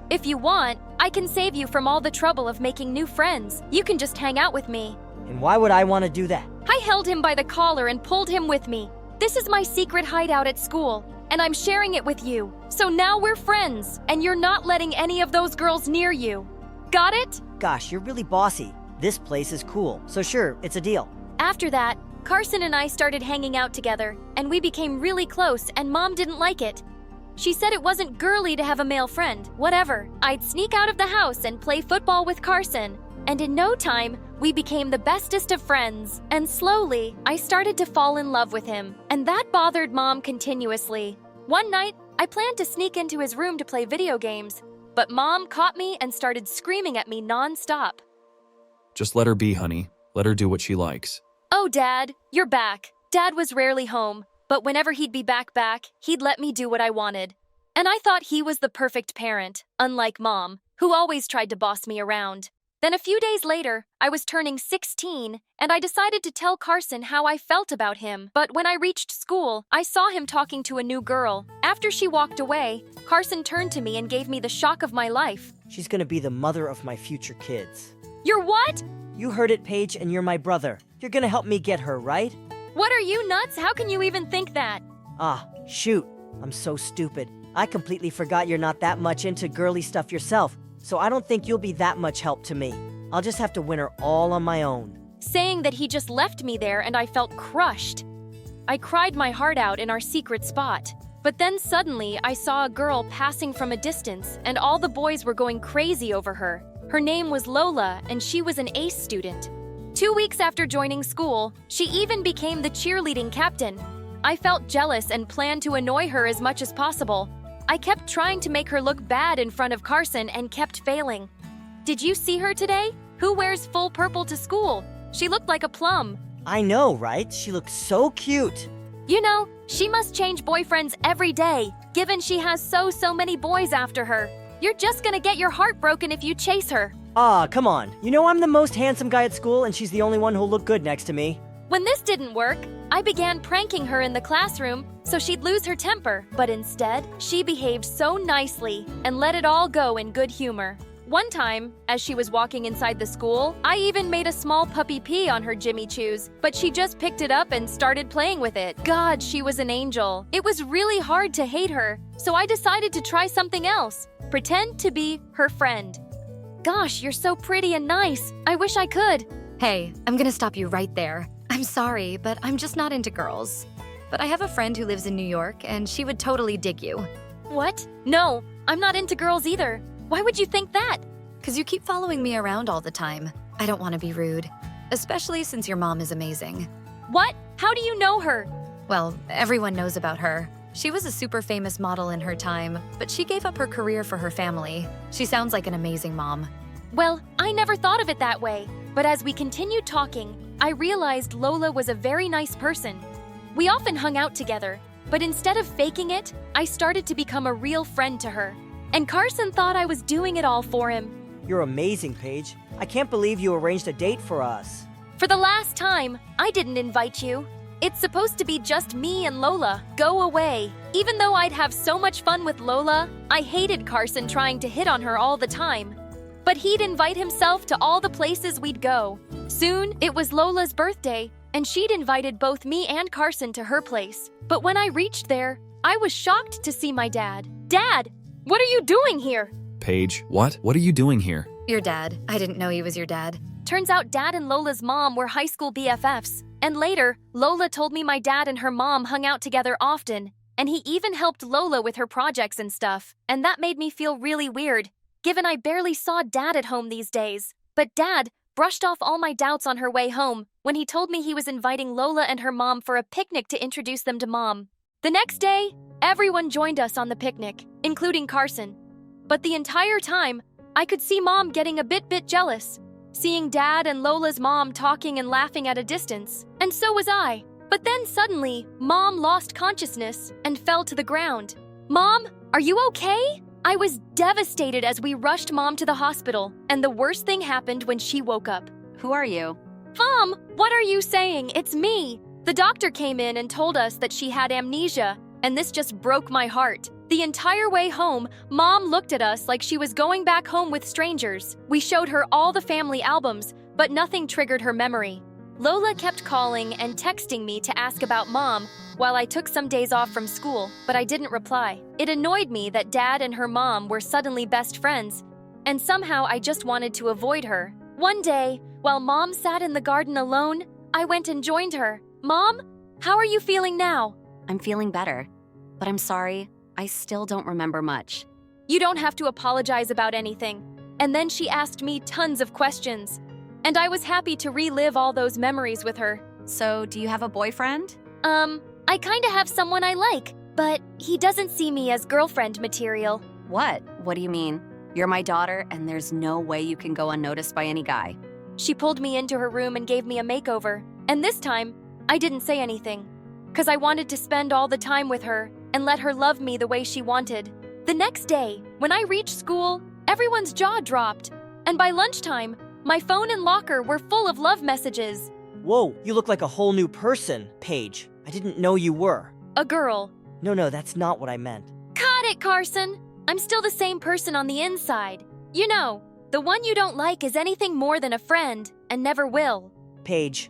If you want, I can save you from all the trouble of making new friends. You can just hang out with me.
And why would I want to do that?
I held him by the collar and pulled him with me. This is my secret hideout at school, and I'm sharing it with you. So now we're friends, and you're not letting any of those girls near you. Got it?
Gosh, you're really bossy. This place is cool, so sure, it's a deal.
After that, Carson and I started hanging out together, and we became really close, and Mom didn't like it. She said it wasn't girly to have a male friend. Whatever. I'd sneak out of the house and play football with Carson. And in no time, we became the bestest of friends. And slowly, I started to fall in love with him. And that bothered Mom continuously. One night, I planned to sneak into his room to play video games. But Mom caught me and started screaming at me non-stop.
Just let her be, honey. Let her do what she likes.
Oh, Dad, you're back. Dad was rarely home. But whenever he'd be back, he'd let me do what I wanted. And I thought he was the perfect parent, unlike Mom, who always tried to boss me around. Then a few days later, I was turning 16, and I decided to tell Carson how I felt about him. But when I reached school, I saw him talking to a new girl. After she walked away, Carson turned to me and gave me the shock of my life.
She's gonna be the mother of my future kids.
You're what?
You heard it, Paige, and you're my brother. You're gonna help me get her, right?
What are you, nuts? How can you even think that?
Ah, shoot. I'm so stupid. I completely forgot you're not that much into girly stuff yourself, so I don't think you'll be that much help to me. I'll just have to win her all on my own.
Saying that he just left me there and I felt crushed. I cried my heart out in our secret spot. But then suddenly I saw a girl passing from a distance and all the boys were going crazy over her. Her name was Lola and she was an ace student. 2 weeks after joining school, she even became the cheerleading captain. I felt jealous and planned to annoy her as much as possible. I kept trying to make her look bad in front of Carson and kept failing. Did you see her today? Who wears full purple to school? She looked like a plum.
I know, right? She looks so cute.
You know, she must change boyfriends every day, given she has so many boys after her. You're just gonna get your heart broken if you chase her.
Ah, come on. You know I'm the most handsome guy at school and she's the only one who'll look good next to me.
When this didn't work, I began pranking her in the classroom so she'd lose her temper. But instead, she behaved so nicely and let it all go in good humor. One time, as she was walking inside the school, I even made a small puppy pee on her Jimmy Choos, but she just picked it up and started playing with it. God, she was an angel. It was really hard to hate her, so I decided to try something else. Pretend to be her friend. Gosh, you're so pretty and nice. I wish I could.
Hey, I'm gonna stop you right there. I'm sorry, but I'm just not into girls. But I have a friend who lives in New York, and she would totally dig you.
What? No, I'm not into girls either. Why would you think that?
'Cause you keep following me around all the time. I don't want to be rude, especially since your mom is amazing.
What? How do you know her?
Well, everyone knows about her. She was a super famous model in her time, but she gave up her career for her family. She sounds like an amazing mom.
Well, I never thought of it that way. But as we continued talking, I realized Lola was a very nice person. We often hung out together, but instead of faking it, I started to become a real friend to her. And Carson thought I was doing it all for him.
You're amazing, Paige. I can't believe you arranged a date for us.
For the last time, I didn't invite you. It's supposed to be just me and Lola. Go away. Even though I'd have so much fun with Lola, I hated Carson trying to hit on her all the time. But he'd invite himself to all the places we'd go. Soon, it was Lola's birthday, and she'd invited both me and Carson to her place. But when I reached there, I was shocked to see my dad. Dad, what are you doing here?
Paige, what? What are you doing here?
Your dad. I didn't know he was your dad.
Turns out Dad and Lola's mom were high school BFFs. And later, Lola told me my dad and her mom hung out together often. And he even helped Lola with her projects and stuff. And that made me feel really weird, given I barely saw Dad at home these days. But Dad brushed off all my doubts on her way home when he told me he was inviting Lola and her mom for a picnic to introduce them to Mom. The next day, everyone joined us on the picnic, including Carson. But the entire time, I could see Mom getting a bit jealous, seeing Dad and Lola's mom talking and laughing at a distance, and so was I. But then suddenly, Mom lost consciousness and fell to the ground. Mom, are you okay? I was devastated as we rushed Mom to the hospital, and the worst thing happened when she woke up.
Who are you?
Mom, what are you saying? It's me. The doctor came in and told us that she had amnesia, and this just broke my heart. The entire way home, Mom looked at us like she was going back home with strangers. We showed her all the family albums, but nothing triggered her memory. Lola kept calling and texting me to ask about Mom while I took some days off from school, but I didn't reply. It annoyed me that Dad and her mom were suddenly best friends, and somehow I just wanted to avoid her. One day, while Mom sat in the garden alone, I went and joined her. Mom, how are you feeling now?
I'm feeling better, but I'm sorry, I still don't remember much.
You don't have to apologize about anything. And then she asked me tons of questions, and I was happy to relive all those memories with her.
So, do you have a boyfriend?
I kinda have someone I like, but he doesn't see me as girlfriend material.
What? What do you mean? You're my daughter, and there's no way you can go unnoticed by any guy.
She pulled me into her room and gave me a makeover. And this time, I didn't say anything, 'cause I wanted to spend all the time with her and let her love me the way she wanted. The next day, when I reached school, everyone's jaw dropped, and by lunchtime, my phone and locker were full of love messages.
Whoa, you look like a whole new person, Paige. I didn't know you were.
A girl.
No, that's not what I meant.
Cut it, Carson! I'm still the same person on the inside. You know, the one you don't like is anything more than a friend, and never will.
Paige,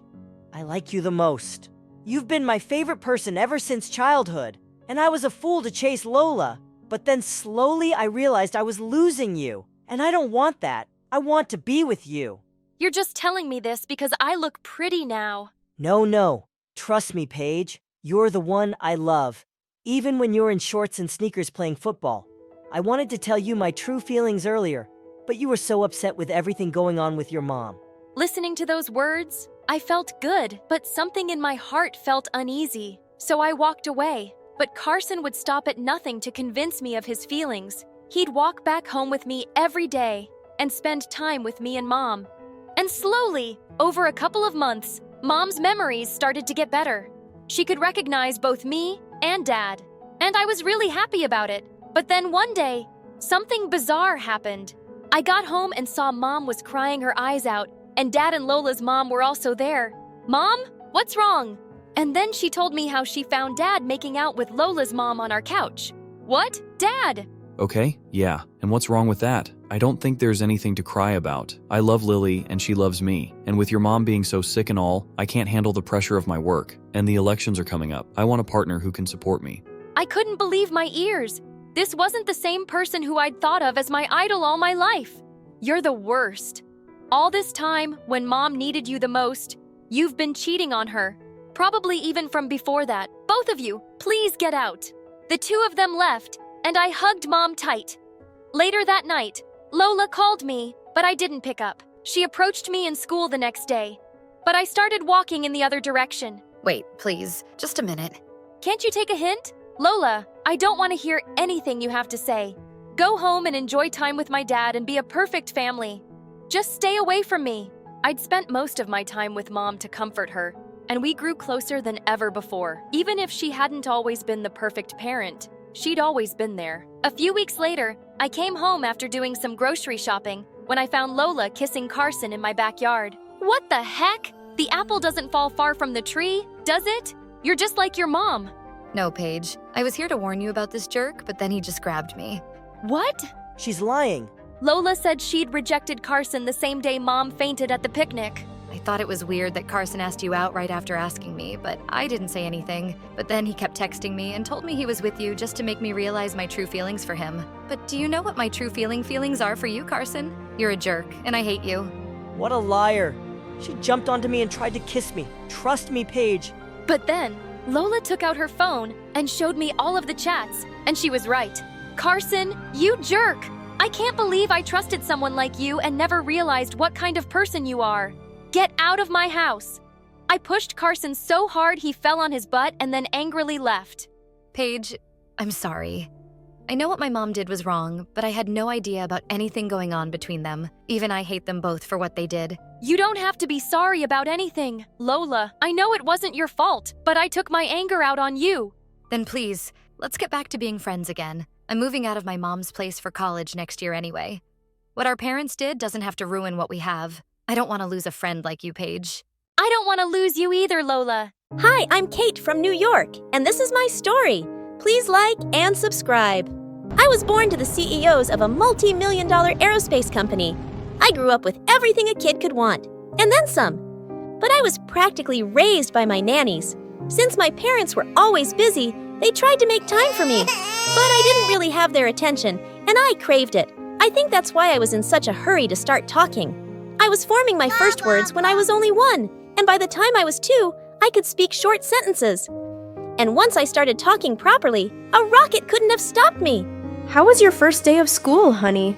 I like you the most. You've been my favorite person ever since childhood, and I was a fool to chase Lola. But then slowly I realized I was losing you, and I don't want that. I want to be with you.
You're just telling me this because I look pretty now.
No. Trust me, Paige. You're the one I love, even when you're in shorts and sneakers playing football. I wanted to tell you my true feelings earlier, but you were so upset with everything going on with your mom.
Listening to those words, I felt good, but something in my heart felt uneasy. So I walked away. But Carson would stop at nothing to convince me of his feelings. He'd walk back home with me every day and spend time with me and Mom. And slowly, over a couple of months, Mom's memories started to get better. She could recognize both me and Dad, and I was really happy about it. But then one day, something bizarre happened. I got home and saw Mom was crying her eyes out, and Dad and Lola's mom were also there. Mom, what's wrong? And then she told me how she found Dad making out with Lola's mom on our couch. What? Dad?
Okay, yeah. And what's wrong with that? I don't think there's anything to cry about. I love Lily and she loves me. And with your mom being so sick and all, I can't handle the pressure of my work. And the elections are coming up. I want a partner who can support me.
I couldn't believe my ears. This wasn't the same person who I'd thought of as my idol all my life. You're the worst. All this time, when Mom needed you the most, you've been cheating on her. Probably even from before that. Both of you, please get out. The two of them left, and I hugged Mom tight. Later that night, Lola called me, but I didn't pick up. She approached me in school the next day, but I started walking in the other direction.
Wait, please, just a minute.
Can't you take a hint? Lola, I don't want to hear anything you have to say. Go home and enjoy time with my dad and be a perfect family. Just stay away from me. I'd spent most of my time with Mom to comfort her, and we grew closer than ever before. Even if she hadn't always been the perfect parent, she'd always been there. A few weeks later, I came home after doing some grocery shopping when I found Lola kissing Carson in my backyard. What the heck? The apple doesn't fall far from the tree, does it? You're just like your mom.
No, Paige. I was here to warn you about this jerk, but then he just grabbed me.
What?
She's lying.
Lola said she'd rejected Carson the same day Mom fainted at the picnic.
I thought it was weird that Carson asked you out right after asking me, but I didn't say anything. But then he kept texting me and told me he was with you just to make me realize my true feelings for him. But do you know what my true feelings are for you, Carson? You're a jerk, and I hate you.
What a liar. She jumped onto me and tried to kiss me. Trust me, Paige.
But then, Lola took out her phone and showed me all of the chats, and she was right. Carson, you jerk! I can't believe I trusted someone like you and never realized what kind of person you are. Get out of my house! I pushed Carson so hard he fell on his butt and then angrily left.
Paige, I'm sorry. I know what my mom did was wrong, but I had no idea about anything going on between them. Even I hate them both for what they did.
You don't have to be sorry about anything, Lola. I know it wasn't your fault, but I took my anger out on you.
Then please, let's get back to being friends again. I'm moving out of my mom's place for college next year anyway. What our parents did doesn't have to ruin what we have. I don't want to lose a friend like you, Paige.
I don't want to lose you either, Lola.
Hi, I'm Kate from New York, and this is my story. Please like and subscribe. I was born to the CEOs of a multi-million-dollar aerospace company. I grew up with everything a kid could want, and then some. But I was practically raised by my nannies. Since my parents were always busy, they tried to make time for me. But I didn't really have their attention, and I craved it. I think that's why I was in such a hurry to start talking. I was forming my first words when I was only 1, and by the time I was 2, I could speak short sentences. And once I started talking properly, a rocket couldn't have stopped me.
How was your first day of school, honey?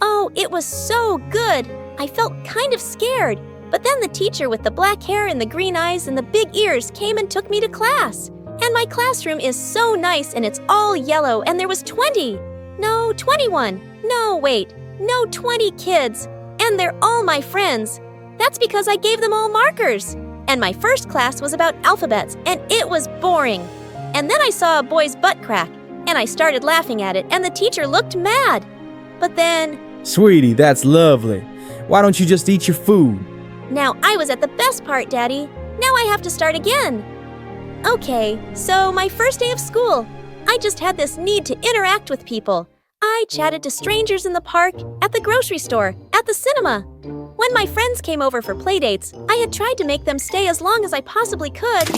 Oh, it was so good. I felt kind of scared. But then the teacher with the black hair and the green eyes and the big ears came and took me to class. And my classroom is so nice and it's all yellow and there was 21. No, 20 kids. And they're all my friends. That's because I gave them all markers. And my first class was about alphabets and it was boring. And then I saw a boy's butt crack and I started laughing at it and the teacher looked mad. But then...
Sweetie, that's lovely. Why don't you just eat your food?
Now I was at the best part, Daddy. Now I have to start again. Okay, so my first day of school. I just had this need to interact with people. I chatted to strangers in the park, at the grocery store, at the cinema. When my friends came over for playdates, I had tried to make them stay as long as I possibly could.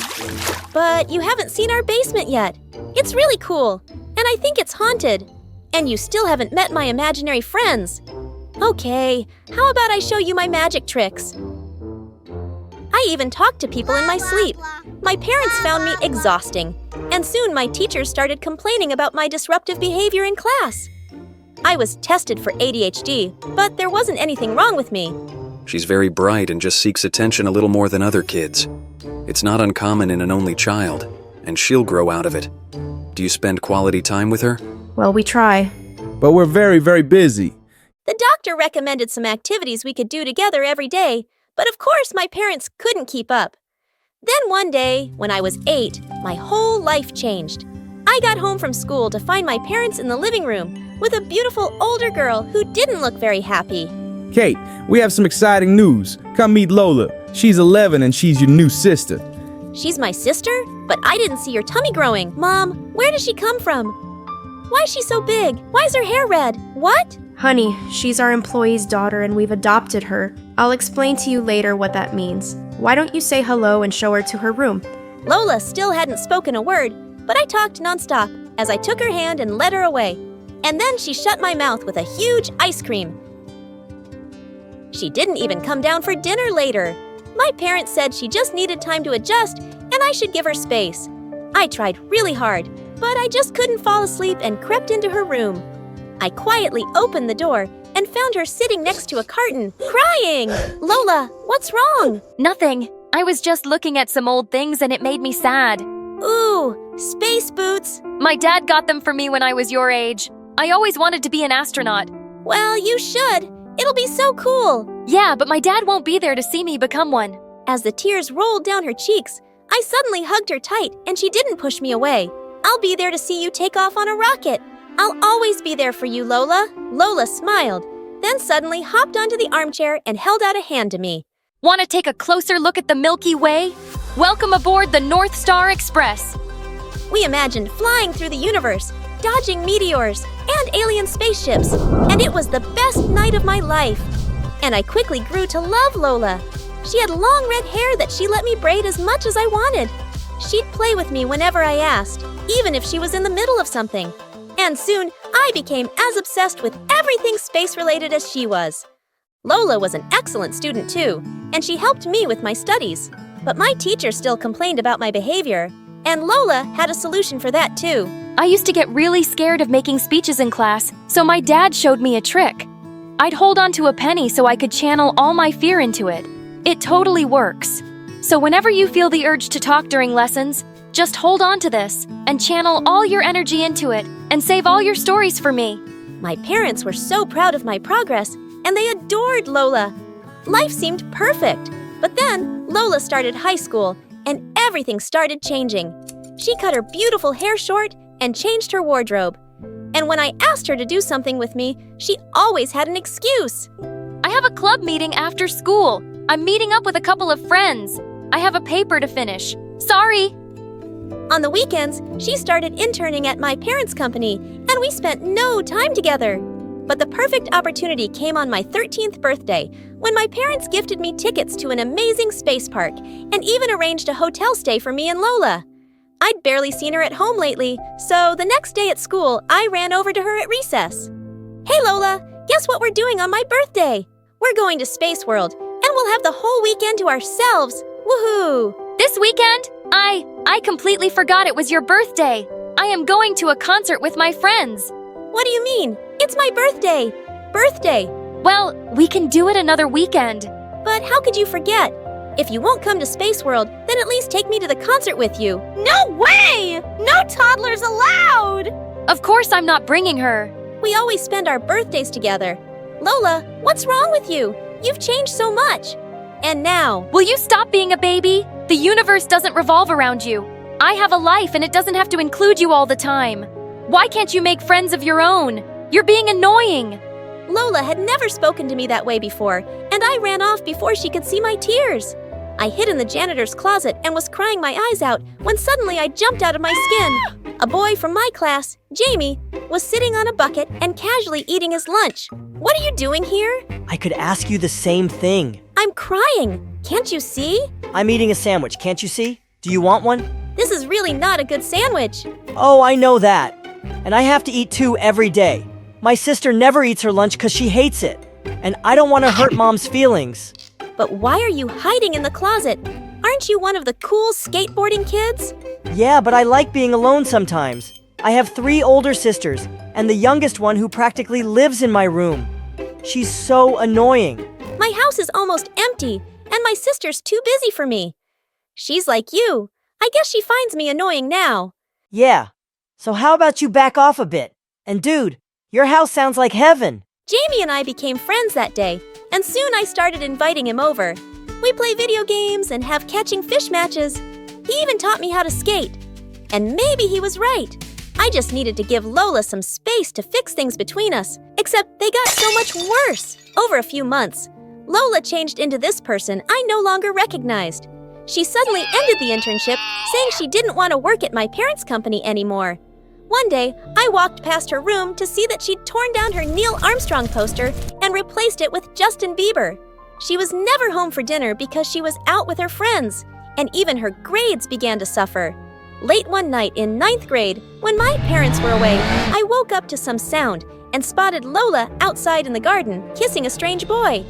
But you haven't seen our basement yet. It's really cool, and I think it's haunted. And you still haven't met my imaginary friends. Okay, how about I show you my magic tricks? I even talked to people in my sleep. My parents found me exhausting, and soon my teachers started complaining about my disruptive behavior in class. I was tested for ADHD, but there wasn't anything wrong with me.
She's very bright and just seeks attention a little more than other kids. It's not uncommon in an only child, and she'll grow out of it. Do you spend quality time with her?
Well, we try.
But we're very, very busy.
The doctor recommended some activities we could do together every day, but of course my parents couldn't keep up. Then one day, when I was 8, my whole life changed. I got home from school to find my parents in the living room with a beautiful older girl who didn't look very happy.
Kate, we have some exciting news. Come meet Lola. She's 11 and she's your new sister.
She's my sister? But I didn't see your tummy growing. Mom, where does she come from? Why is she so big? Why is her hair red? What?
Honey, she's our employee's daughter and we've adopted her. I'll explain to you later what that means. Why don't you say hello and show her to her room?
Lola still hadn't spoken a word, but I talked nonstop as I took her hand and led her away. And then she shut my mouth with a huge ice cream. She didn't even come down for dinner later. My parents said she just needed time to adjust and I should give her space. I tried really hard, but I just couldn't fall asleep and crept into her room. I quietly opened the door and found her sitting next to a carton, crying. Lola, what's wrong?
Nothing. I was just looking at some old things and it made me sad.
Ooh, space boots.
My dad got them for me when I was your age. I always wanted to be an astronaut.
Well, you should. It'll be so cool.
Yeah, but my dad won't be there to see me become one.
As the tears rolled down her cheeks, I suddenly hugged her tight and she didn't push me away. I'll be there to see you take off on a rocket. I'll always be there for you, Lola. Lola smiled, then suddenly hopped onto the armchair and held out a hand to me.
Want to take a closer look at the Milky Way? Welcome aboard the North Star Express.
We imagined flying through the universe, dodging meteors and alien spaceships, and it was the best night of my life. And I quickly grew to love Lola. She had long red hair that she let me braid as much as I wanted. She'd play with me whenever I asked, even if she was in the middle of something. And soon, I became as obsessed with everything space-related as she was. Lola was an excellent student too, and she helped me with my studies. But my teacher still complained about my behavior, And Lola had a solution for that too.
I used to get really scared of making speeches in class, so my dad showed me a trick. I'd hold on to a penny so I could channel all my fear into it. It totally works. So whenever you feel the urge to talk during lessons, just hold on to this and channel all your energy into it and save all your stories for me.
My parents were so proud of my progress, and they adored Lola. Life seemed perfect. But then Lola started high school, and everything started changing. She cut her beautiful hair short and changed her wardrobe. And when I asked her to do something with me, she always had an excuse.
I have a club meeting after school. I'm meeting up with a couple of friends. I have a paper to finish. Sorry.
On the weekends, she started interning at my parents' company, and we spent no time together. But the perfect opportunity came on my 13th birthday, when my parents gifted me tickets to an amazing space park and even arranged a hotel stay for me and Lola. I'd barely seen her at home lately, so the next day at school, I ran over to her at recess. Hey Lola, guess what we're doing on my birthday? We're going to Space World, and we'll have the whole weekend to ourselves. Woohoo!
This weekend? I completely forgot it was your birthday. I am going to a concert with my friends.
What do you mean? It's my birthday. Birthday.
Well, we can do it another weekend.
But how could you forget? If you won't come to Space World, then at least take me to the concert with you.
No way! No toddlers allowed!
Of course I'm not bringing her.
We always spend our birthdays together. Lola, what's wrong with you? You've changed so much. And now...
Will you stop being a baby? The universe doesn't revolve around you. I have a life and it doesn't have to include you all the time. Why can't you make friends of your own? You're being annoying.
Lola had never spoken to me that way before, and I ran off before she could see my tears. I hid in the janitor's closet and was crying my eyes out when suddenly I jumped out of my skin. A boy from my class, Jamie, was sitting on a bucket and casually eating his lunch. What are you doing here?
I could ask you the same thing.
I'm crying. Can't you see?
I'm eating a sandwich, can't you see? Do you want one?
This is really not a good sandwich.
Oh, I know that. And I have to eat 2 every day. My sister never eats her lunch because she hates it. And I don't want to hurt Mom's feelings.
But why are you hiding in the closet? Aren't you one of the cool skateboarding kids?
Yeah, but I like being alone sometimes. I have 3 older sisters, and the youngest one who practically lives in my room. She's so annoying.
My house is almost empty, and my sister's too busy for me. She's like you. I guess she finds me annoying now.
Yeah. So how about you back off a bit? And dude, your house sounds like heaven.
Jamie and I became friends that day, and soon I started inviting him over. We play video games and have catching fish matches. He even taught me how to skate. And maybe he was right. I just needed to give Lola some space to fix things between us, except they got so much worse. Over a few months, Lola changed into this person I no longer recognized. She suddenly ended the internship, saying she didn't want to work at my parents' company anymore. One day, I walked past her room to see that she'd torn down her Neil Armstrong poster and replaced it with Justin Bieber. She was never home for dinner because she was out with her friends, and even her grades began to suffer. Late one night in 9th grade, when my parents were away, I woke up to some sound and spotted Lola outside in the garden, kissing a strange boy.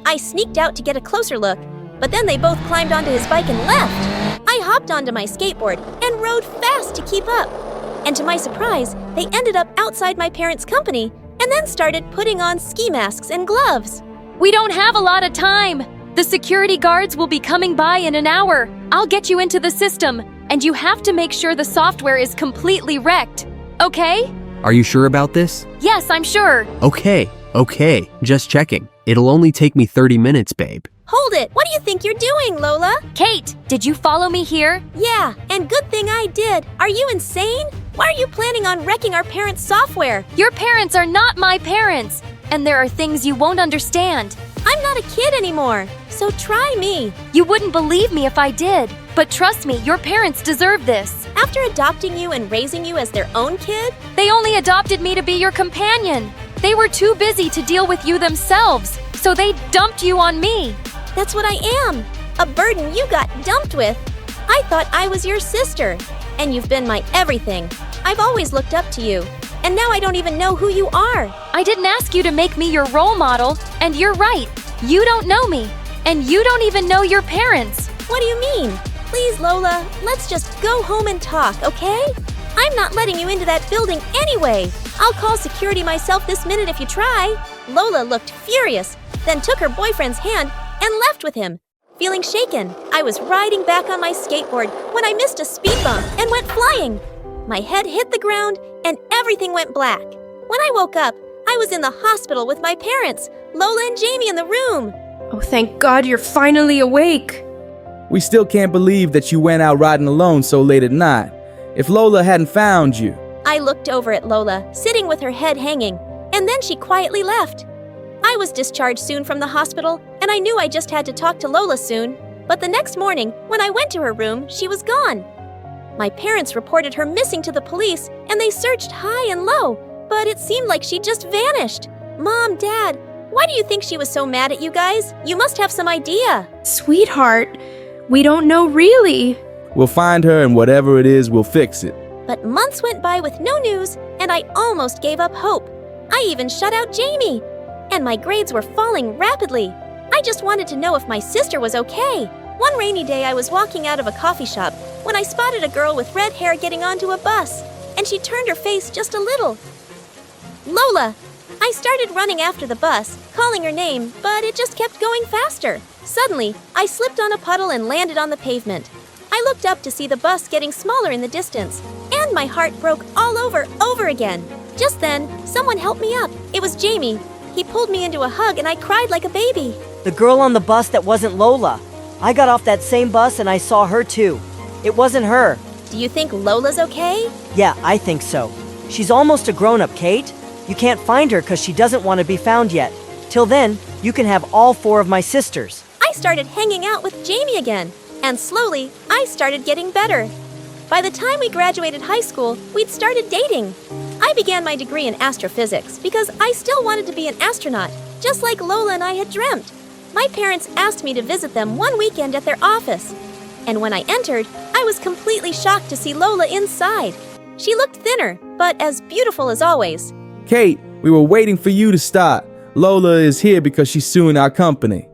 I sneaked out to get a closer look, but then they both climbed onto his bike and left. I hopped onto my skateboard and rode fast to keep up. And to my surprise, they ended up outside my parents' company and then started putting on ski masks and gloves.
We don't have a lot of time. The security guards will be coming by in an hour. I'll get you into the system, and you have to make sure the software is completely wrecked. Okay?
Are you sure about this?
Yes, I'm sure.
Okay, just checking. It'll only take me 30 minutes, babe.
Hold it! What do you think you're doing, Lola?
Kate, did you follow me here?
Yeah, and good thing I did. Are you insane? Why are you planning on wrecking our parents' software?
Your parents are not my parents, and there are things you won't understand.
I'm not a kid anymore, so try me.
You wouldn't believe me if I did, but trust me, your parents deserve this.
After adopting you and raising you as their own kid?
They only adopted me to be your companion. They were too busy to deal with you themselves, so they dumped you on me.
That's what I am, a burden you got dumped with. I thought I was your sister, and you've been my everything. I've always looked up to you, and now I don't even know who you are.
I didn't ask you to make me your role model, and you're right. You don't know me, and you don't even know your parents.
What do you mean? Please, Lola, let's just go home and talk, okay? I'm not letting you into that building anyway. I'll call security myself this minute if you try. Lola looked furious, then took her boyfriend's hand and left with him. Feeling shaken, I was riding back on my skateboard when I missed a speed bump and went flying. My head hit the ground and everything went black. When I woke up, I was in the hospital with my parents, Lola and Jamie in the room.
Oh, thank God you're finally awake.
We still can't believe that you went out riding alone so late at night. If Lola hadn't found you.
I looked over at Lola, sitting with her head hanging, and then she quietly left. I was discharged soon from the hospital, and I knew I just had to talk to Lola soon. But the next morning, when I went to her room, she was gone. My parents reported her missing to the police, and they searched high and low, but it seemed like she just vanished. Mom, Dad, why do you think she was so mad at you guys? You must have some idea.
Sweetheart, we don't know really.
We'll find her, and whatever it is, we'll fix it.
But months went by with no news, and I almost gave up hope. I even shut out Jamie, and my grades were falling rapidly. I just wanted to know if my sister was okay. One rainy day, I was walking out of a coffee shop when I spotted a girl with red hair getting onto a bus, and she turned her face just a little. Lola! I started running after the bus, calling her name, but it just kept going faster. Suddenly, I slipped on a puddle and landed on the pavement. I looked up to see the bus getting smaller in the distance, and my heart broke all over again. Just then, someone helped me up. It was Jamie. He pulled me into a hug and I cried like a baby.
The girl on the bus that wasn't Lola. I got off that same bus and I saw her too. It wasn't her.
Do you think Lola's okay?
Yeah, I think so. She's almost a grown-up, Kate. You can't find her because she doesn't want to be found yet. Till then, you can have all 4 of my sisters.
I started hanging out with Jamie again, and slowly, I started getting better. By the time we graduated high school, we'd started dating. I began my degree in astrophysics because I still wanted to be an astronaut, just like Lola and I had dreamt. My parents asked me to visit them one weekend at their office. And when I entered, I was completely shocked to see Lola inside. She looked thinner, but as beautiful as always.
Kate, we were waiting for you to start. Lola is here because she's suing our company.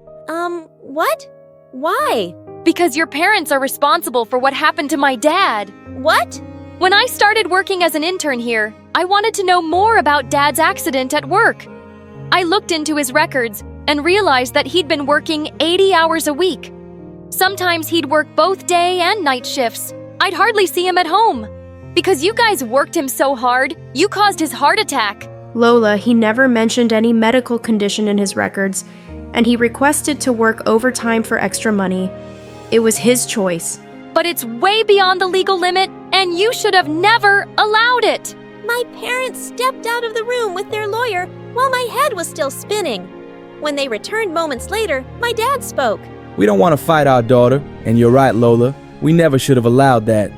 What? Why?
Because your parents are responsible for what happened to my dad.
What?
When I started working as an intern here, I wanted to know more about Dad's accident at work. I looked into his records and realized that he'd been working 80 hours a week. Sometimes he'd work both day and night shifts. I'd hardly see him at home. Because you guys worked him so hard, you caused his heart attack.
Lola, he never mentioned any medical condition in his records, and he requested to work overtime for extra money. It was his choice.
But it's way beyond the legal limit, and you should have never allowed it.
My parents stepped out of the room with their lawyer while my head was still spinning. When they returned moments later, my dad spoke.
We don't want to fight our daughter, and you're right, Lola. We never should have allowed that.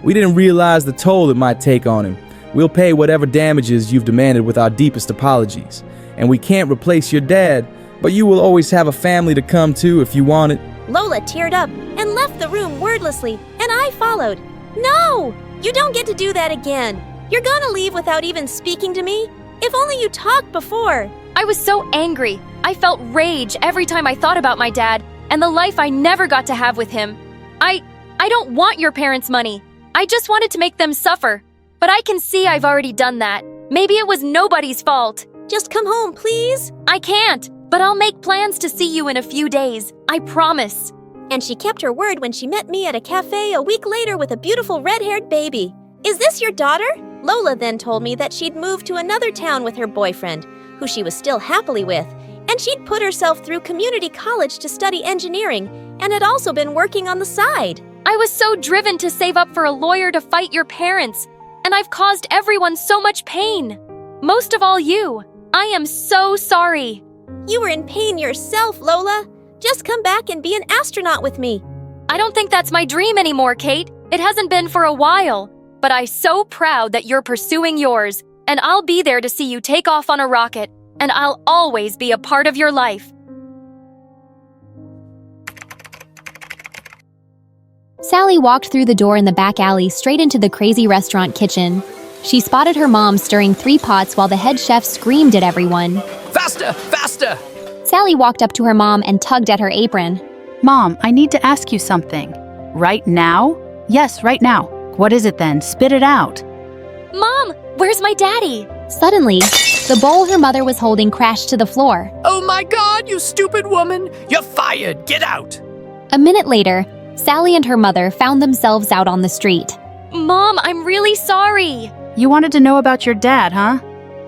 We didn't realize the toll it might take on him. We'll pay whatever damages you've demanded with our deepest apologies. And we can't replace your dad, but you will always have a family to come to if you want it.
Lola teared up and left the room wordlessly, and I followed. No! You don't get to do that again. You're gonna leave without even speaking to me? If only you talked before.
I was so angry. I felt rage every time I thought about my dad and the life I never got to have with him. I don't want your parents' money. I just wanted to make them suffer. But I can see I've already done that. Maybe it was nobody's fault.
Just come home, please.
I can't, but I'll make plans to see you in a few days. I promise.
And she kept her word when she met me at a cafe a week later with a beautiful red-haired baby. Is this your daughter? Lola then told me that she'd moved to another town with her boyfriend, who she was still happily with, and she'd put herself through community college to study engineering and had also been working on the side.
I was so driven to save up for a lawyer to fight your parents, and I've caused everyone so much pain. Most of all you. I am so sorry.
You were in pain yourself, Lola. Just come back and be an astronaut with me.
I don't think that's my dream anymore, Kate. It hasn't been for a while. But I'm so proud that you're pursuing yours, and I'll be there to see you take off on a rocket, and I'll always be a part of your life.
Sally walked through the door in the back alley straight into the crazy restaurant kitchen. She spotted her mom stirring 3 pots while the head chef screamed at everyone.
Faster! Faster!
Sally walked up to her mom and tugged at her apron.
Mom, I need to ask you something.
Right now? Yes, right now. What is it then? Spit it out.
Mom, where's my daddy?
Suddenly, the bowl her mother was holding crashed to the floor.
Oh my God, you stupid woman! You're fired! Get out!
A minute later, Sally and her mother found themselves out on the street.
Mom, I'm really sorry.
You wanted to know about your dad, huh?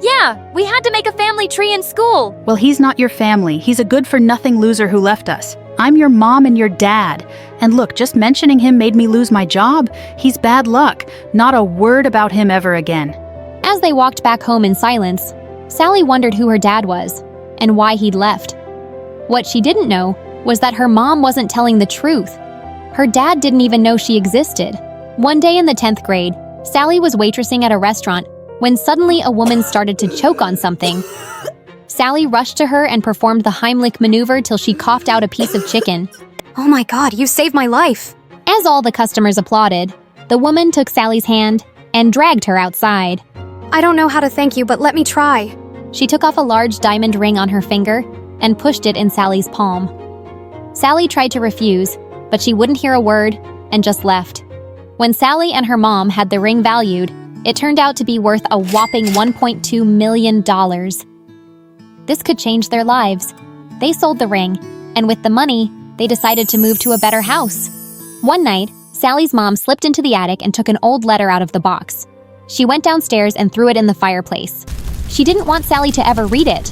Yeah, we had to make a family tree in school.
Well, he's not your family. He's a good-for-nothing loser who left us. I'm your mom and your dad. And look, just mentioning him made me lose my job. He's bad luck. Not a word about him ever again.
As they walked back home in silence, Sally wondered who her dad was and why he'd left. What she didn't know was that her mom wasn't telling the truth. Her dad didn't even know she existed. One day in the 10th grade, Sally was waitressing at a restaurant when suddenly a woman started to choke on something. Sally rushed to her and performed the Heimlich maneuver till she coughed out a piece of chicken.
Oh my God, you saved my life!
As all the customers applauded, the woman took Sally's hand and dragged her outside.
I don't know how to thank you, but let me try.
She took off a large diamond ring on her finger and pushed it in Sally's palm. Sally tried to refuse, but she wouldn't hear a word and just left. When Sally and her mom had the ring valued, it turned out to be worth a whopping $1.2 million. This could change their lives. They sold the ring, and with the money, they decided to move to a better house. One night, Sally's mom slipped into the attic and took an old letter out of the box. She went downstairs and threw it in the fireplace. She didn't want Sally to ever read it.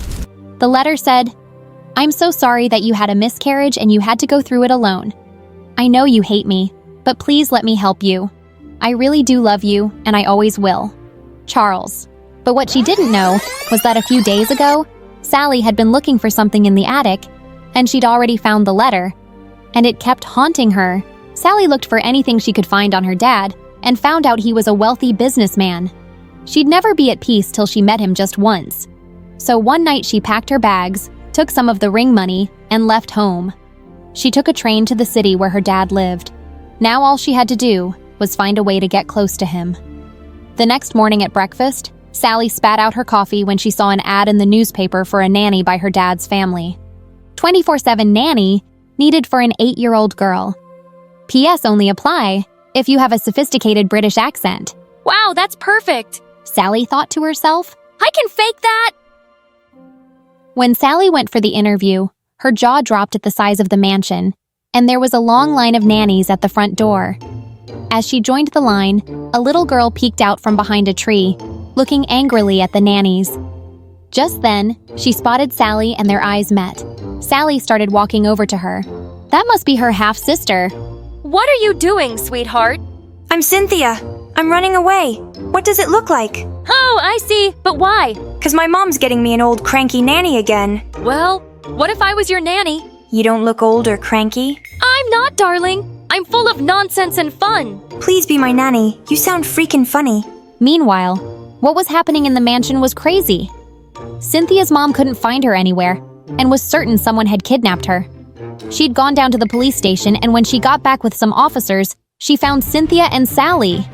The letter said, "I'm so sorry that you had a miscarriage and you had to go through it alone. I know you hate me, but please let me help you. I really do love you, and I always will. Charles." But what she didn't know was that a few days ago, Sally had been looking for something in the attic, and she'd already found the letter, and it kept haunting her. Sally looked for anything she could find on her dad and found out he was a wealthy businessman. She'd never be at peace till she met him just once. So one night she packed her bags, took some of the ring money, and left home. She took a train to the city where her dad lived. Now all she had to do was find a way to get close to him. The next morning at breakfast, Sally spat out her coffee when she saw an ad in the newspaper for a nanny by her dad's family. 24/7 nanny needed for an 8-year-old girl. P.S. only apply if you have a sophisticated British accent.
Wow, that's perfect.
Sally thought to herself.
I can fake that.
When Sally went for the interview, her jaw dropped at the size of the mansion, and there was a long line of nannies at the front door. As she joined the line, a little girl peeked out from behind a tree, looking angrily at the nannies. Just then, she spotted Sally and their eyes met. Sally started walking over to her. That must be her half-sister.
What are you doing, sweetheart?
I'm Cynthia. I'm running away. What does it look like?
Oh, I see. But why?
'Cause my mom's getting me an old cranky nanny again.
Well, what if I was your nanny?
You don't look old or cranky.
I'm not, darling. I'm full of nonsense and fun.
Please be my nanny. You sound freaking funny.
Meanwhile, what was happening in the mansion was crazy. Cynthia's mom couldn't find her anywhere and was certain someone had kidnapped her. She'd gone down to the police station, and when she got back with some officers, she found Cynthia and Sally.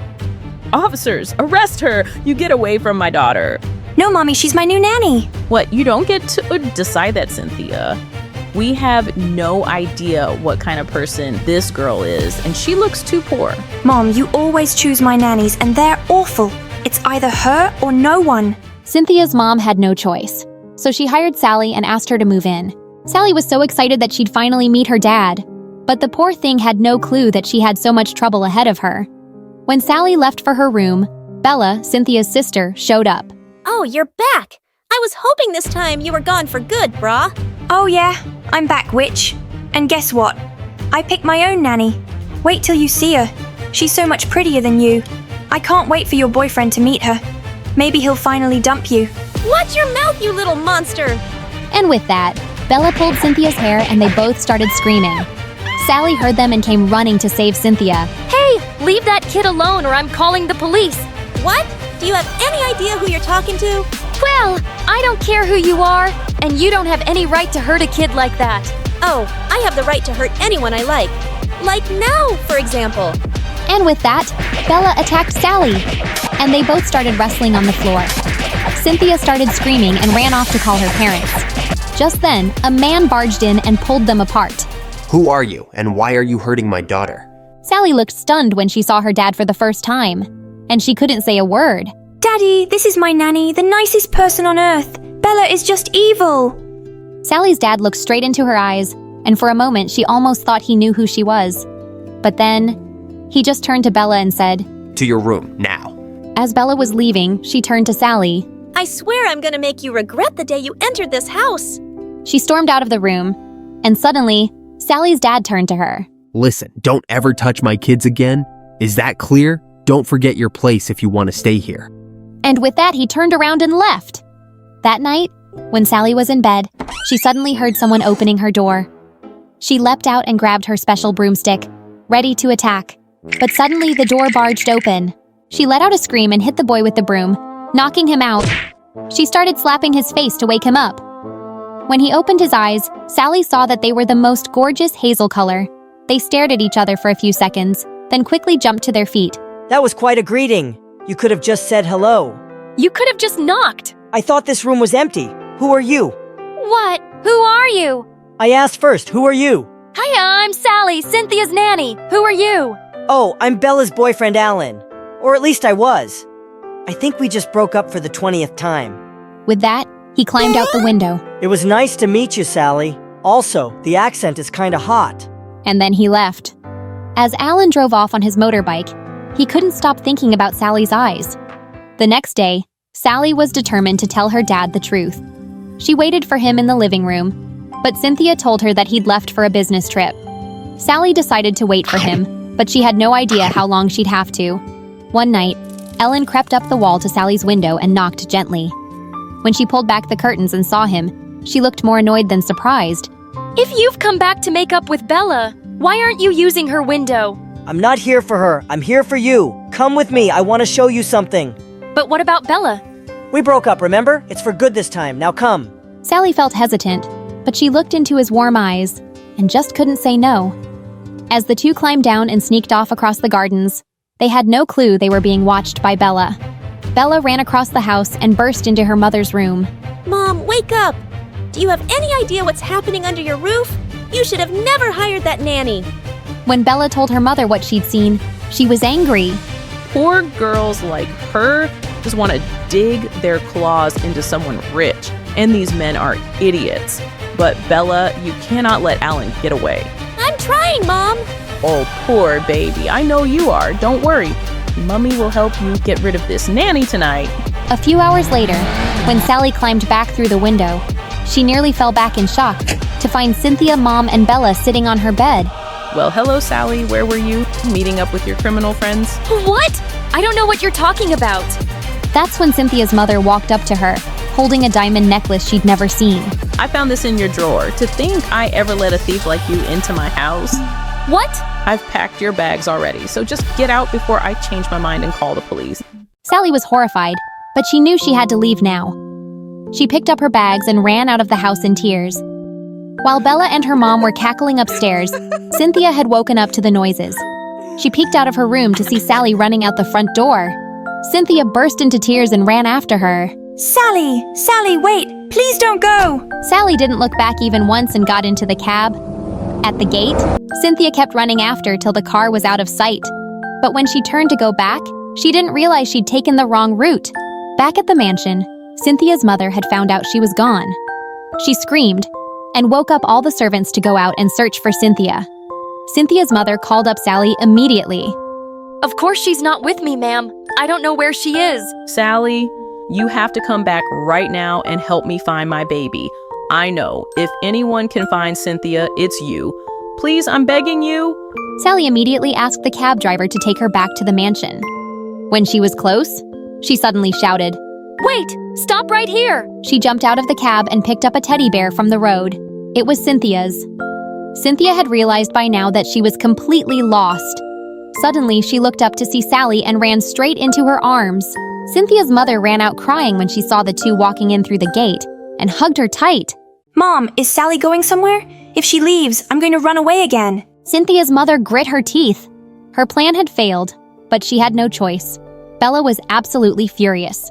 Officers, arrest her! You get away from my daughter.
No, Mommy, she's my new nanny.
What, you don't get to decide that, Cynthia. We have no idea what kind of person this girl is, and she looks too poor.
Mom, you always choose my nannies, and they're awful. It's either her or no one.
Cynthia's mom had no choice, so she hired Sally and asked her to move in. Sally was so excited that she'd finally meet her dad, but the poor thing had no clue that she had so much trouble ahead of her. When Sally left for her room, Bella, Cynthia's sister, showed up.
Oh, you're back! I was hoping this time you were gone for good, brah.
Oh yeah, I'm back, witch. And guess what? I picked my own nanny. Wait till you see her. She's so much prettier than you. I can't wait for your boyfriend to meet her. Maybe he'll finally dump you.
Watch your mouth, you little monster!
And with that, Bella pulled Cynthia's hair and they both started screaming. Sally heard them and came running to save Cynthia.
Hey, leave that kid alone or I'm calling the police.
What? Do you have any idea who you're talking to?
Well, I don't care who you are, and you don't have any right to hurt a kid like that.
Oh, I have the right to hurt anyone I like. Like now, for example.
And with that, Bella attacked Sally, and they both started wrestling on the floor. Cynthia started screaming and ran off to call her parents. Just then, a man barged in and pulled them apart.
Who are you, and why are you hurting my daughter?
Sally looked stunned when she saw her dad for the first time, and she couldn't say a word.
Daddy, this is my nanny, the nicest person on earth. Bella is just evil.
Sally's dad looked straight into her eyes, and for a moment she almost thought he knew who she was. But then, he just turned to Bella and said,
To your room, now.
As Bella was leaving, she turned to Sally.
I swear I'm gonna make you regret the day you entered this house.
She stormed out of the room, and suddenly, Sally's dad turned to her.
Listen, don't ever touch my kids again. Is that clear? Don't forget your place if you want to stay here.
And with that, he turned around and left. That night, when Sally was in bed, she suddenly heard someone opening her door. She leapt out and grabbed her special broomstick, ready to attack. But suddenly, the door barged open. She let out a scream and hit the boy with the broom, knocking him out. She started slapping his face to wake him up. When he opened his eyes, Sally saw that they were the most gorgeous hazel color. They stared at each other for a few seconds, then quickly jumped to their feet.
That was quite a greeting. You could have just said hello.
You could have just knocked.
I thought this room was empty. Who are you?
What? Who are you?
I asked first, who are you?
Hiya, I'm Sally, Cynthia's nanny. Who are you?
Oh, I'm Bella's boyfriend, Alan. Or at least I was. I think we just broke up for the 20th time.
With that, he climbed out the window.
It was nice to meet you, Sally. Also, the accent is kinda hot.
And then he left. As Alan drove off on his motorbike, he couldn't stop thinking about Sally's eyes. The next day, Sally was determined to tell her dad the truth. She waited for him in the living room, but Cynthia told her that he'd left for a business trip. Sally decided to wait for him, but she had no idea how long she'd have to. One night, Ellen crept up the wall to Sally's window and knocked gently. When she pulled back the curtains and saw him, she looked more annoyed than surprised.
If you've come back to make up with Bella, why aren't you using her window?
I'm not here for her. I'm here for you. Come with me. I want to show you something.
But what about Bella?
We broke up, remember? It's for good this time. Now come.
Sally felt hesitant, but she looked into his warm eyes and just couldn't say no. As the two climbed down and sneaked off across the gardens, they had no clue they were being watched by Bella. Bella ran across the house and burst into her mother's room.
Mom, wake up! Do you have any idea what's happening under your roof? You should have never hired that nanny.
When Bella told her mother what she'd seen, she was angry.
Poor girls like her just want to dig their claws into someone rich, and these men are idiots. But Bella, you cannot let Alan get away.
I'm trying, Mom.
Oh, poor baby. I know you are. Don't worry. Mummy will help you get rid of this nanny tonight.
A few hours later, when Sally climbed back through the window, she nearly fell back in shock to find Cynthia, Mom, and Bella sitting on her bed.
Well, hello, Sally. Where were you? Meeting up with your criminal friends?
What? I don't know what you're talking about.
That's when Cynthia's mother walked up to her, holding a diamond necklace she'd never seen.
I found this in your drawer. To think I ever let a thief like you into my house?
What?
I've packed your bags already, so just get out before I change my mind and call the police.
Sally was horrified, but she knew she had to leave now. She picked up her bags and ran out of the house in tears. While Bella and her mom were cackling upstairs, Cynthia had woken up to the noises. She peeked out of her room to see Sally running out the front door. Cynthia burst into tears and ran after her.
Sally! Sally, wait! Please don't go!
Sally didn't look back even once and got into the cab. At the gate, Cynthia kept running after till the car was out of sight. But when she turned to go back, she didn't realize she'd taken the wrong route. Back at the mansion, Cynthia's mother had found out she was gone. She screamed and woke up all the servants to go out and search for Cynthia. Cynthia's mother called up Sally immediately.
Of course she's not with me, ma'am. I don't know where she is.
Sally, you have to come back right now and help me find my baby. I know, if anyone can find Cynthia, it's you. Please, I'm begging you.
Sally immediately asked the cab driver to take her back to the mansion. When she was close, she suddenly shouted,
"Wait! Stop right here!"
She jumped out of the cab and picked up a teddy bear from the road. It was Cynthia's. Cynthia had realized by now that she was completely lost. Suddenly, she looked up to see Sally and ran straight into her arms. Cynthia's mother ran out crying when she saw the two walking in through the gate and hugged her tight.
Mom, is Sally going somewhere? If she leaves, I'm going to run away again.
Cynthia's mother grit her teeth. Her plan had failed, but she had no choice. Bella was absolutely furious.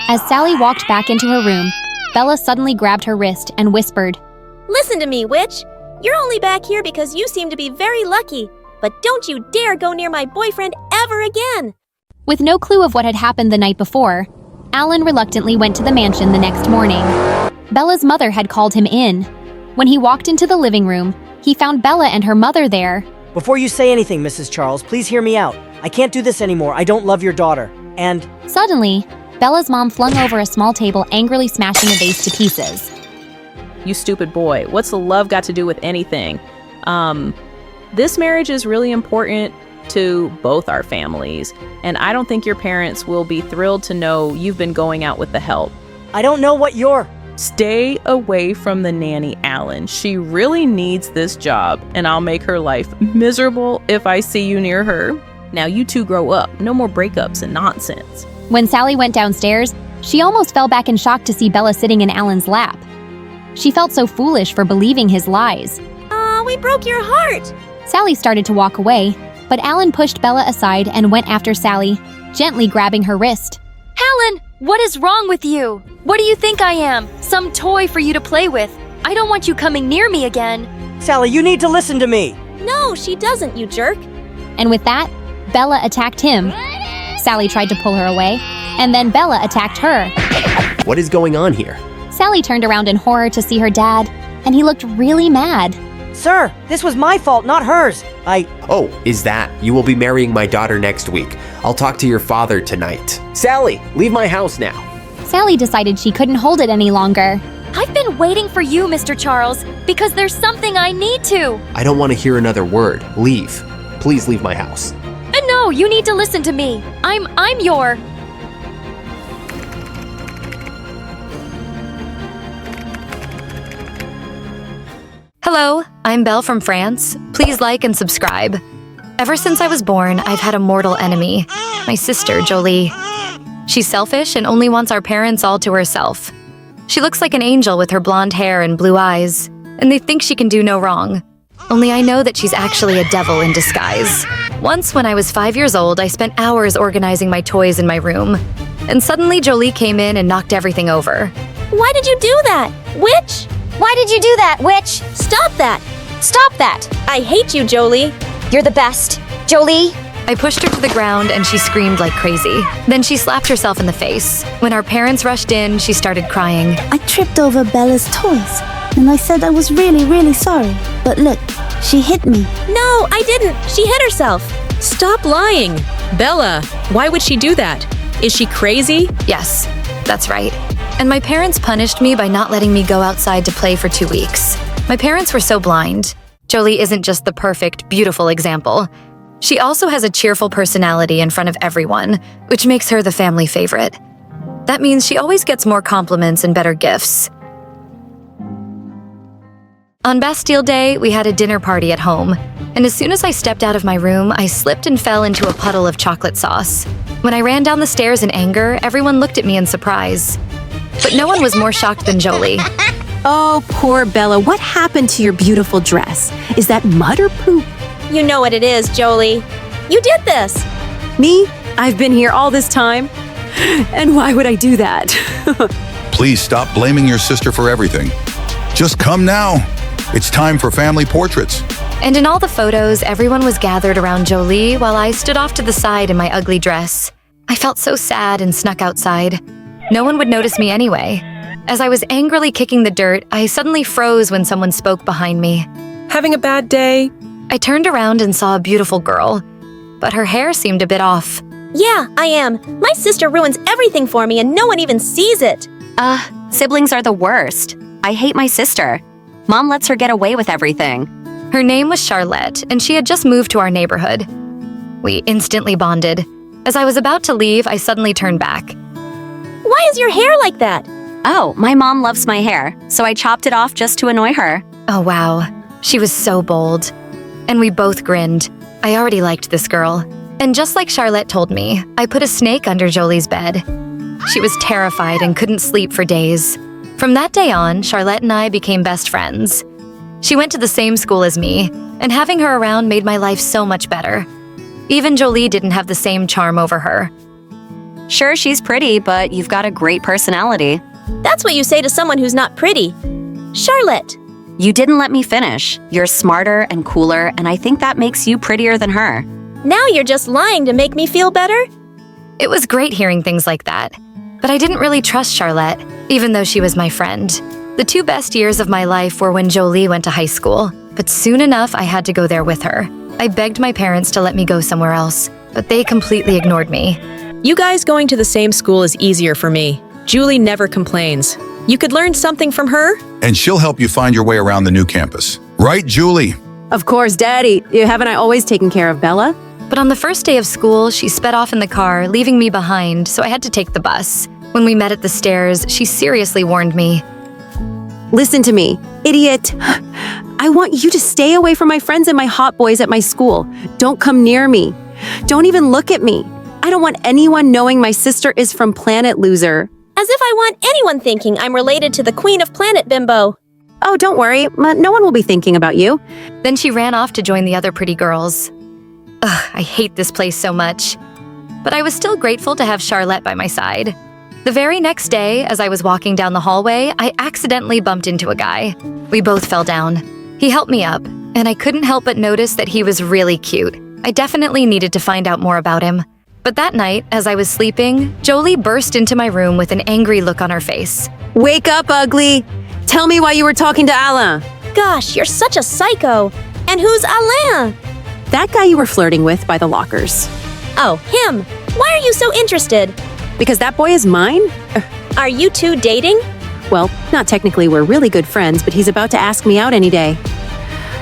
As Sally walked back into her room, Bella suddenly grabbed her wrist and whispered,
Listen to me, witch. You're only back here because you seem to be very lucky. but don't you dare go near my boyfriend ever again!
With no clue of what had happened the night before, Alan reluctantly went to the mansion the next morning. Bella's mother had called him in. When he walked into the living room, he found Bella and her mother there.
Before you say anything, Mrs. Charles, please hear me out. I can't do this anymore. I don't love your daughter. And...
Suddenly, Bella's mom flung over a small table, angrily smashing a vase to pieces.
You stupid boy. What's the love got to do with anything? This marriage is really important to both our families, and I don't think your parents will be thrilled to know you've been going out with the help.
I don't know what you're...
Stay away from the nanny, Alan. She really needs this job, and I'll make her life miserable if I see you near her. Now you two grow up. No more breakups and nonsense.
When Sally went downstairs, she almost fell back in shock to see Bella sitting in Alan's lap. She felt so foolish for believing his lies.
We broke your heart!
Sally started to walk away, but Alan pushed Bella aside and went after Sally, gently grabbing her wrist.
Alan, what is wrong with you? What do you think I am? Some toy for you to play with? I don't want you coming near me again.
Sally, you need to listen to me.
No, she doesn't, you jerk.
And with that, Bella attacked him. Sally tried to pull her away, and then Bella attacked her.
What is going on here?
Sally turned around in horror to see her dad, and he looked really mad.
Sir, this was my fault, not hers.
Oh, is that? You will be marrying my daughter next week. I'll talk to your father tonight. Sally, leave my house now.
Sally decided she couldn't hold it any longer.
I've been waiting for you, Mr. Charles, because there's something I need to.
I don't want to hear another word. Leave. Please leave my house.
No, you need to listen to me. I'm your...
Hello, I'm Belle from France. Please like and subscribe. Ever since I was born, I've had a mortal enemy, my sister, Jolie. She's selfish and only wants our parents all to herself. She looks like an angel with her blonde hair and blue eyes, and they think she can do no wrong. Only I know that she's actually a devil in disguise. Once when I was 5 years old, I spent hours organizing my toys in my room, and suddenly Jolie came in and knocked everything over.
Why did you do that, witch?
Why did you do that, witch?
Stop that!
Stop that!
I hate you, Jolie.
You're the best. Jolie?
I pushed her to the ground and she screamed like crazy. Then she slapped herself in the face. When our parents rushed in, she started crying.
I tripped over Bella's toys, and I said I was really, really sorry. But look, she hit me.
No, I didn't. She hit herself.
Stop lying. Bella, why would she do that? Is she crazy?
Yes, that's right. And my parents punished me by not letting me go outside to play for 2 weeks. My parents were so blind. Jolie isn't just the perfect, beautiful example. She also has a cheerful personality in front of everyone, which makes her the family favorite. That means she always gets more compliments and better gifts. On Bastille Day, we had a dinner party at home, and as soon as I stepped out of my room, I slipped and fell into a puddle of chocolate sauce. When I ran down the stairs in anger, everyone looked at me in surprise. But no one was more shocked than Jolie.
Oh, poor Bella, what happened to your beautiful dress? Is that mud or poop?
You know what it is, Jolie. You did this.
Me? I've been here all this time? And why would I do that?
Please stop blaming your sister for everything. Just come now. It's time for family portraits.
And in all the photos, everyone was gathered around Jolie while I stood off to the side in my ugly dress. I felt so sad and snuck outside. No one would notice me anyway. As I was angrily kicking the dirt, I suddenly froze when someone spoke behind me.
Having a bad day?
I turned around and saw a beautiful girl, but her hair seemed a bit off.
Yeah, I am. My sister ruins everything for me and no one even sees it.
Siblings are the worst. I hate my sister. Mom lets her get away with everything.
Her name was Charlotte, and she had just moved to our neighborhood. We instantly bonded. As I was about to leave, I suddenly turned back.
Why is your hair like that?
Oh, my mom loves my hair, so I chopped it off just to annoy her.
Oh, wow. She was so bold. And we both grinned. I already liked this girl. And just like Charlotte told me, I put a snake under Jolie's bed. She was terrified and couldn't sleep for days. From that day on, Charlotte and I became best friends. She went to the same school as me, and having her around made my life so much better. Even Jolie didn't have the same charm over her.
Sure, she's pretty, but you've got a great personality.
That's what you say to someone who's not pretty. Charlotte,
You didn't let me finish. You're smarter and cooler, and I think that makes you prettier than her.
Now you're just lying to make me feel better?
It was great hearing things like that. But I didn't really trust Charlotte, even though she was my friend. The 2 best years of my life were when Jolie went to high school, but soon enough I had to go there with her. I begged my parents to let me go somewhere else, but they completely ignored me.
You guys going to the same school is easier for me. Julie never complains. You could learn something from her?
And she'll help you find your way around the new campus. Right, Julie?
Of course, Daddy. Haven't I always taken care of Bella?
But on the first day of school, she sped off in the car, leaving me behind, so I had to take the bus. When we met at the stairs, she seriously warned me.
Listen to me, idiot. I want you to stay away from my friends and my hot boys at my school. Don't come near me. Don't even look at me. I don't want anyone knowing my sister is from Planet Loser.
As if I want anyone thinking I'm related to the Queen of Planet Bimbo.
Oh, don't worry. No one will be thinking about you.
Then she ran off to join the other pretty girls. Ugh, I hate this place so much. But I was still grateful to have Charlotte by my side. The very next day, as I was walking down the hallway, I accidentally bumped into a guy. We both fell down. He helped me up, and I couldn't help but notice that he was really cute. I definitely needed to find out more about him. But that night, as I was sleeping, Jolie burst into my room with an angry look on her face.
Wake up, ugly! Tell me why you were talking to Alain.
Gosh, you're such a psycho. And who's Alain?
That guy you were flirting with by the lockers.
Oh, him. Why are you so interested?
Because that boy is mine?
Are you two dating?
Well, not technically, we're really good friends, but he's about to ask me out any day.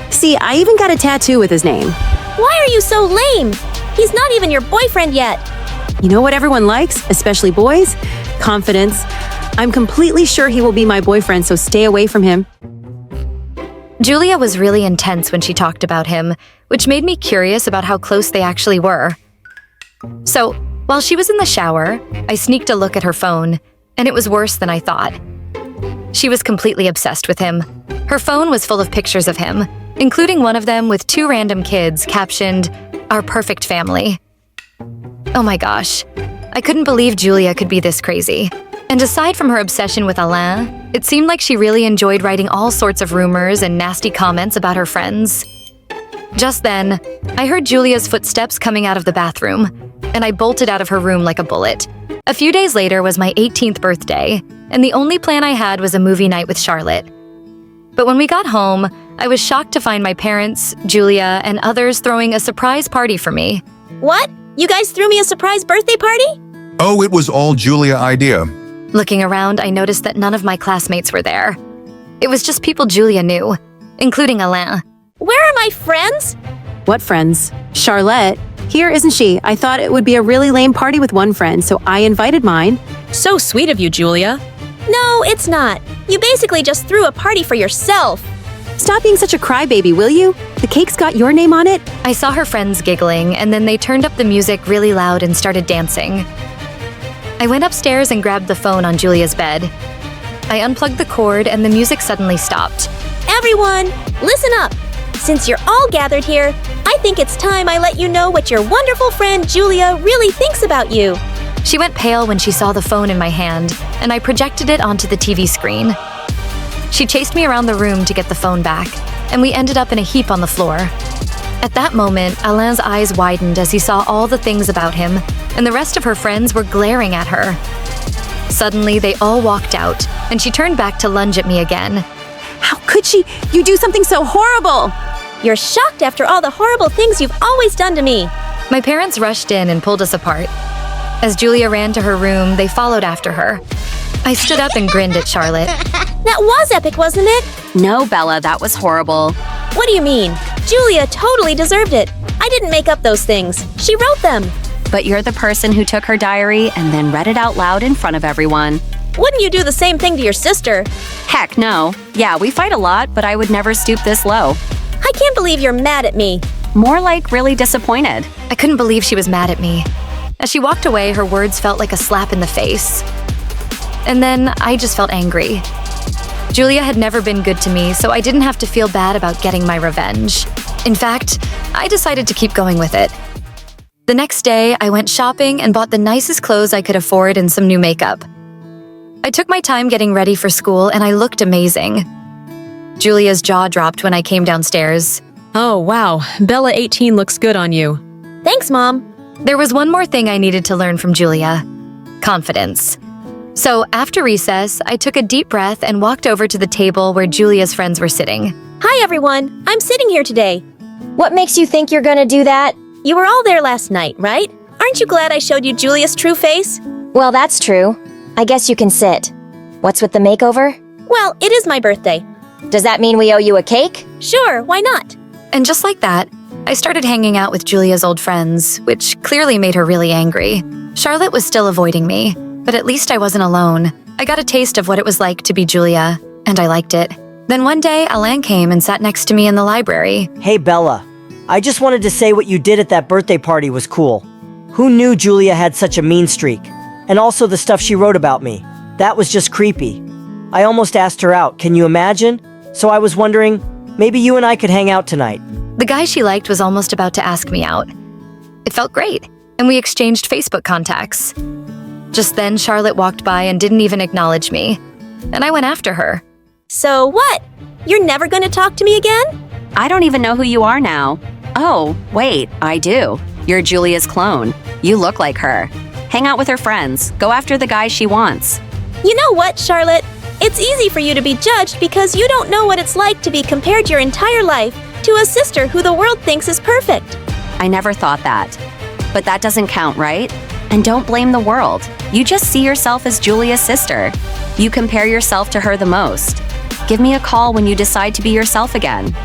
See, I even got a tattoo with his name.
Why are you so lame? He's not even your boyfriend yet.
You know what everyone likes, especially boys? Confidence. I'm completely sure he will be my boyfriend, so stay away from him.
Julia was really intense when she talked about him, which made me curious about how close they actually were. So, while she was in the shower, I sneaked a look at her phone, and it was worse than I thought. She was completely obsessed with him. Her phone was full of pictures of him, including one of them with 2 random kids captioned, "Our perfect family." Oh my gosh, I couldn't believe Julia could be this crazy. And aside from her obsession with Alain, it seemed like she really enjoyed writing all sorts of rumors and nasty comments about her friends. Just then, I heard Julia's footsteps coming out of the bathroom, and I bolted out of her room like a bullet. A few days later was my 18th birthday, and the only plan I had was a movie night with Charlotte. But when we got home, I was shocked to find my parents, Julia, and others throwing a surprise party for me.
What? You guys threw me a surprise birthday party?
Oh, it was all Julia idea.
Looking around, I noticed that none of my classmates were there. It was just people Julia knew, including Alain.
Where are my friends?
What friends? Charlotte. Here, isn't she? I thought it would be a really lame party with one friend, so I invited mine.
So sweet of you, Julia.
No, it's not. You basically just threw a party for yourself.
Stop being such a crybaby, will you? The cake's got your name on it.
I saw her friends giggling, and then they turned up the music really loud and started dancing. I went upstairs and grabbed the phone on Julia's bed. I unplugged the cord, and the music suddenly stopped.
Everyone, listen up. Since you're all gathered here, I think it's time I let you know what your wonderful friend Julia really thinks about you.
She went pale when she saw the phone in my hand, and I projected it onto the TV screen. She chased me around the room to get the phone back, and we ended up in a heap on the floor. At that moment, Alain's eyes widened as he saw all the things about him, and the rest of her friends were glaring at her. Suddenly, they all walked out, and she turned back to lunge at me again.
How could she? You do something so horrible!
You're shocked after all the horrible things you've always done to me.
My parents rushed in and pulled us apart. As Julia ran to her room, they followed after her. I stood up and grinned at Charlotte.
That was epic, wasn't it?
No, Bella, that was horrible.
What do you mean? Julia totally deserved it. I didn't make up those things. She wrote them.
But you're the person who took her diary and then read it out loud in front of everyone.
Wouldn't you do the same thing to your sister?
Heck no. Yeah, we fight a lot, but I would never stoop this low.
I can't believe you're mad at me.
More like really disappointed.
I couldn't believe she was mad at me. As she walked away, her words felt like a slap in the face. And then I just felt angry. Julia had never been good to me, so I didn't have to feel bad about getting my revenge. In fact, I decided to keep going with it. The next day, I went shopping and bought the nicest clothes I could afford and some new makeup. I took my time getting ready for school, and I looked amazing. Julia's jaw dropped when I came downstairs.
Oh, wow. Bella 18 looks good on you.
Thanks, Mom.
There was one more thing I needed to learn from Julia. Confidence. So after recess, I took a deep breath and walked over to the table where Julia's friends were sitting.
Hi, everyone. I'm sitting here today.
What makes you think you're gonna do that?
You were all there last night, right? Aren't you glad I showed you Julia's true face?
Well, that's true. I guess you can sit. What's with the makeover?
Well, it is my birthday.
Does that mean we owe you a cake?
Sure, why not?
And just like that, I started hanging out with Julia's old friends, which clearly made her really angry. Charlotte was still avoiding me, but at least I wasn't alone. I got a taste of what it was like to be Julia, and I liked it. Then one day, Alain came and sat next to me in the library.
Hey, Bella. I just wanted to say what you did at that birthday party was cool. Who knew Julia had such a mean streak? And also the stuff she wrote about me. That was just creepy. I almost asked her out, can you imagine? So I was wondering, maybe you and I could hang out tonight.
The guy she liked was almost about to ask me out. It felt great, and we exchanged Facebook contacts. Just then, Charlotte walked by and didn't even acknowledge me, and I went after her.
So what? You're never going to talk to me again?
I don't even know who you are now. Oh, wait, I do. You're Julia's clone. You look like her. Hang out with her friends. Go after the guy she wants.
You know what, Charlotte? It's easy for you to be judged because you don't know what it's like to be compared your entire life to a sister who the world thinks is perfect.
I never thought that. But that doesn't count, right? And don't blame the world. You just see yourself as Julia's sister. You compare yourself to her the most. Give me a call when you decide to be yourself again.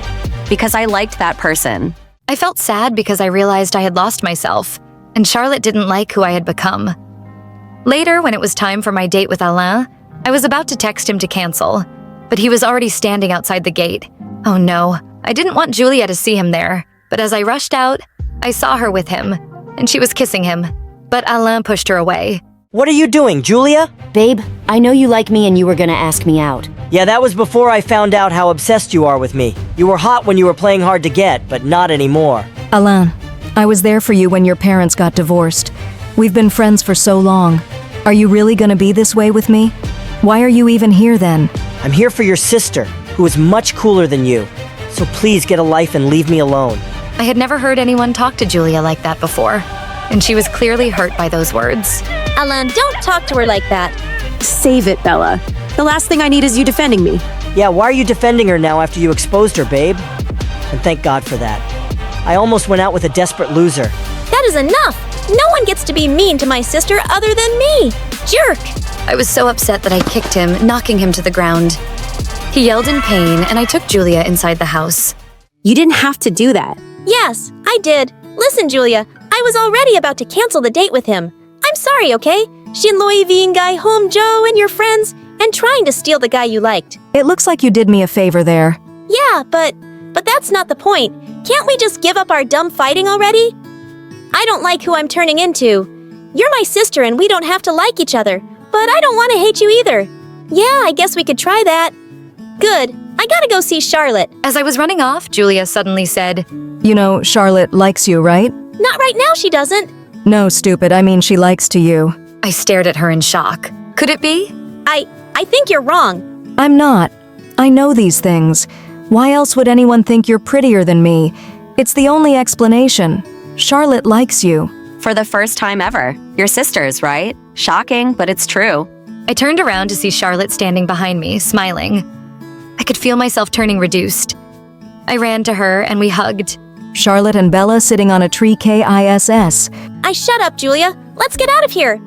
Because I liked that person.
I felt sad because I realized I had lost myself, and Charlotte didn't like who I had become. Later, when it was time for my date with Alain, I was about to text him to cancel, but he was already standing outside the gate. Oh no, I didn't want Julia to see him there, but as I rushed out, I saw her with him, and she was kissing him, but Alain pushed her away.
What are you doing, Julia?
Babe, I know you like me and you were gonna ask me out.
Yeah, that was before I found out how obsessed you are with me. You were hot when you were playing hard to get, but not anymore.
Alain, I was there for you when your parents got divorced. We've been friends for so long. Are you really gonna be this way with me? Why are you even here then?
I'm here for your sister, who is much cooler than you. So please get a life and leave me alone.
I had never heard anyone talk to Julia like that before, and she was clearly hurt by those words.
Alain, don't talk to her like that.
Save it, Bella. The last thing I need is you defending me.
Yeah, why are you defending her now after you exposed her, babe? And thank God for that. I almost went out with a desperate loser.
That is enough! No one gets to be mean to my sister other than me! Jerk!
I was so upset that I kicked him, knocking him to the ground. He yelled in pain, and I took Julia inside the house.
You didn't have to do that.
Yes, I did. Listen, Julia, I was already about to cancel the date with him. I'm sorry, okay? Shinloi guy home Joe and your friends, and trying to steal the guy you liked.
It looks like you did me a favor there.
Yeah, but that's not the point. Can't we just give up our dumb fighting already? I don't like who I'm turning into. You're my sister and we don't have to like each other, but I don't want to hate you either. Yeah, I guess we could try that. Good. I gotta go see Charlotte.
As I was running off, Julia suddenly said,
You know, Charlotte likes you, right?
Not right now, she doesn't.
No, stupid. I mean, she likes to you.
I stared at her in shock. Could it be?
I think you're wrong.
I'm not. I know these things. Why else would anyone think you're prettier than me? It's the only explanation. Charlotte likes you.
For the first time ever. You're sisters, right? Shocking, but it's true.
I turned around to see Charlotte standing behind me, smiling. I could feel myself turning reduced. I ran to her and we hugged.
Charlotte and Bella sitting on a tree KISS.
Shut up, Julia. Let's get out of here.